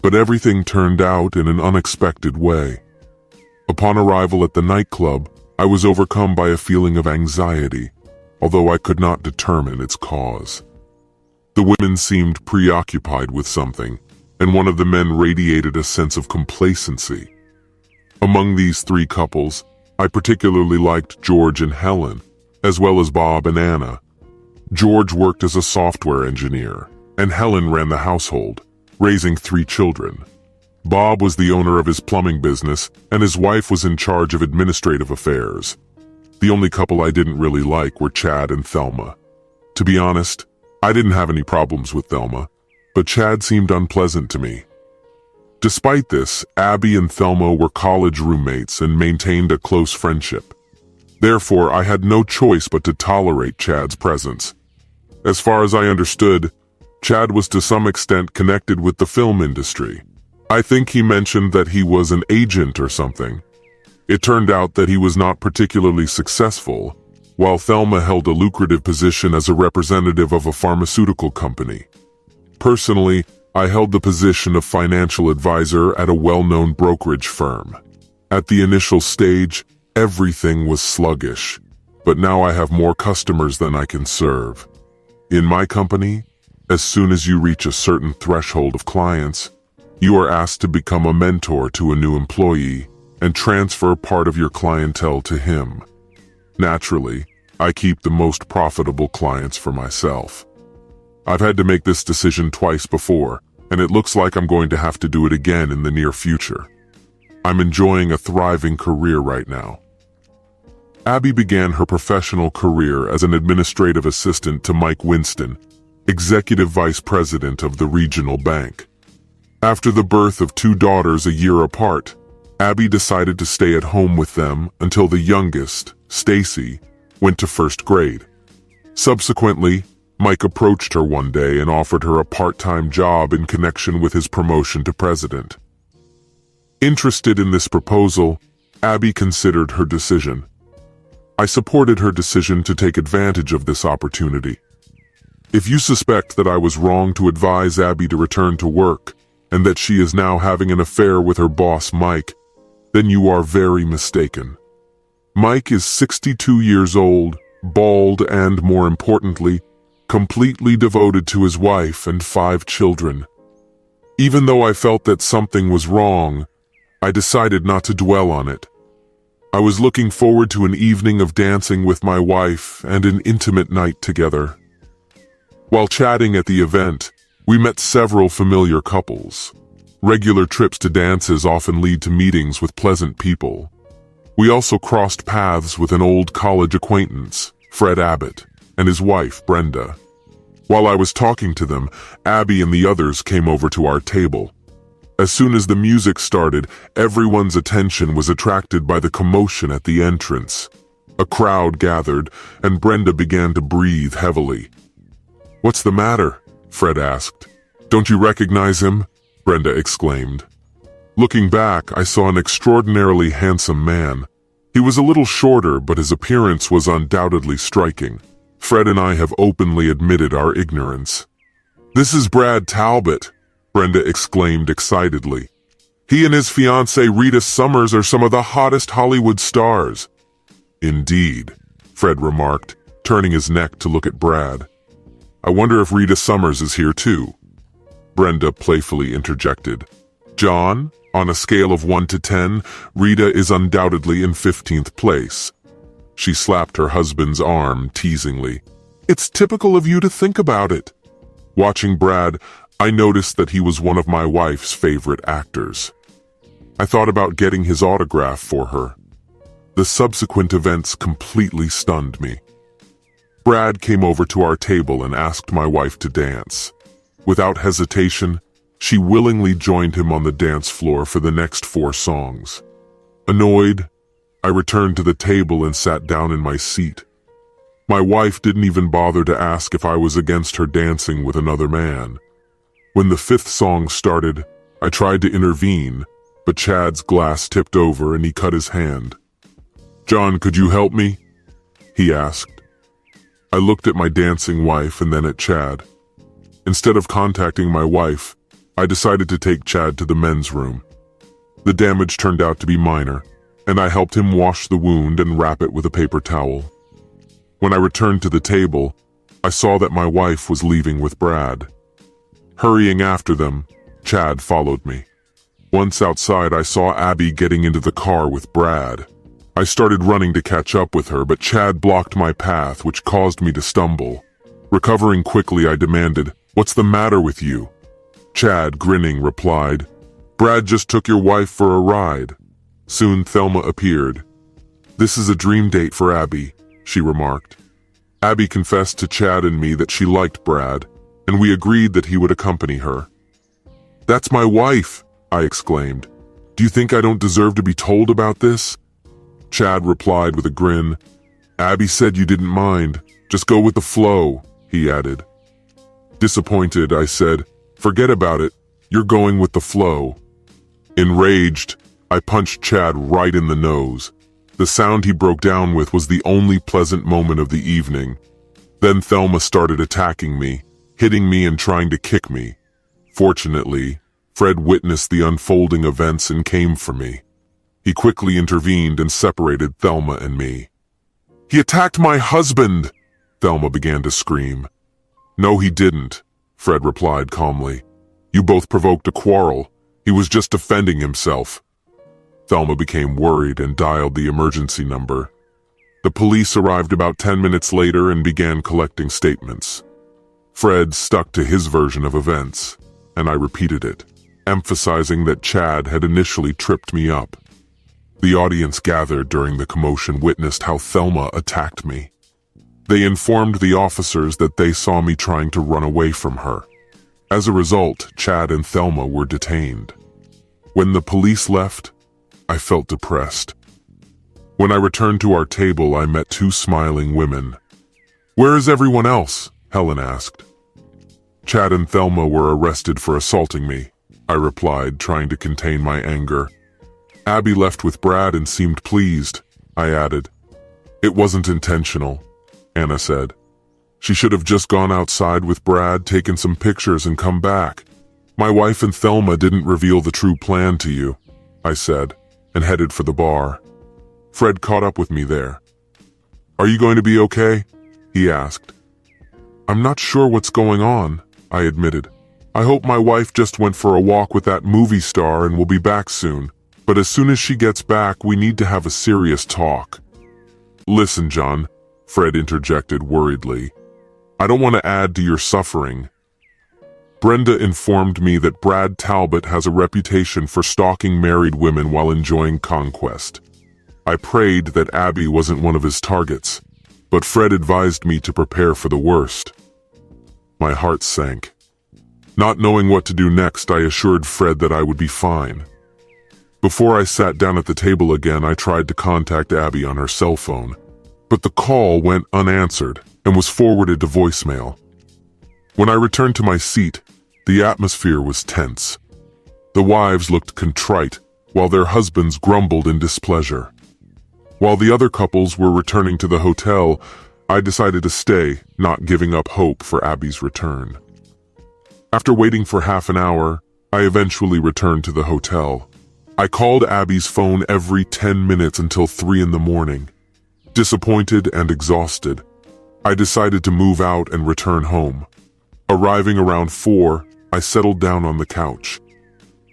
But everything turned out in an unexpected way. Upon arrival at the nightclub, I was overcome by a feeling of anxiety, although I could not determine its cause. The women seemed preoccupied with something, and one of the men radiated a sense of complacency. Among these 3 couples, I particularly liked George and Helen, as well as Bob and Anna. George worked as a software engineer, and Helen ran the household, raising 3 children. Bob was the owner of his plumbing business, and his wife was in charge of administrative affairs. The only couple I didn't really like were Chad and Thelma. To be honest, I didn't have any problems with Thelma, but Chad seemed unpleasant to me. Despite this, Abby and Thelma were college roommates and maintained a close friendship. Therefore, I had no choice but to tolerate Chad's presence. As far as I understood, Chad was to some extent connected with the film industry. I think he mentioned that he was an agent or something. It turned out that he was not particularly successful, while Thelma held a lucrative position as a representative of a pharmaceutical company. Personally, I held the position of financial advisor at a well-known brokerage firm. At the initial stage, everything was sluggish, but now I have more customers than I can serve. In my company, as soon as you reach a certain threshold of clients, you are asked to become a mentor to a new employee and transfer part of your clientele to him. Naturally, I keep the most profitable clients for myself. I've had to make this decision twice before, and it looks like I'm going to have to do it again in the near future. I'm enjoying a thriving career right now. Abby began her professional career as an administrative assistant to Mike Winston, executive vice president of the regional bank. After the birth of 2 daughters a year apart, Abby decided to stay at home with them until the youngest, Stacy, went to 1st grade. Subsequently, Mike approached her one day and offered her a part-time job in connection with his promotion to president. Interested in this proposal, Abby considered her decision. I supported her decision to take advantage of this opportunity. If you suspect that I was wrong to advise Abby to return to work, and that she is now having an affair with her boss Mike, then you are very mistaken. Mike is 62 years old, bald, and more importantly, completely devoted to his wife and 5 children. Even though I felt that something was wrong, I decided not to dwell on it. I was looking forward to an evening of dancing with my wife and an intimate night together. While chatting at the event, we met several familiar couples. Regular trips to dances often lead to meetings with pleasant people. We also crossed paths with an old college acquaintance, Fred Abbott, and his wife, Brenda. While I was talking to them, Abby and the others came over to our table. As soon as the music started, everyone's attention was attracted by the commotion at the entrance. A crowd gathered, and Brenda began to breathe heavily. "What's the matter?" Fred asked. "Don't you recognize him?" Brenda exclaimed. Looking back, I saw an extraordinarily handsome man. He was a little shorter, but his appearance was undoubtedly striking. Fred and I have openly admitted our ignorance. "This is Brad Talbot," Brenda exclaimed excitedly. "He and his fiancée Rita Summers are some of the hottest Hollywood stars." Indeed, Fred remarked, turning his neck to look at Brad. I wonder if Rita Summers is here too. Brenda playfully interjected. John, on a scale of 1 to 10, Rita is undoubtedly in 15th place. She slapped her husband's arm teasingly. It's typical of you to think about it. Watching Brad, I noticed that he was one of my wife's favorite actors. I thought about getting his autograph for her. The subsequent events completely stunned me. Brad came over to our table and asked my wife to dance. Without hesitation, she willingly joined him on the dance floor for the next 4 songs. Annoyed, I returned to the table and sat down in my seat. My wife didn't even bother to ask if I was against her dancing with another man. When the 5th song started, I tried to intervene, but Chad's glass tipped over and he cut his hand. John, could you help me? He asked. I looked at my dancing wife and then at Chad. Instead of contacting my wife, I decided to take Chad to the men's room. The damage turned out to be minor, and I helped him wash the wound and wrap it with a paper towel. When I returned to the table, I saw that my wife was leaving with Brad. Hurrying after them, Chad followed me. Once outside, I saw Abby getting into the car with Brad. I started running to catch up with her, but Chad blocked my path, which caused me to stumble. Recovering quickly, I demanded, "What's the matter with you?" Chad, grinning, replied, "Brad just took your wife for a ride." Soon Thelma appeared. "This is a dream date for Abby," she remarked. Abby confessed to Chad and me that she liked Brad, and we agreed that he would accompany her. "That's my wife," I exclaimed. "Do you think I don't deserve to be told about this?" Chad replied with a grin. "Abby said you didn't mind. Just go with the flow," he added. Disappointed, I said, "Forget about it. You're going with the flow." Enraged, I punched Chad right in the nose. The sound he broke down with was the only pleasant moment of the evening. Then Thelma started attacking me, hitting me and trying to kick me. Fortunately, Fred witnessed the unfolding events and came for me. He quickly intervened and separated Thelma and me. "He attacked my husband!" Thelma began to scream. "No, he didn't," Fred replied calmly. "You both provoked a quarrel. He was just defending himself." Thelma became worried and dialed the emergency number. The police arrived about 10 minutes later and began collecting statements. Fred stuck to his version of events, and I repeated it, emphasizing that Chad had initially tripped me up. The audience gathered during the commotion witnessed how Thelma attacked me. They informed the officers that they saw me trying to run away from her. As a result, Chad and Thelma were detained. When the police left, I felt depressed. When I returned to our table, I met 2 smiling women. "Where is everyone else?" Helen asked. "Chad and Thelma were arrested for assaulting me," I replied, trying to contain my anger. "Abby left with Brad and seemed pleased," I added. "It wasn't intentional," Anna said. "She should have just gone outside with Brad, taken some pictures, and come back. My wife and Thelma didn't reveal the true plan to you," I said, and headed for the bar. Fred caught up with me there. "Are you going to be okay?" he asked. "I'm not sure what's going on," I admitted. "I hope my wife just went for a walk with that movie star and will be back soon. But as soon as she gets back, we need to have a serious talk." "Listen, John," Fred interjected worriedly. "I don't want to add to your suffering." Brenda informed me that Brad Talbot has a reputation for stalking married women while enjoying conquest. I prayed that Abby wasn't one of his targets, but Fred advised me to prepare for the worst. My heart sank. Not knowing what to do next, I assured Fred that I would be fine. Before I sat down at the table again, I tried to contact Abby on her cell phone, but the call went unanswered and was forwarded to voicemail. When I returned to my seat, the atmosphere was tense. The wives looked contrite, while their husbands grumbled in displeasure. While the other couples were returning to the hotel, I decided to stay, not giving up hope for Abby's return. After waiting for half an hour, I eventually returned to the hotel. I called Abby's phone every 10 minutes until 3 in the morning. Disappointed and exhausted, I decided to move out and return home. Arriving around 4, I settled down on the couch.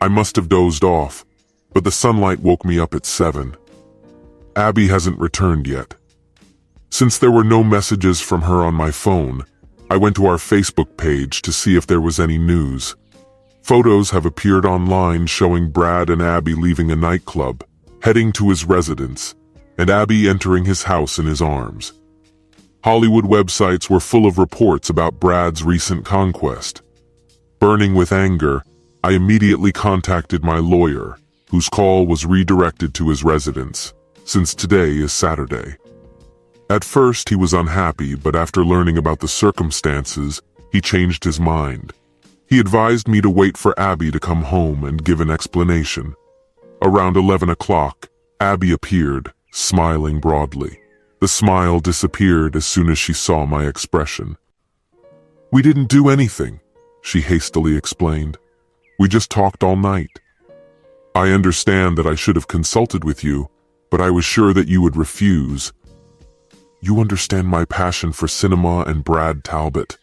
I must have dozed off, but the sunlight woke me up at 7. Abby hasn't returned yet. Since there were no messages from her on my phone, I went to our Facebook page to see if there was any news. Photos have appeared online showing Brad and Abby leaving a nightclub, heading to his residence, and Abby entering his house in his arms. Hollywood websites were full of reports about Brad's recent conquest. Burning with anger, I immediately contacted my lawyer, whose call was redirected to his residence, since today is Saturday. At first he was unhappy, but after learning about the circumstances, he changed his mind. He advised me to wait for Abby to come home and give an explanation. Around 11 o'clock, Abby appeared, smiling broadly. The smile disappeared as soon as she saw my expression. "We didn't do anything," she hastily explained. "We just talked all night. I understand that I should have consulted with you, but I was sure that you would refuse. You understand my passion for cinema and Brad Talbot.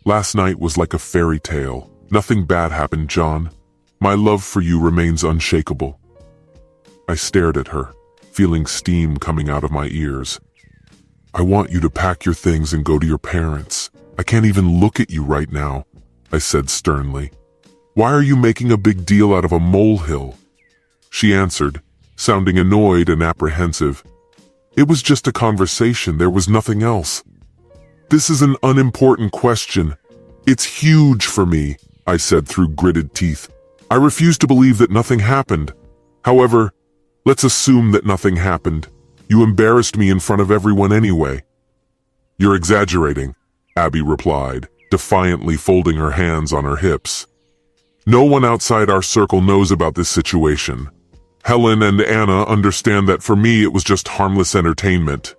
Last night was like a fairy tale. Nothing bad happened, John. My love for you remains unshakable." I stared at her, feeling steam coming out of my ears. "I want you to pack your things and go to your parents. I can't even look at you right now," I said sternly. "Why are you making a big deal out of a molehill?" She answered, sounding annoyed and apprehensive. "It was just a conversation, there was nothing else." "This is an unimportant question. It's huge for me," I said through gritted teeth. "I refuse to believe that nothing happened. However, let's assume that nothing happened. You embarrassed me in front of everyone anyway." "You're exaggerating," Abby replied, defiantly folding her hands on her hips. "No one outside our circle knows about this situation. Helen and Anna understand that for me it was just harmless entertainment."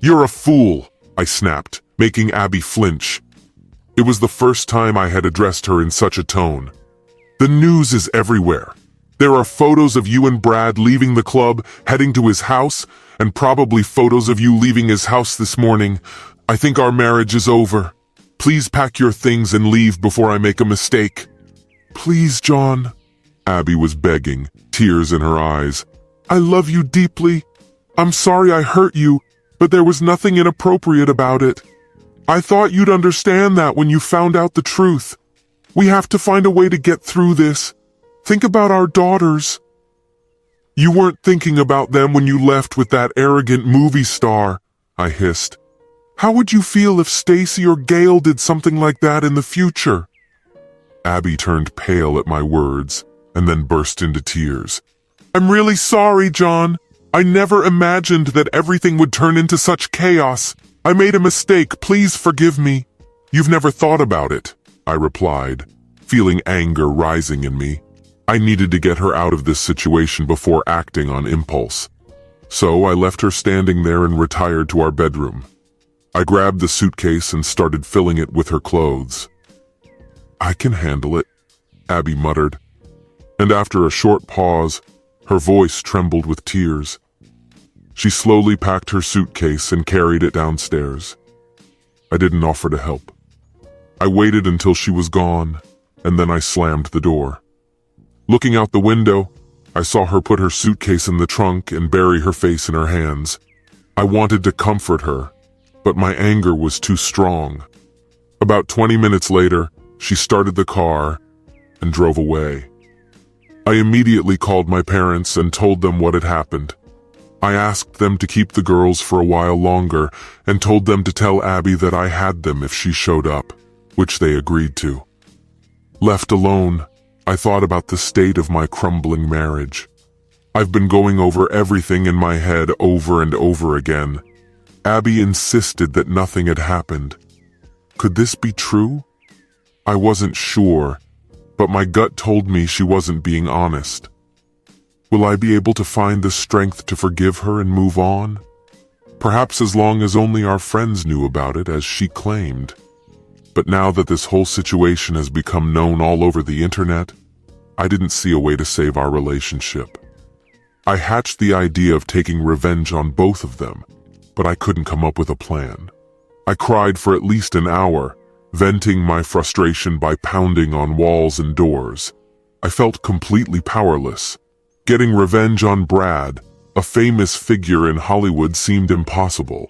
"You're a fool," I snapped, making Abby flinch. It was the first time I had addressed her in such a tone. "The news is everywhere. There are photos of you and Brad leaving the club, heading to his house, and probably photos of you leaving his house this morning. I think our marriage is over. Please pack your things and leave before I make a mistake." "Please, John," Abby was begging, tears in her eyes. "I love you deeply. I'm sorry I hurt you, but there was nothing inappropriate about it. I thought you'd understand that when you found out the truth. We have to find a way to get through this. Think about our daughters." "You weren't thinking about them when you left with that arrogant movie star," I hissed. "How would you feel if Stacy or Gail did something like that in the future?" Abby turned pale at my words and then burst into tears. "I'm really sorry, John. I never imagined that everything would turn into such chaos. I made a mistake. Please forgive me." "You've never thought about it," I replied, feeling anger rising in me. I needed to get her out of this situation before acting on impulse. So I left her standing there and retired to our bedroom. I grabbed the suitcase and started filling it with her clothes. "I can handle it," Abby muttered. And after a short pause, her voice trembled with tears. She slowly packed her suitcase and carried it downstairs. I didn't offer to help. I waited until she was gone, and then I slammed the door. Looking out the window, I saw her put her suitcase in the trunk and bury her face in her hands. I wanted to comfort her, but my anger was too strong. About 20 minutes later, she started the car and drove away. I immediately called my parents and told them what had happened. I asked them to keep the girls for a while longer and told them to tell Abby that I had them if she showed up, which they agreed to. Left alone, I thought about the state of my crumbling marriage. I've been going over everything in my head over and over again. Abby insisted that nothing had happened. Could this be true? I wasn't sure, but my gut told me she wasn't being honest. Will I be able to find the strength to forgive her and move on? Perhaps as long as only our friends knew about it, as she claimed. But now that this whole situation has become known all over the internet, I didn't see a way to save our relationship. I hatched the idea of taking revenge on both of them. but I couldn't come up with a plan. I cried for at least an hour, venting my frustration by pounding on walls and doors. I felt completely powerless. Getting revenge on Brad, a famous figure in Hollywood, seemed impossible.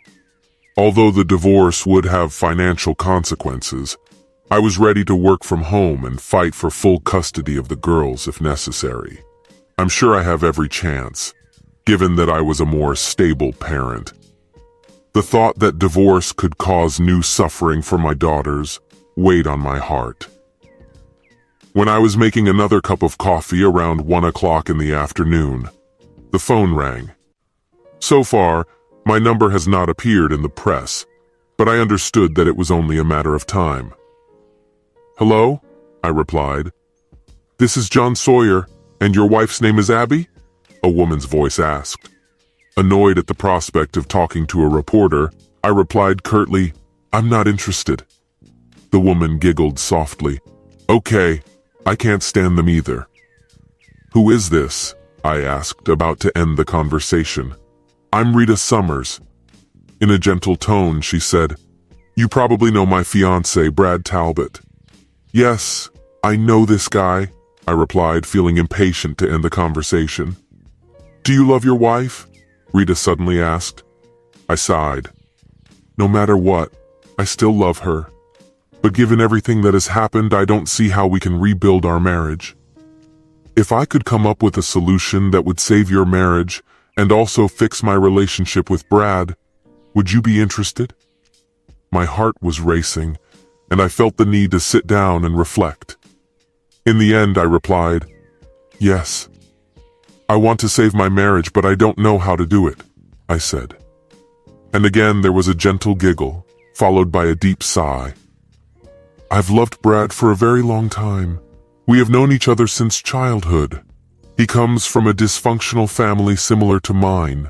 Although the divorce would have financial consequences, I was ready to work from home and fight for full custody of the girls if necessary. I'm sure I have every chance, given that I was a more stable parent. The thought that divorce could cause new suffering for my daughters weighed on my heart. When I was making another cup of coffee around 1 o'clock in the afternoon, the phone rang. So far, my number has not appeared in the press, but I understood that it was only a matter of time. "Hello?" I replied. "This is John Sawyer, and your wife's name is Abby?" a woman's voice asked. Annoyed at the prospect of talking to a reporter, I replied curtly, "I'm not interested." The woman giggled softly. "Okay, I can't stand them either." "Who is this?" I asked, about to end the conversation. "I'm Rita Summers." In a gentle tone, she said, "You probably know my fiancé, Brad Talbot." "Yes, I know this guy," I replied, feeling impatient to end the conversation. "Do you love your wife?" Rita suddenly asked. I sighed. "No matter what, I still love her. But given everything that has happened, I don't see how we can rebuild our marriage. If I could come up with a solution that would save your marriage and also fix my relationship with Brad, would you be interested?" My heart was racing, and I felt the need to sit down and reflect. In the end, I replied, "Yes. I want to save my marriage, but I don't know how to do it," I said. And again there was a gentle giggle, followed by a deep sigh. "I've loved Brad for a very long time. We have known each other since childhood. He comes from a dysfunctional family similar to mine.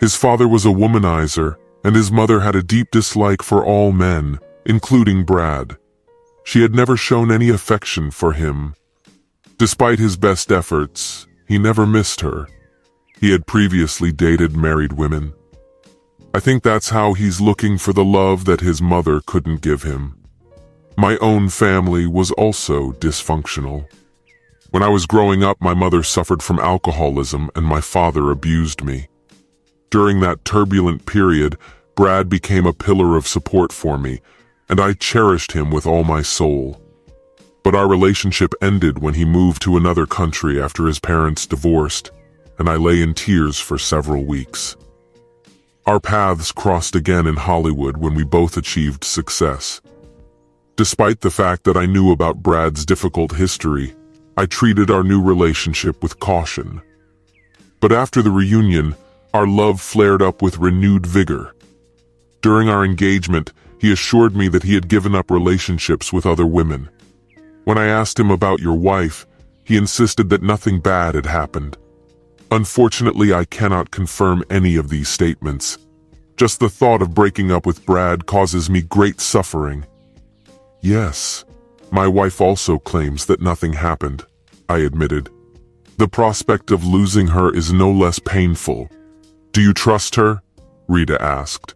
His father was a womanizer, and his mother had a deep dislike for all men, including Brad. She had never shown any affection for him. Despite his best efforts, he never missed her. He had previously dated married women. I think that's how he's looking for the love that his mother couldn't give him. My own family was also dysfunctional. When I was growing up, my mother suffered from alcoholism and my father abused me. During that turbulent period, Brad became a pillar of support for me, and I cherished him with all my soul. But our relationship ended when he moved to another country after his parents divorced, and I lay in tears for several weeks. Our paths crossed again in Hollywood when we both achieved success. Despite the fact that I knew about Brad's difficult history, I treated our new relationship with caution. But after the reunion, our love flared up with renewed vigor. During our engagement, he assured me that he had given up relationships with other women. When I asked him about your wife, he insisted that nothing bad had happened. Unfortunately, I cannot confirm any of these statements. Just the thought of breaking up with Brad causes me great suffering. Yes, my wife also claims that nothing happened, I admitted. The prospect of losing her is no less painful. Do you trust her? Rita asked.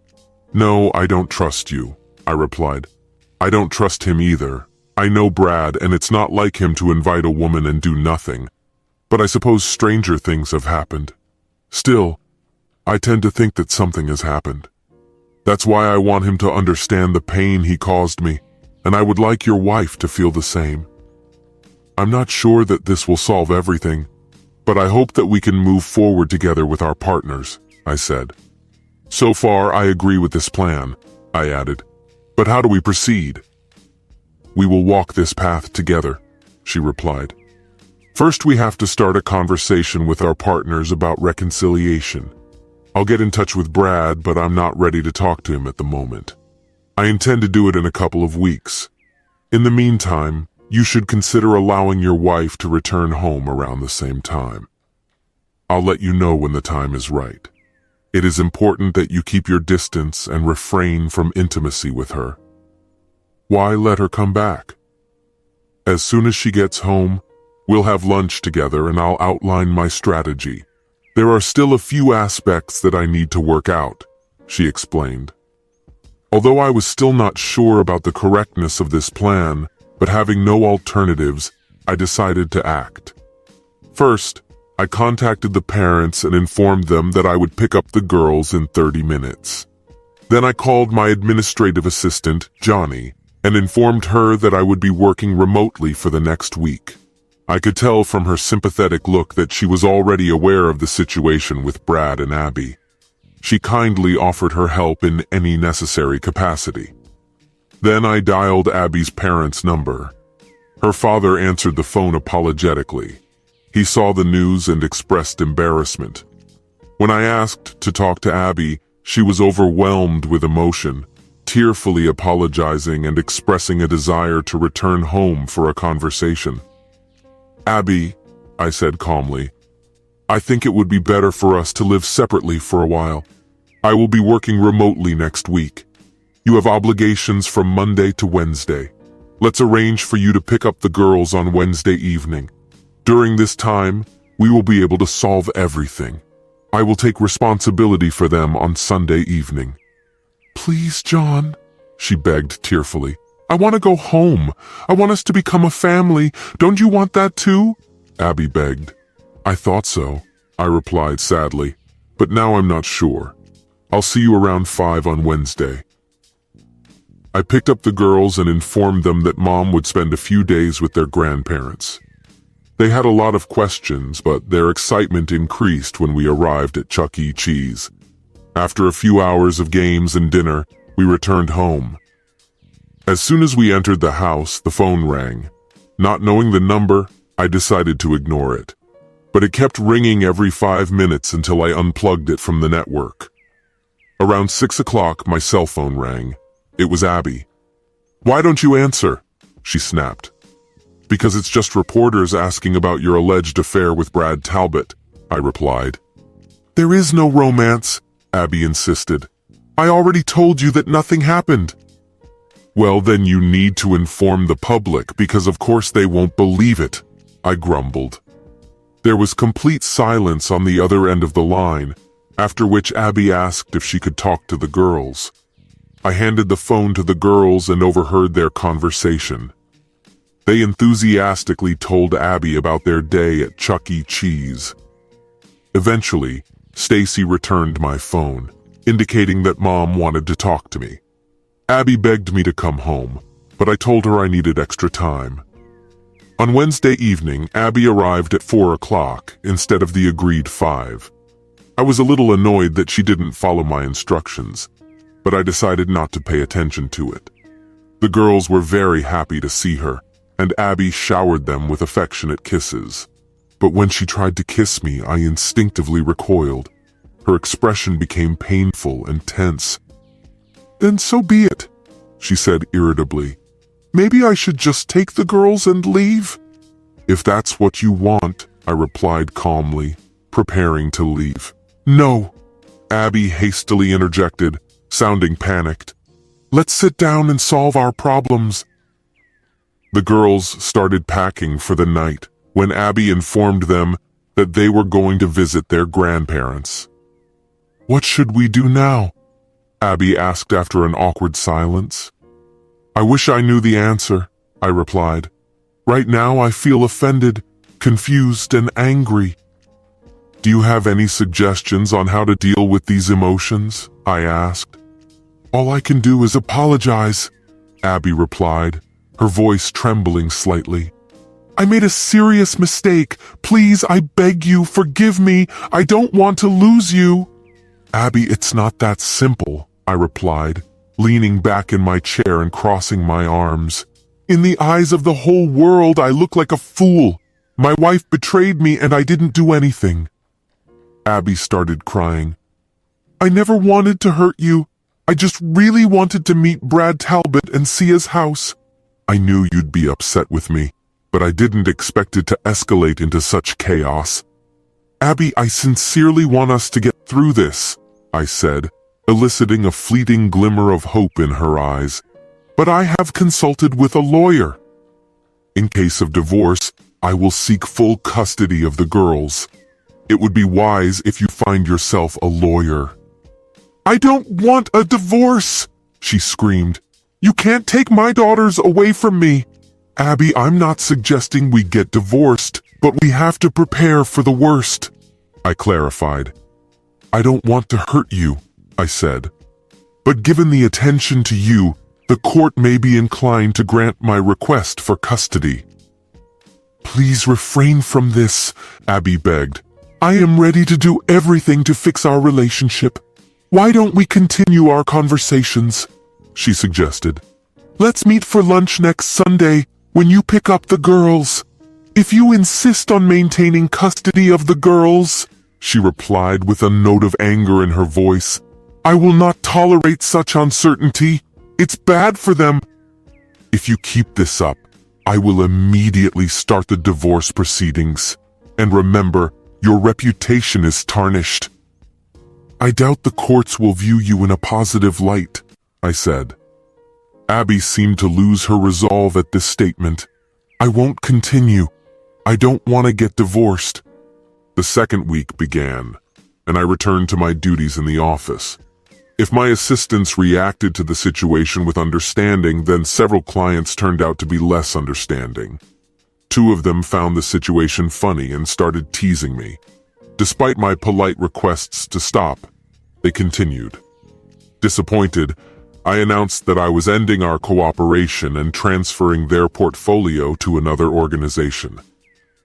No, I don't trust you, I replied. I don't trust him either. I know Brad, and it's not like him to invite a woman and do nothing. But I suppose stranger things have happened. Still, I tend to think that something has happened. That's why I want him to understand the pain he caused me, and I would like your wife to feel the same. I'm not sure that this will solve everything, but I hope that we can move forward together with our partners, I said. So far, I agree with this plan, I added. But how do we proceed? We will walk this path together, she replied. First, we have to start a conversation with our partners about reconciliation. I'll get in touch with Brad, but I'm not ready to talk to him at the moment. I intend to do it in a couple of weeks. In the meantime, you should consider allowing your wife to return home around the same time. I'll let you know when the time is right. It is important that you keep your distance and refrain from intimacy with her. Why let her come back? As soon as she gets home, we'll have lunch together and I'll outline my strategy. There are still a few aspects that I need to work out. she explained. Although I was still not sure about the correctness of this plan, but having no alternatives, I decided to act. First, I contacted the parents and informed them that I would pick up the girls in 30 minutes. Then I called my administrative assistant, Johnny, and informed her that I would be working remotely for the next week. I could tell from her sympathetic look that she was already aware of the situation with Brad and Abby. She kindly offered her help in any necessary capacity. Then I dialed Abby's parents' number. Her father answered the phone apologetically. He saw the news and expressed embarrassment. When I asked to talk to Abby, she was overwhelmed with emotion, tearfully apologizing and expressing a desire to return home for a conversation. "Abby," I said calmly, "I think it would be better for us to live separately for a while. I will be working remotely next week. You have obligations from Monday to Wednesday. Let's arrange for you to pick up the girls on Wednesday evening. During this time, we will be able to solve everything. I will take responsibility for them on Sunday evening." "Please, John," she begged tearfully. "I want to go home. I want us to become a family. Don't you want that too?" Abby begged. "I thought so," I replied sadly, "but now I'm not sure. I'll see you around 5 on Wednesday." I picked up the girls and informed them that Mom would spend a few days with their grandparents. They had a lot of questions, but their excitement increased when we arrived at Chuck E. Cheese. After a few hours of games and dinner, we returned home. As soon as we entered the house, the phone rang. Not knowing the number, I decided to ignore it. But it kept ringing every 5 minutes until I unplugged it from the network. Around 6 o'clock, my cell phone rang. It was Abby. "Why don't you answer?" she snapped. "Because it's just reporters asking about your alleged affair with Brad Talbot," I replied. "There is no romance," Abby insisted. "I already told you that nothing happened." "Well, then you need to inform the public, because of course they won't believe it," I grumbled. There was complete silence on the other end of the line, after which Abby asked if she could talk to the girls. I handed the phone to the girls and overheard their conversation. They enthusiastically told Abby about their day at Chuck E. Cheese. Eventually, Stacy returned my phone, indicating that Mom wanted to talk to me. Abby begged me to come home, but I told her I needed extra time. On Wednesday evening, Abby arrived at 4 o'clock instead of the agreed 5. I was a little annoyed that she didn't follow my instructions, but I decided not to pay attention to it. The girls were very happy to see her, and Abby showered them with affectionate kisses. But when she tried to kiss me, I instinctively recoiled. Her expression became painful and tense. "Then so be it," she said irritably. "Maybe I should just take the girls and leave?" "If that's what you want," I replied calmly, preparing to leave. "No," Abby hastily interjected, sounding panicked. "Let's sit down and solve our problems." The girls started packing for the night when Abby informed them that they were going to visit their grandparents. "What should we do now?" Abby asked after an awkward silence. "I wish I knew the answer," I replied. "Right now I feel offended, confused, and angry." "Do you have any suggestions on how to deal with these emotions?" I asked. "All I can do is apologize," Abby replied, her voice trembling slightly. "I made a serious mistake. Please, I beg you, forgive me. I don't want to lose you." "Abby, it's not that simple," I replied, leaning back in my chair and crossing my arms. "In the eyes of the whole world, I look like a fool. My wife betrayed me and I didn't do anything." Abby started crying. "I never wanted to hurt you. I just really wanted to meet Brad Talbot and see his house." "I knew you'd be upset with me, but I didn't expect it to escalate into such chaos." "Abby, I sincerely want us to get through this," I said, eliciting a fleeting glimmer of hope in her eyes. "But I have consulted with a lawyer. In case of divorce, I will seek full custody of the girls. It would be wise if you find yourself a lawyer." I don't want a divorce, she screamed. You can't take my daughters away from me. Abby, I'm not suggesting we get divorced, but we have to prepare for the worst, I clarified. I don't want to hurt you, I said. But given the attention to you, the court may be inclined to grant my request for custody. Please refrain from this, Abby begged. I am ready to do everything to fix our relationship. Why don't we continue our conversations? She suggested. Let's meet for lunch next Sunday when you pick up the girls. If you insist on maintaining custody of the girls, she replied with a note of anger in her voice, I will not tolerate such uncertainty. It's bad for them. If you keep this up, I will immediately start the divorce proceedings. And remember, your reputation is tarnished. I doubt the courts will view you in a positive light, I said. Abby seemed to lose her resolve at this statement. I won't continue. I don't want to get divorced. The second week began, and I returned to my duties in the office. If my assistants reacted to the situation with understanding, then several clients turned out to be less understanding. 2 of them found the situation funny and started teasing me. Despite my polite requests to stop, they continued. Disappointed, I announced that I was ending our cooperation and transferring their portfolio to another organization.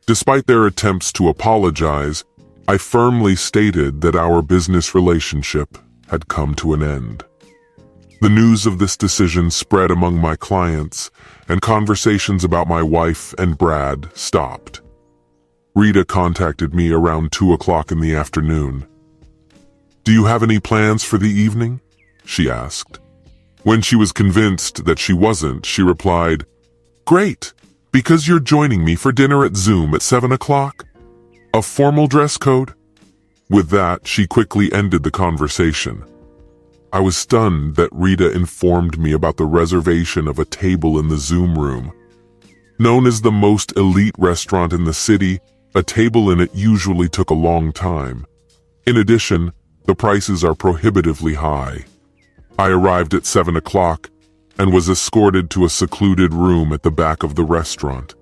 Despite their attempts to apologize, I firmly stated that our business relationship had come to an end. The news of this decision spread among my clients, and conversations about my wife and Brad stopped. Rita contacted me around 2 o'clock in the afternoon. Do you have any plans for the evening? She asked. When she was convinced that she wasn't, she replied, Great, because you're joining me for dinner at Zoom at 7 o'clock? A formal dress code? With that, she quickly ended the conversation. I was stunned that Rita informed me about the reservation of a table in the Zoom room. Known as the most elite restaurant in the city, a table in it usually took a long time. In addition, the prices are prohibitively high. I arrived at 7 o'clock and was escorted to a secluded room at the back of the restaurant.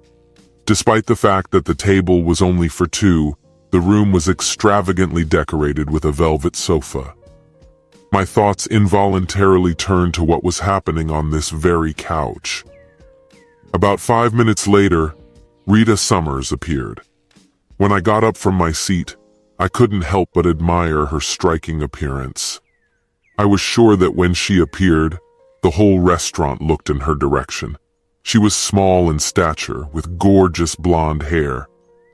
Despite the fact that the table was only for 2, the room was extravagantly decorated with a velvet sofa. My thoughts involuntarily turned to what was happening on this very couch. About 5 minutes later, Rita Summers appeared. When I got up from my seat, I couldn't help but admire her striking appearance. I was sure that when she appeared, the whole restaurant looked in her direction. She was small in stature, with gorgeous blonde hair.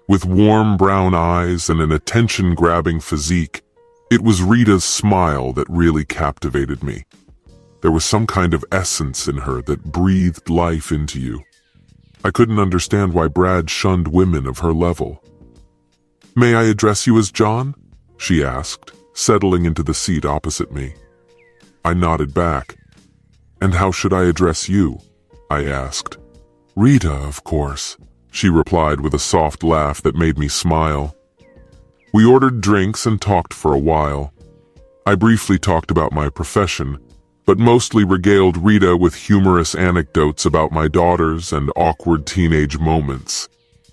With warm brown eyes and an attention-grabbing physique, it was Rita's smile that really captivated me. There was some kind of essence in her that breathed life into you. I couldn't understand why Brad shunned women of her level. May I address you as John? She asked, settling into the seat opposite me. I nodded back. And how should I address you? I asked. Rita, of course, she replied with a soft laugh that made me smile. We ordered drinks and talked for a while. I briefly talked about my profession, but mostly regaled Rita with humorous anecdotes about my daughters and awkward teenage moments.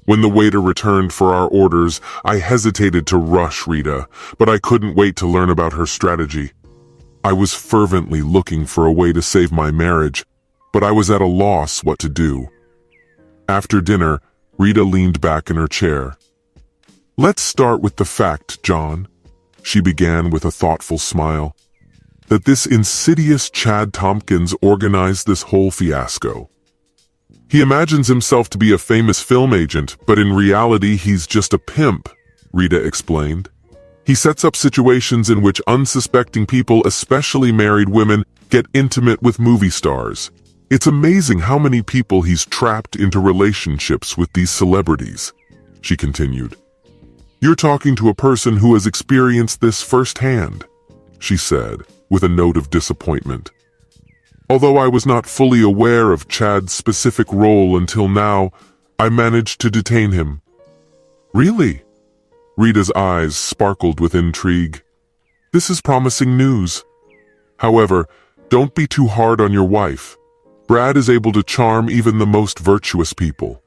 When the waiter returned for our orders, I hesitated to rush Rita, but I couldn't wait to learn about her strategy. I was fervently looking for a way to save my marriage, but I was at a loss what to do. After dinner, Rita leaned back in her chair. Let's start with the fact, John, she began with a thoughtful smile, that this insidious Chad Tompkins organized this whole fiasco. He imagines himself to be a famous film agent, but in reality he's just a pimp, Rita explained. He sets up situations in which unsuspecting people, especially married women, get intimate with movie stars. It's amazing how many people he's trapped into relationships with these celebrities, she continued. You're talking to a person who has experienced this firsthand, she said, with a note of disappointment. Although I was not fully aware of Chad's specific role until now, I managed to detain him. Really? Rita's eyes sparkled with intrigue. This is promising news. However, don't be too hard on your wife. Brad is able to charm even the most virtuous people.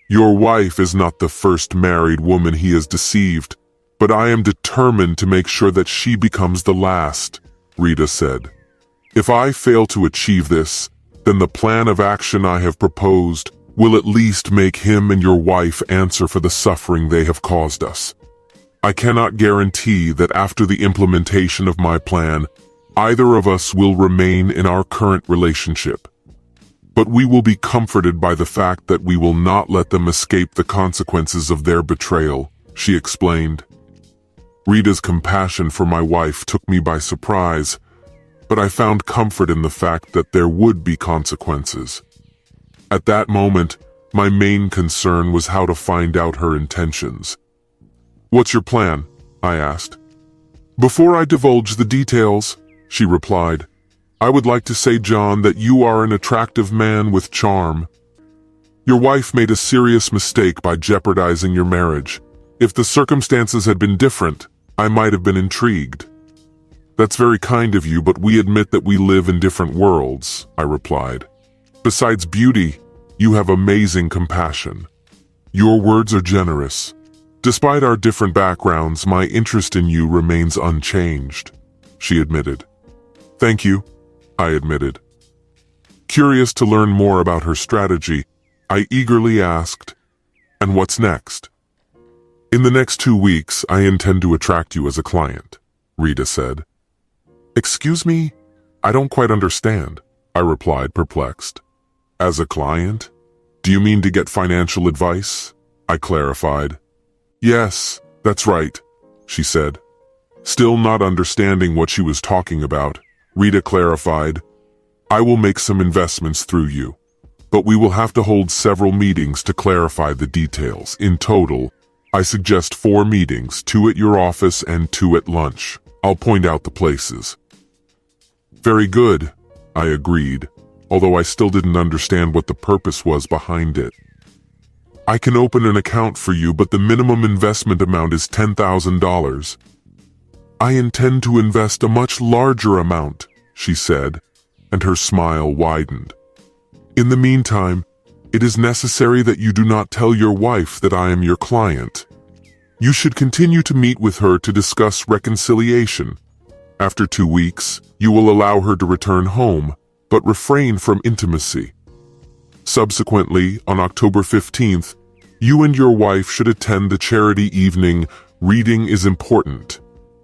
Your wife is not the first married woman he has deceived, but I am determined to make sure that she becomes the last, Rita said. If I fail to achieve this, then the plan of action I have proposed will at least make him and your wife answer for the suffering they have caused us. I cannot guarantee that after the implementation of my plan, either of us will remain in our current relationship. But we will be comforted by the fact that we will not let them escape the consequences of their betrayal, she explained. Rita's compassion for my wife took me by surprise, but I found comfort in the fact that there would be consequences. At that moment, my main concern was how to find out her intentions. "What's your plan?" I asked. "Before I divulge the details," she replied, "I would like to say, John, that you are an attractive man with charm. Your wife made a serious mistake by jeopardizing your marriage. If the circumstances had been different, I might have been intrigued." "That's very kind of you, but we admit that we live in different worlds," I replied. "Besides beauty, you have amazing compassion. Your words are generous. Despite our different backgrounds, my interest in you remains unchanged," she admitted. "Thank you," I admitted. Curious to learn more about her strategy, I eagerly asked, "And what's next?" "In the next 2 weeks, I intend to attract you as a client," Rita said. "Excuse me? I don't quite understand," I replied, perplexed. "As a client? Do you mean to get financial advice?" I clarified. "Yes, that's right," she said. Still not understanding what she was talking about, Rita clarified, "I will make some investments through you, but we will have to hold several meetings to clarify the details. In total, I suggest 4 meetings, 2 at your office and 2 at lunch. I'll point out the places." "Very good," I agreed, although I still didn't understand what the purpose was behind it. "I can open an account for you, but the minimum investment amount is $10,000. "I intend to invest a much larger amount," she said, and her smile widened. "In the meantime, it is necessary that you do not tell your wife that I am your client. You should continue to meet with her to discuss reconciliation. After 2 weeks, you will allow her to return home, but refrain from intimacy. Subsequently, on October 15th, you and your wife should attend the charity evening Reading is Important,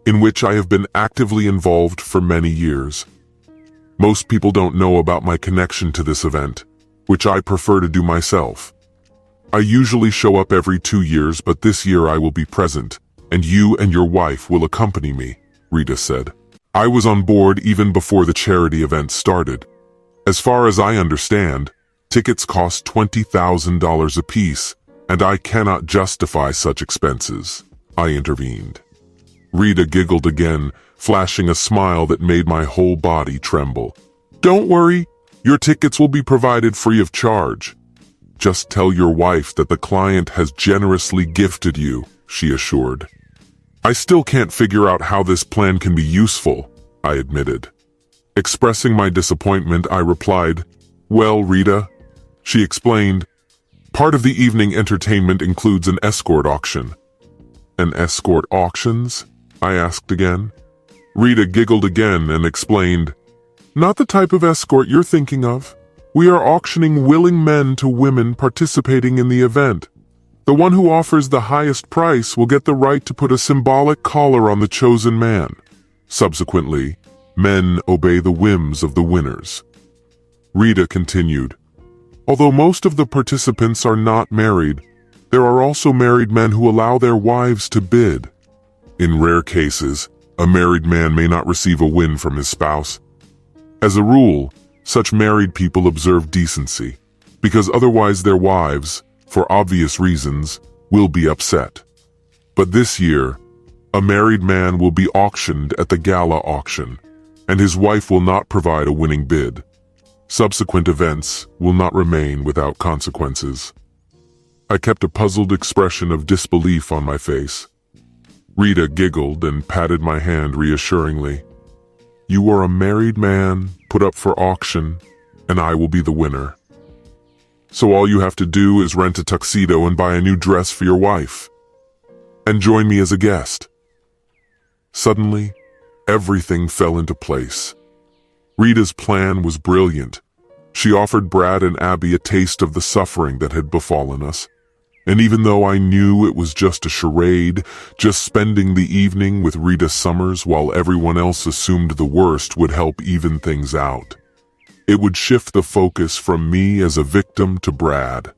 in which I have been actively involved for many years. Most people don't know about my connection to this event, which I prefer to do myself. I usually show up every 2 years, but this year I will be present, and you and your wife will accompany me," Rita said. I was on board even before the charity event started. "As far as I understand, tickets cost $20,000 apiece, and I cannot justify such expenses," I intervened. Rita giggled again, flashing a smile that made my whole body tremble. "Don't worry, your tickets will be provided free of charge. Just tell your wife that the client has generously gifted you," she assured. "I still can't figure out how this plan can be useful," I admitted. Expressing my disappointment, I replied, "Well, Rita," she explained, "part of the evening entertainment includes an escort auction." "An escort auctions?" I asked again. Rita giggled again and explained, "Not the type of escort you're thinking of. We are auctioning willing men to women participating in the event. The one who offers the highest price will get the right to put a symbolic collar on the chosen man. Subsequently, men obey the whims of the winners." Rita continued, "Although most of the participants are not married, there are also married men who allow their wives to bid. In rare cases, a married man may not receive a win from his spouse. As a rule, such married people observe decency, because otherwise their wives, for obvious reasons, will be upset. But this year, a married man will be auctioned at the gala auction, and his wife will not provide a winning bid. Subsequent events will not remain without consequences." I kept a puzzled expression of disbelief on my face. Rita giggled and patted my hand reassuringly. You are a married man put up for auction, and I will be the winner. So all you have to do is rent a tuxedo and buy a new dress for your wife, and join me as a guest." Suddenly, everything fell into place. Rita's plan was brilliant. She offered Brad and Abby a taste of the suffering that had befallen us. And even though I knew it was just a charade, just spending the evening with Rita Summers while everyone else assumed the worst would help even things out. It would shift the focus from me as a victim to Brad.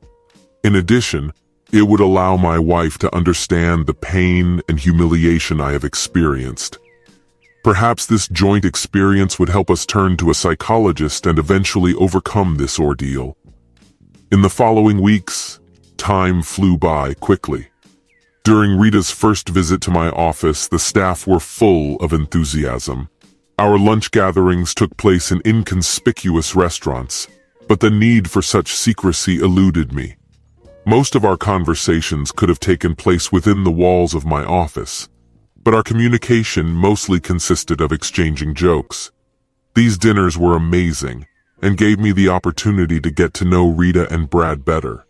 In addition, it would allow my wife to understand the pain and humiliation I have experienced. Perhaps this joint experience would help us turn to a psychologist and eventually overcome this ordeal. In the following weeks, time flew by quickly. During Rita's first visit to my office, the staff were full of enthusiasm. Our lunch gatherings took place in inconspicuous restaurants, but the need for such secrecy eluded me. Most of our conversations could have taken place within the walls of my office, but our communication mostly consisted of exchanging jokes. These dinners were amazing and gave me the opportunity to get to know Rita and Brad better.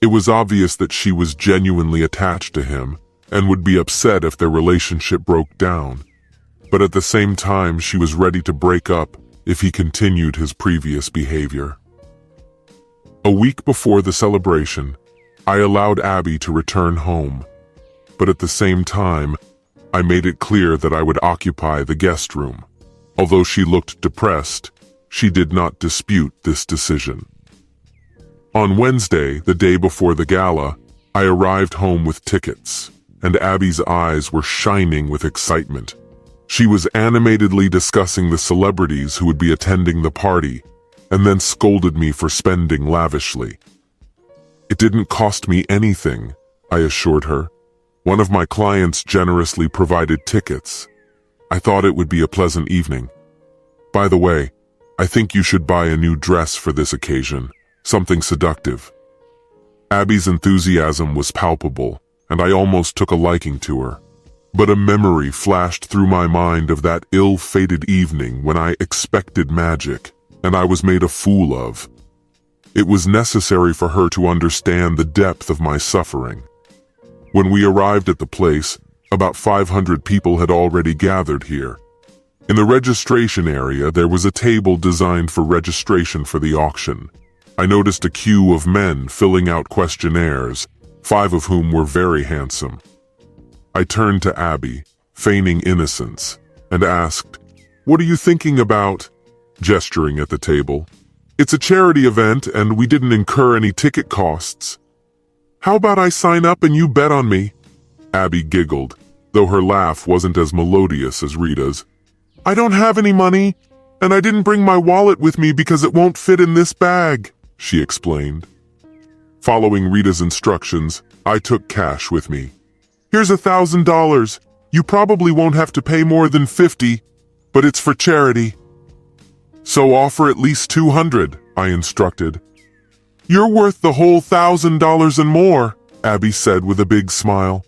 It was obvious that she was genuinely attached to him and would be upset if their relationship broke down. But at the same time, she was ready to break up if he continued his previous behavior. A week before the celebration, I allowed Abby to return home, but at the same time, I made it clear that I would occupy the guest room. Although she looked depressed, she did not dispute this decision. On Wednesday, the day before the gala, I arrived home with tickets, and Abby's eyes were shining with excitement. She was animatedly discussing the celebrities who would be attending the party, and then scolded me for spending lavishly. "It didn't cost me anything," I assured her. "One of my clients generously provided tickets. I thought it would be a pleasant evening. By the way, I think you should buy a new dress for this occasion, something seductive." Abby's enthusiasm was palpable, and I almost took a liking to her. But a memory flashed through my mind of that ill-fated evening when I expected magic, and I was made a fool of. It was necessary for her to understand the depth of my suffering. When we arrived at the place, about 500 people had already gathered here. In the registration area, there was a table designed for registration for the auction. I noticed a queue of men filling out questionnaires, 5 of whom were very handsome. I turned to Abby, feigning innocence, and asked, "What are you thinking about?" gesturing at the table. "It's a charity event and we didn't incur any ticket costs. How about I sign up and you bet on me?" Abby giggled, though her laugh wasn't as melodious as Rita's. "I don't have any money, and I didn't bring my wallet with me because it won't fit in this bag," she explained. Following Rita's instructions, I took cash with me. "Here's $1,000. You probably won't have to pay more than 50, but it's for charity." "So offer at least 200, I instructed. "You're worth the whole $1,000 and more," Abby said with a big smile.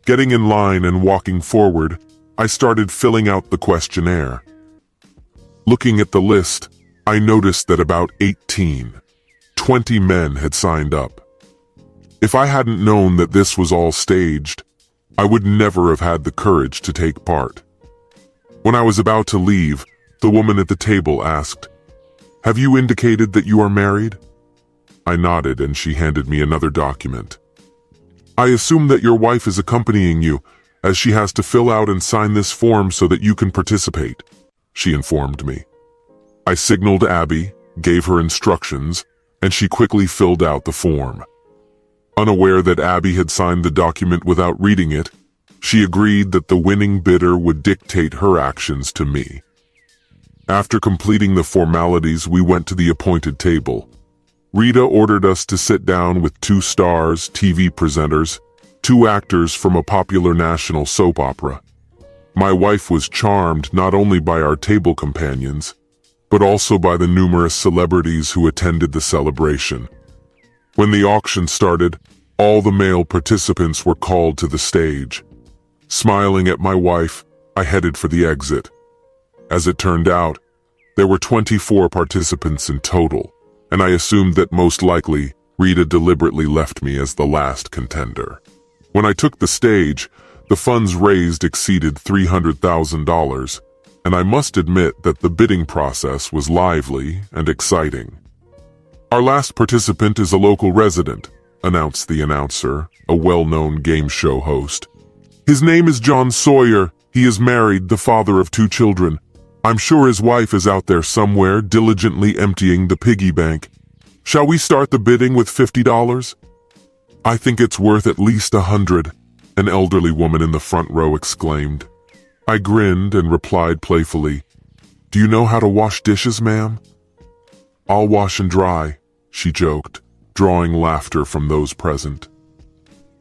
Getting in line and walking forward, I started filling out the questionnaire. Looking at the list, I noticed that about 20 men had signed up. If I hadn't known that this was all staged, I would never have had the courage to take part. When I was about to leave, the woman at the table asked, "Have you indicated that you are married?" I nodded and she handed me another document. "I assume that your wife is accompanying you, as she has to fill out and sign this form so that you can participate," she informed me. I signaled Abby, gave her instructions, and she quickly filled out the form. Unaware that Abby had signed the document without reading it, she agreed that the winning bidder would dictate her actions to me. After completing the formalities, we went to the appointed table. Rita ordered us to sit down with 2 stars, TV presenters, 2 actors from a popular national soap opera. My wife was charmed not only by our table companions, but also by the numerous celebrities who attended the celebration. When the auction started, all the male participants were called to the stage. Smiling at my wife, I headed for the exit. As it turned out, there were 24 participants in total, and I assumed that most likely Rita deliberately left me as the last contender. When I took the stage, the funds raised exceeded $300,000, and I must admit that the bidding process was lively and exciting. "Our last participant is a local resident," announced the announcer, a well-known game show host. "His name is John Sawyer. He is married, the father of 2 children. I'm sure his wife is out there somewhere, diligently emptying the piggy bank. Shall we start the bidding with $50? "I think it's worth at least $100, an elderly woman in the front row exclaimed. I grinned and replied playfully, "Do you know how to wash dishes, ma'am?" "I'll wash and dry," she joked, drawing laughter from those present.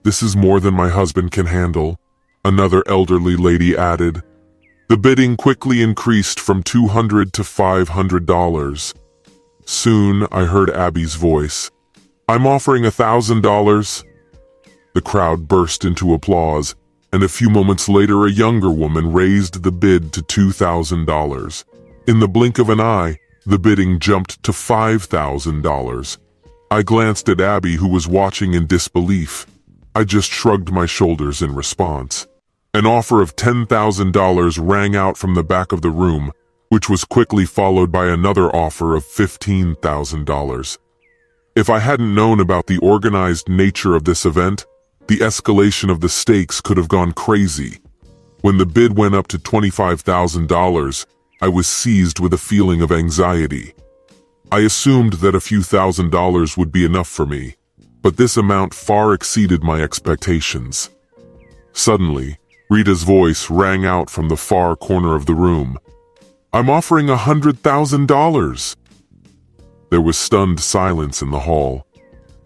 "This is more than my husband can handle," another elderly lady added. The bidding quickly increased from $200 to $500. Soon I heard Abby's voice. "I'm offering $1,000. The crowd burst into applause, and a few moments later a younger woman raised the bid to $2,000. In the blink of an eye, the bidding jumped to $5,000. I glanced at Abby, who was watching in disbelief. I just shrugged my shoulders in response. An offer of $10,000 rang out from the back of the room, which was quickly followed by another offer of $15,000. If I hadn't known about the organized nature of this event, the escalation of the stakes could have gone crazy. When the bid went up to $25,000, I was seized with a feeling of anxiety. I assumed that a few $1,000s would be enough for me, but this amount far exceeded my expectations. Suddenly, Rita's voice rang out from the far corner of the room. "I'm offering $100,000. There was stunned silence in the hall,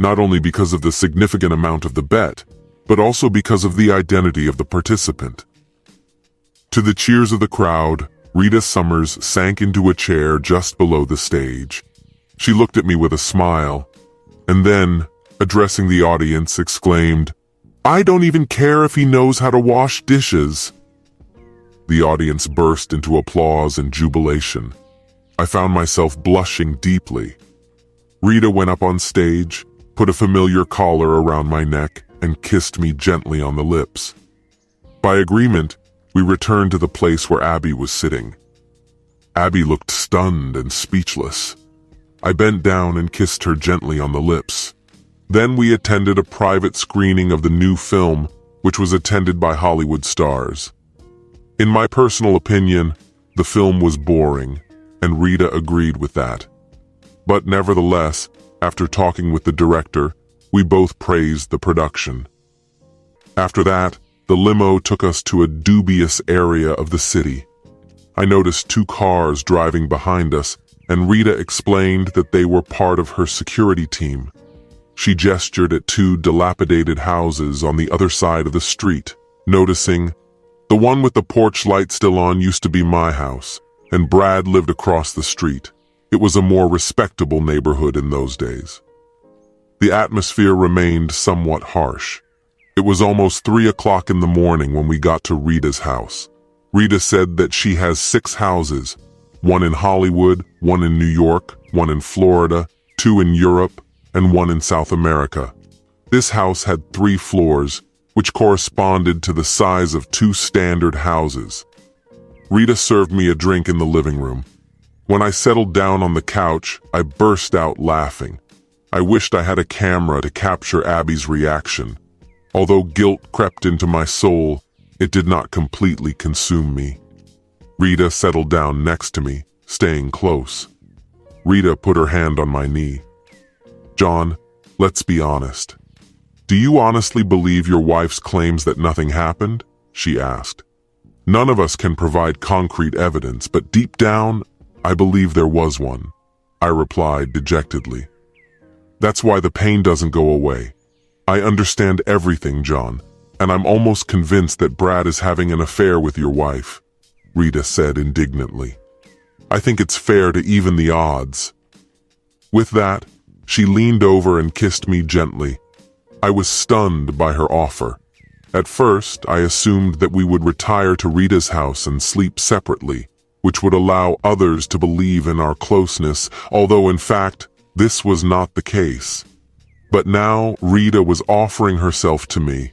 not only because of the significant amount of the bet, but also because of the identity of the participant. To the cheers of the crowd, Rita Summers sank into a chair just below the stage. She looked at me with a smile, and then, addressing the audience, exclaimed, "I don't even care if he knows how to wash dishes." The audience burst into applause and jubilation. I found myself blushing deeply. Rita went up on stage, put a familiar collar around my neck, and kissed me gently on the lips. By agreement, we returned to the place where Abby was sitting. Abby looked stunned and speechless. I bent down and kissed her gently on the lips. Then we attended a private screening of the new film, which was attended by Hollywood stars. In my personal opinion, the film was boring, and Rita agreed with that. But nevertheless, after talking with the director, we both praised the production. After that, the limo took us to a dubious area of the city. I noticed 2 cars driving behind us, and Rita explained that they were part of her security team. She gestured at 2 dilapidated houses on the other side of the street, noticing, "The one with the porch light still on used to be my house, and Brad lived across the street. It was a more respectable neighborhood in those days." The atmosphere remained somewhat harsh. It was almost 3 o'clock in the morning when we got to Rita's house. Rita said that she has 6 houses, one in Hollywood, one in New York, one in Florida, 2 in Europe, and 1 in South America. This house had 3 floors, which corresponded to the size of 2 standard houses. Rita served me a drink in the living room. When I settled down on the couch, I burst out laughing. I wished I had a camera to capture Abby's reaction. Although guilt crept into my soul, it did not completely consume me. Rita settled down next to me, staying close. Rita put her hand on my knee. "John, let's be honest. Do you honestly believe your wife's claims that nothing happened?" she asked. "None of us can provide concrete evidence, but deep down, I believe there was one," I replied dejectedly. "That's why the pain doesn't go away. I understand everything, John, and I'm almost convinced that Brad is having an affair with your wife," Rita said indignantly. "I think it's fair to even the odds." With that, she leaned over and kissed me gently. I was stunned by her offer. At first, I assumed that we would retire to Rita's house and sleep separately, which would allow others to believe in our closeness, although in fact, this was not the case. But now Rita was offering herself to me.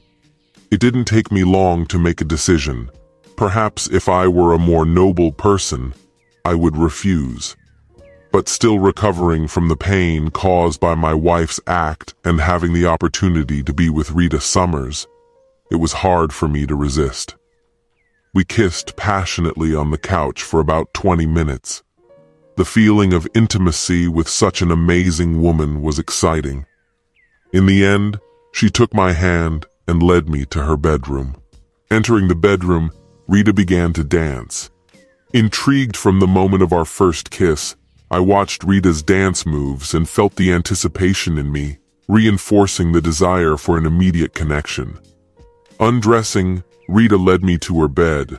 It didn't take me long to make a decision. Perhaps if I were a more noble person, I would refuse. But still recovering from the pain caused by my wife's act and having the opportunity to be with Rita Summers, it was hard for me to resist. We kissed passionately on the couch for about 20 minutes. The feeling of intimacy with such an amazing woman was exciting. In the end, she took my hand and led me to her bedroom. Entering the bedroom, Rita began to dance. Intrigued from the moment of our first kiss, I watched Rita's dance moves and felt the anticipation in me, reinforcing the desire for an immediate connection. Undressing, Rita led me to her bed.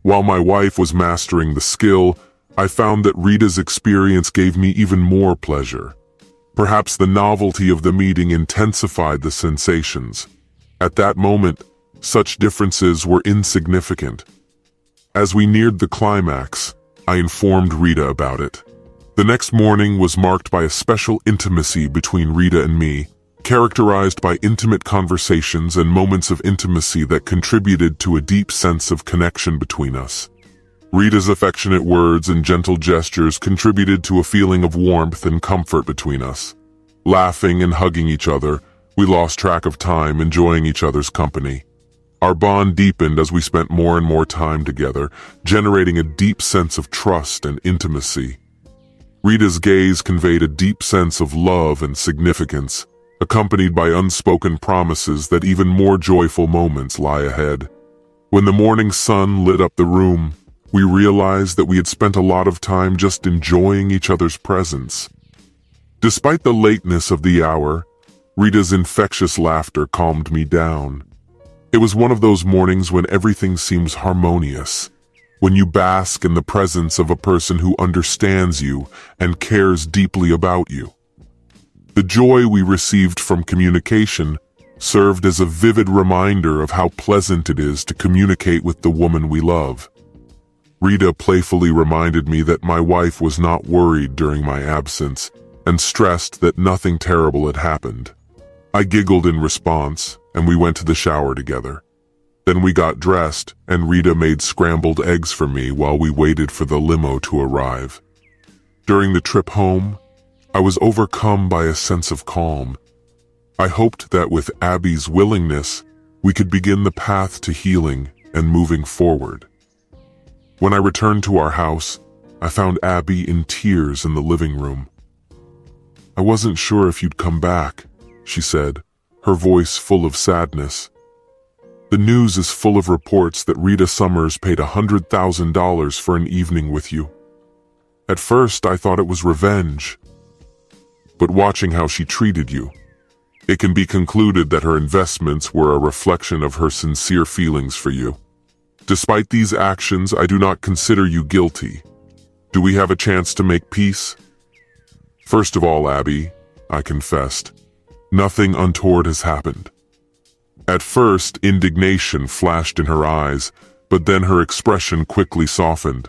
While my wife was mastering the skill, I found that Rita's experience gave me even more pleasure. Perhaps the novelty of the meeting intensified the sensations. At that moment, such differences were insignificant. As we neared the climax, I informed Rita about it. The next morning was marked by a special intimacy between Rita and me, characterized by intimate conversations and moments of intimacy that contributed to a deep sense of connection between us. Rita's affectionate words and gentle gestures contributed to a feeling of warmth and comfort between us. Laughing and hugging each other, we lost track of time, enjoying each other's company. Our bond deepened as we spent more and more time together, generating a deep sense of trust and intimacy. Rita's gaze conveyed a deep sense of love and significance, accompanied by unspoken promises that even more joyful moments lie ahead. When the morning sun lit up the room, we realized that we had spent a lot of time just enjoying each other's presence. Despite the lateness of the hour, Rita's infectious laughter calmed me down. It was one of those mornings when everything seems harmonious, when you bask in the presence of a person who understands you and cares deeply about you. The joy we received from communication served as a vivid reminder of how pleasant it is to communicate with the woman we love. Rita playfully reminded me that my wife was not worried during my absence and stressed that nothing terrible had happened. I giggled in response, and we went to the shower together. Then we got dressed, and Rita made scrambled eggs for me while we waited for the limo to arrive. During the trip home, I was overcome by a sense of calm. I hoped that with Abby's willingness, we could begin the path to healing and moving forward. When I returned to our house, I found Abby in tears in the living room. "I wasn't sure if you'd come back," she said, her voice full of sadness. "The news is full of reports that Rita Summers paid $100,000 for an evening with you. At first, I thought it was revenge. But watching how she treated you, it can be concluded that her investments were a reflection of her sincere feelings for you. Despite these actions, I do not consider you guilty. Do we have a chance to make peace?" "First of all, Abby," I confessed, "nothing untoward has happened." At first, indignation flashed in her eyes, but then her expression quickly softened.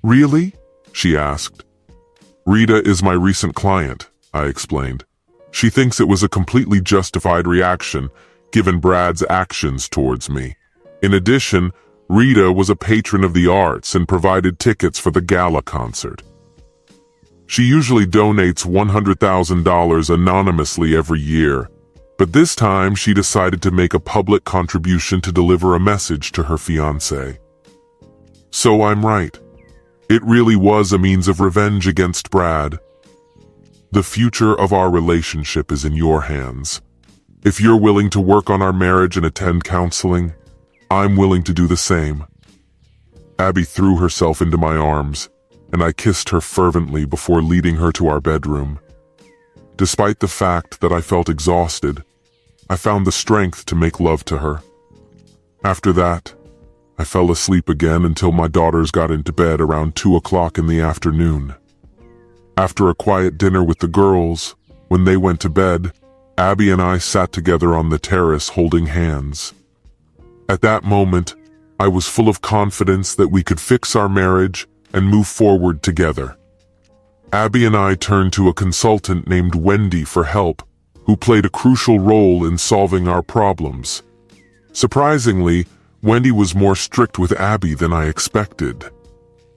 "Really?" she asked. "Rita is my recent client," I explained. "She thinks it was a completely justified reaction, given Brad's actions towards me. In addition, Rita was a patron of the arts and provided tickets for the gala concert. She usually donates $100,000 anonymously every year, but this time she decided to make a public contribution to deliver a message to her fiancé. So I'm right. It really was a means of revenge against Brad. The future of our relationship is in your hands. If you're willing to work on our marriage and attend counseling, I'm willing to do the same." Abby threw herself into my arms, and I kissed her fervently before leading her to our bedroom. Despite the fact that I felt exhausted, I found the strength to make love to her. After that, I fell asleep again until my daughters got into bed around 2 o'clock in the afternoon. After a quiet dinner with the girls, when they went to bed, Abby and I sat together on the terrace holding hands. At that moment, I was full of confidence that we could fix our marriage and move forward together. Abby and I turned to a consultant named Wendy for help, who played a crucial role in solving our problems. Surprisingly, Wendy was more strict with Abby than I expected.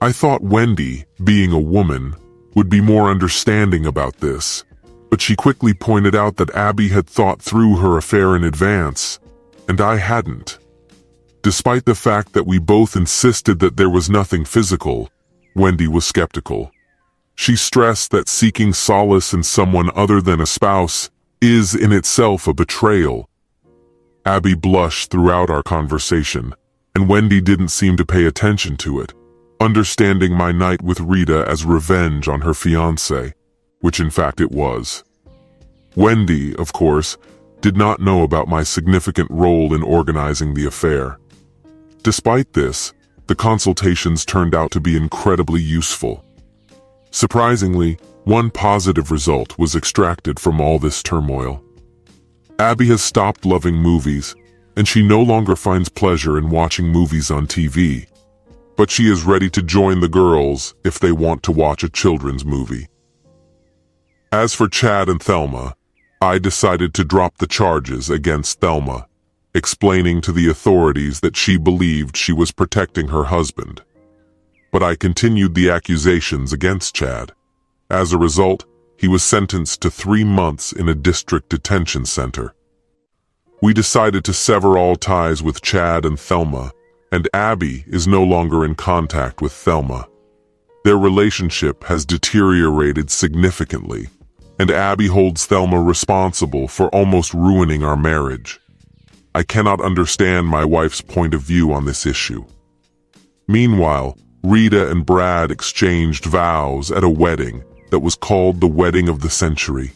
I thought Wendy, being a woman, would be more understanding about this, but she quickly pointed out that Abby had thought through her affair in advance, and I hadn't. Despite the fact that we both insisted that there was nothing physical, Wendy was skeptical. She stressed that seeking solace in someone other than a spouse is in itself a betrayal. Abby blushed throughout our conversation, and Wendy didn't seem to pay attention to it, understanding my night with Rita as revenge on her fiancé, which in fact it was. Wendy, of course, did not know about my significant role in organizing the affair. Despite this, the consultations turned out to be incredibly useful. Surprisingly, one positive result was extracted from all this turmoil. Abby has stopped loving movies, and she no longer finds pleasure in watching movies on TV. But she is ready to join the girls if they want to watch a children's movie. As for Chad and Thelma, I decided to drop the charges against Thelma, explaining to the authorities that she believed she was protecting her husband. But I continued the accusations against Chad. As a result, he was sentenced to 3 months in a district detention center. We decided to sever all ties with Chad and Thelma, and Abby is no longer in contact with Thelma. Their relationship has deteriorated significantly, and Abby holds Thelma responsible for almost ruining our marriage. I cannot understand my wife's point of view on this issue. Meanwhile, Rita and Brad exchanged vows at a wedding that was called the Wedding of the Century.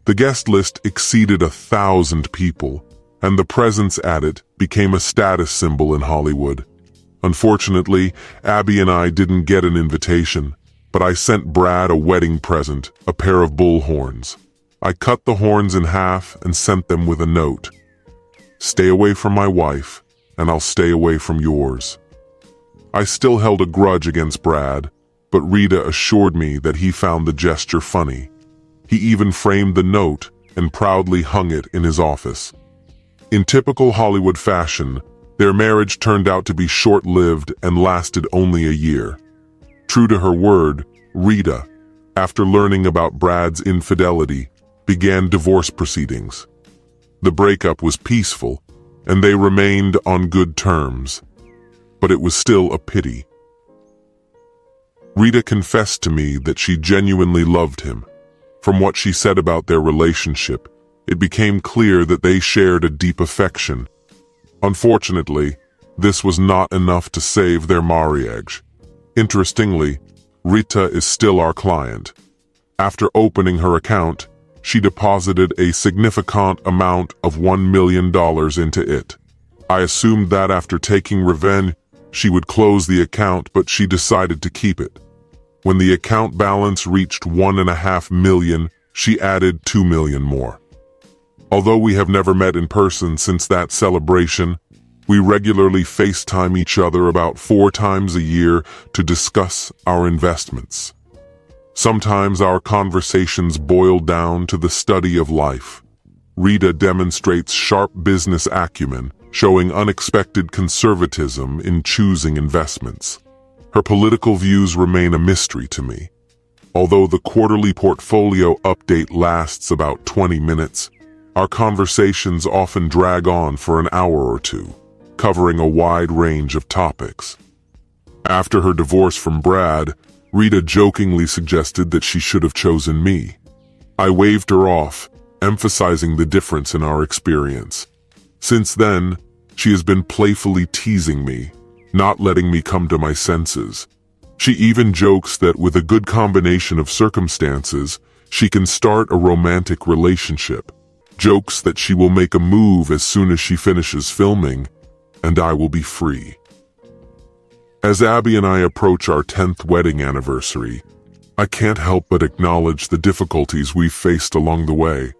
The guest list exceeded 1,000 people, and the presence at it became a status symbol in Hollywood. Unfortunately, Abby and I didn't get an invitation, but I sent Brad a wedding present, a pair of bull horns. I cut the horns in half and sent them with a note. "Stay away from my wife, and I'll stay away from yours." I still held a grudge against Brad, but Rita assured me that he found the gesture funny. He even framed the note and proudly hung it in his office. In typical Hollywood fashion, their marriage turned out to be short-lived and lasted only a year. True to her word, Rita, after learning about Brad's infidelity, began divorce proceedings. The breakup was peaceful, and they remained on good terms, but it was still a pity. Rita confessed to me that she genuinely loved him. From what she said about their relationship, it became clear that they shared a deep affection. Unfortunately, this was not enough to save their marriage. Interestingly, Rita is still our client. After opening her account, she deposited a significant amount of $1 million into it. I assumed that after taking revenge, she would close the account, but she decided to keep it. When the account balance reached $1.5 million, she added $2 million more. Although we have never met in person since that celebration, we regularly FaceTime each other about 4 times a year to discuss our investments. Sometimes our conversations boil down to the study of life. Rita demonstrates sharp business acumen, showing unexpected conservatism in choosing investments. Her political views remain a mystery to me. Although the quarterly portfolio update lasts about 20 minutes, our conversations often drag on for an hour or two, covering a wide range of topics. After her divorce from Brad, Rita jokingly suggested that she should have chosen me. I waved her off, emphasizing the difference in our experience. Since then, she has been playfully teasing me, not letting me come to my senses. She even jokes that with a good combination of circumstances, she can start a romantic relationship. Jokes that she will make a move as soon as she finishes filming, and I will be free. As Abby and I approach our 10th wedding anniversary, I can't help but acknowledge the difficulties we've faced along the way.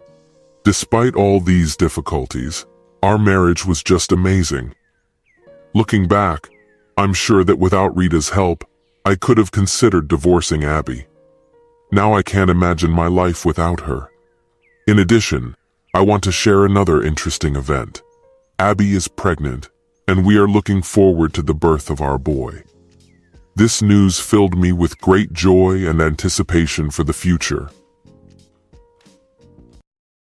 Despite all these difficulties, our marriage was just amazing. Looking back, I'm sure that without Rita's help, I could have considered divorcing Abby. Now I can't imagine my life without her. In addition, I want to share another interesting event. Abby is pregnant, and we are looking forward to the birth of our boy. This news filled me with great joy and anticipation for the future.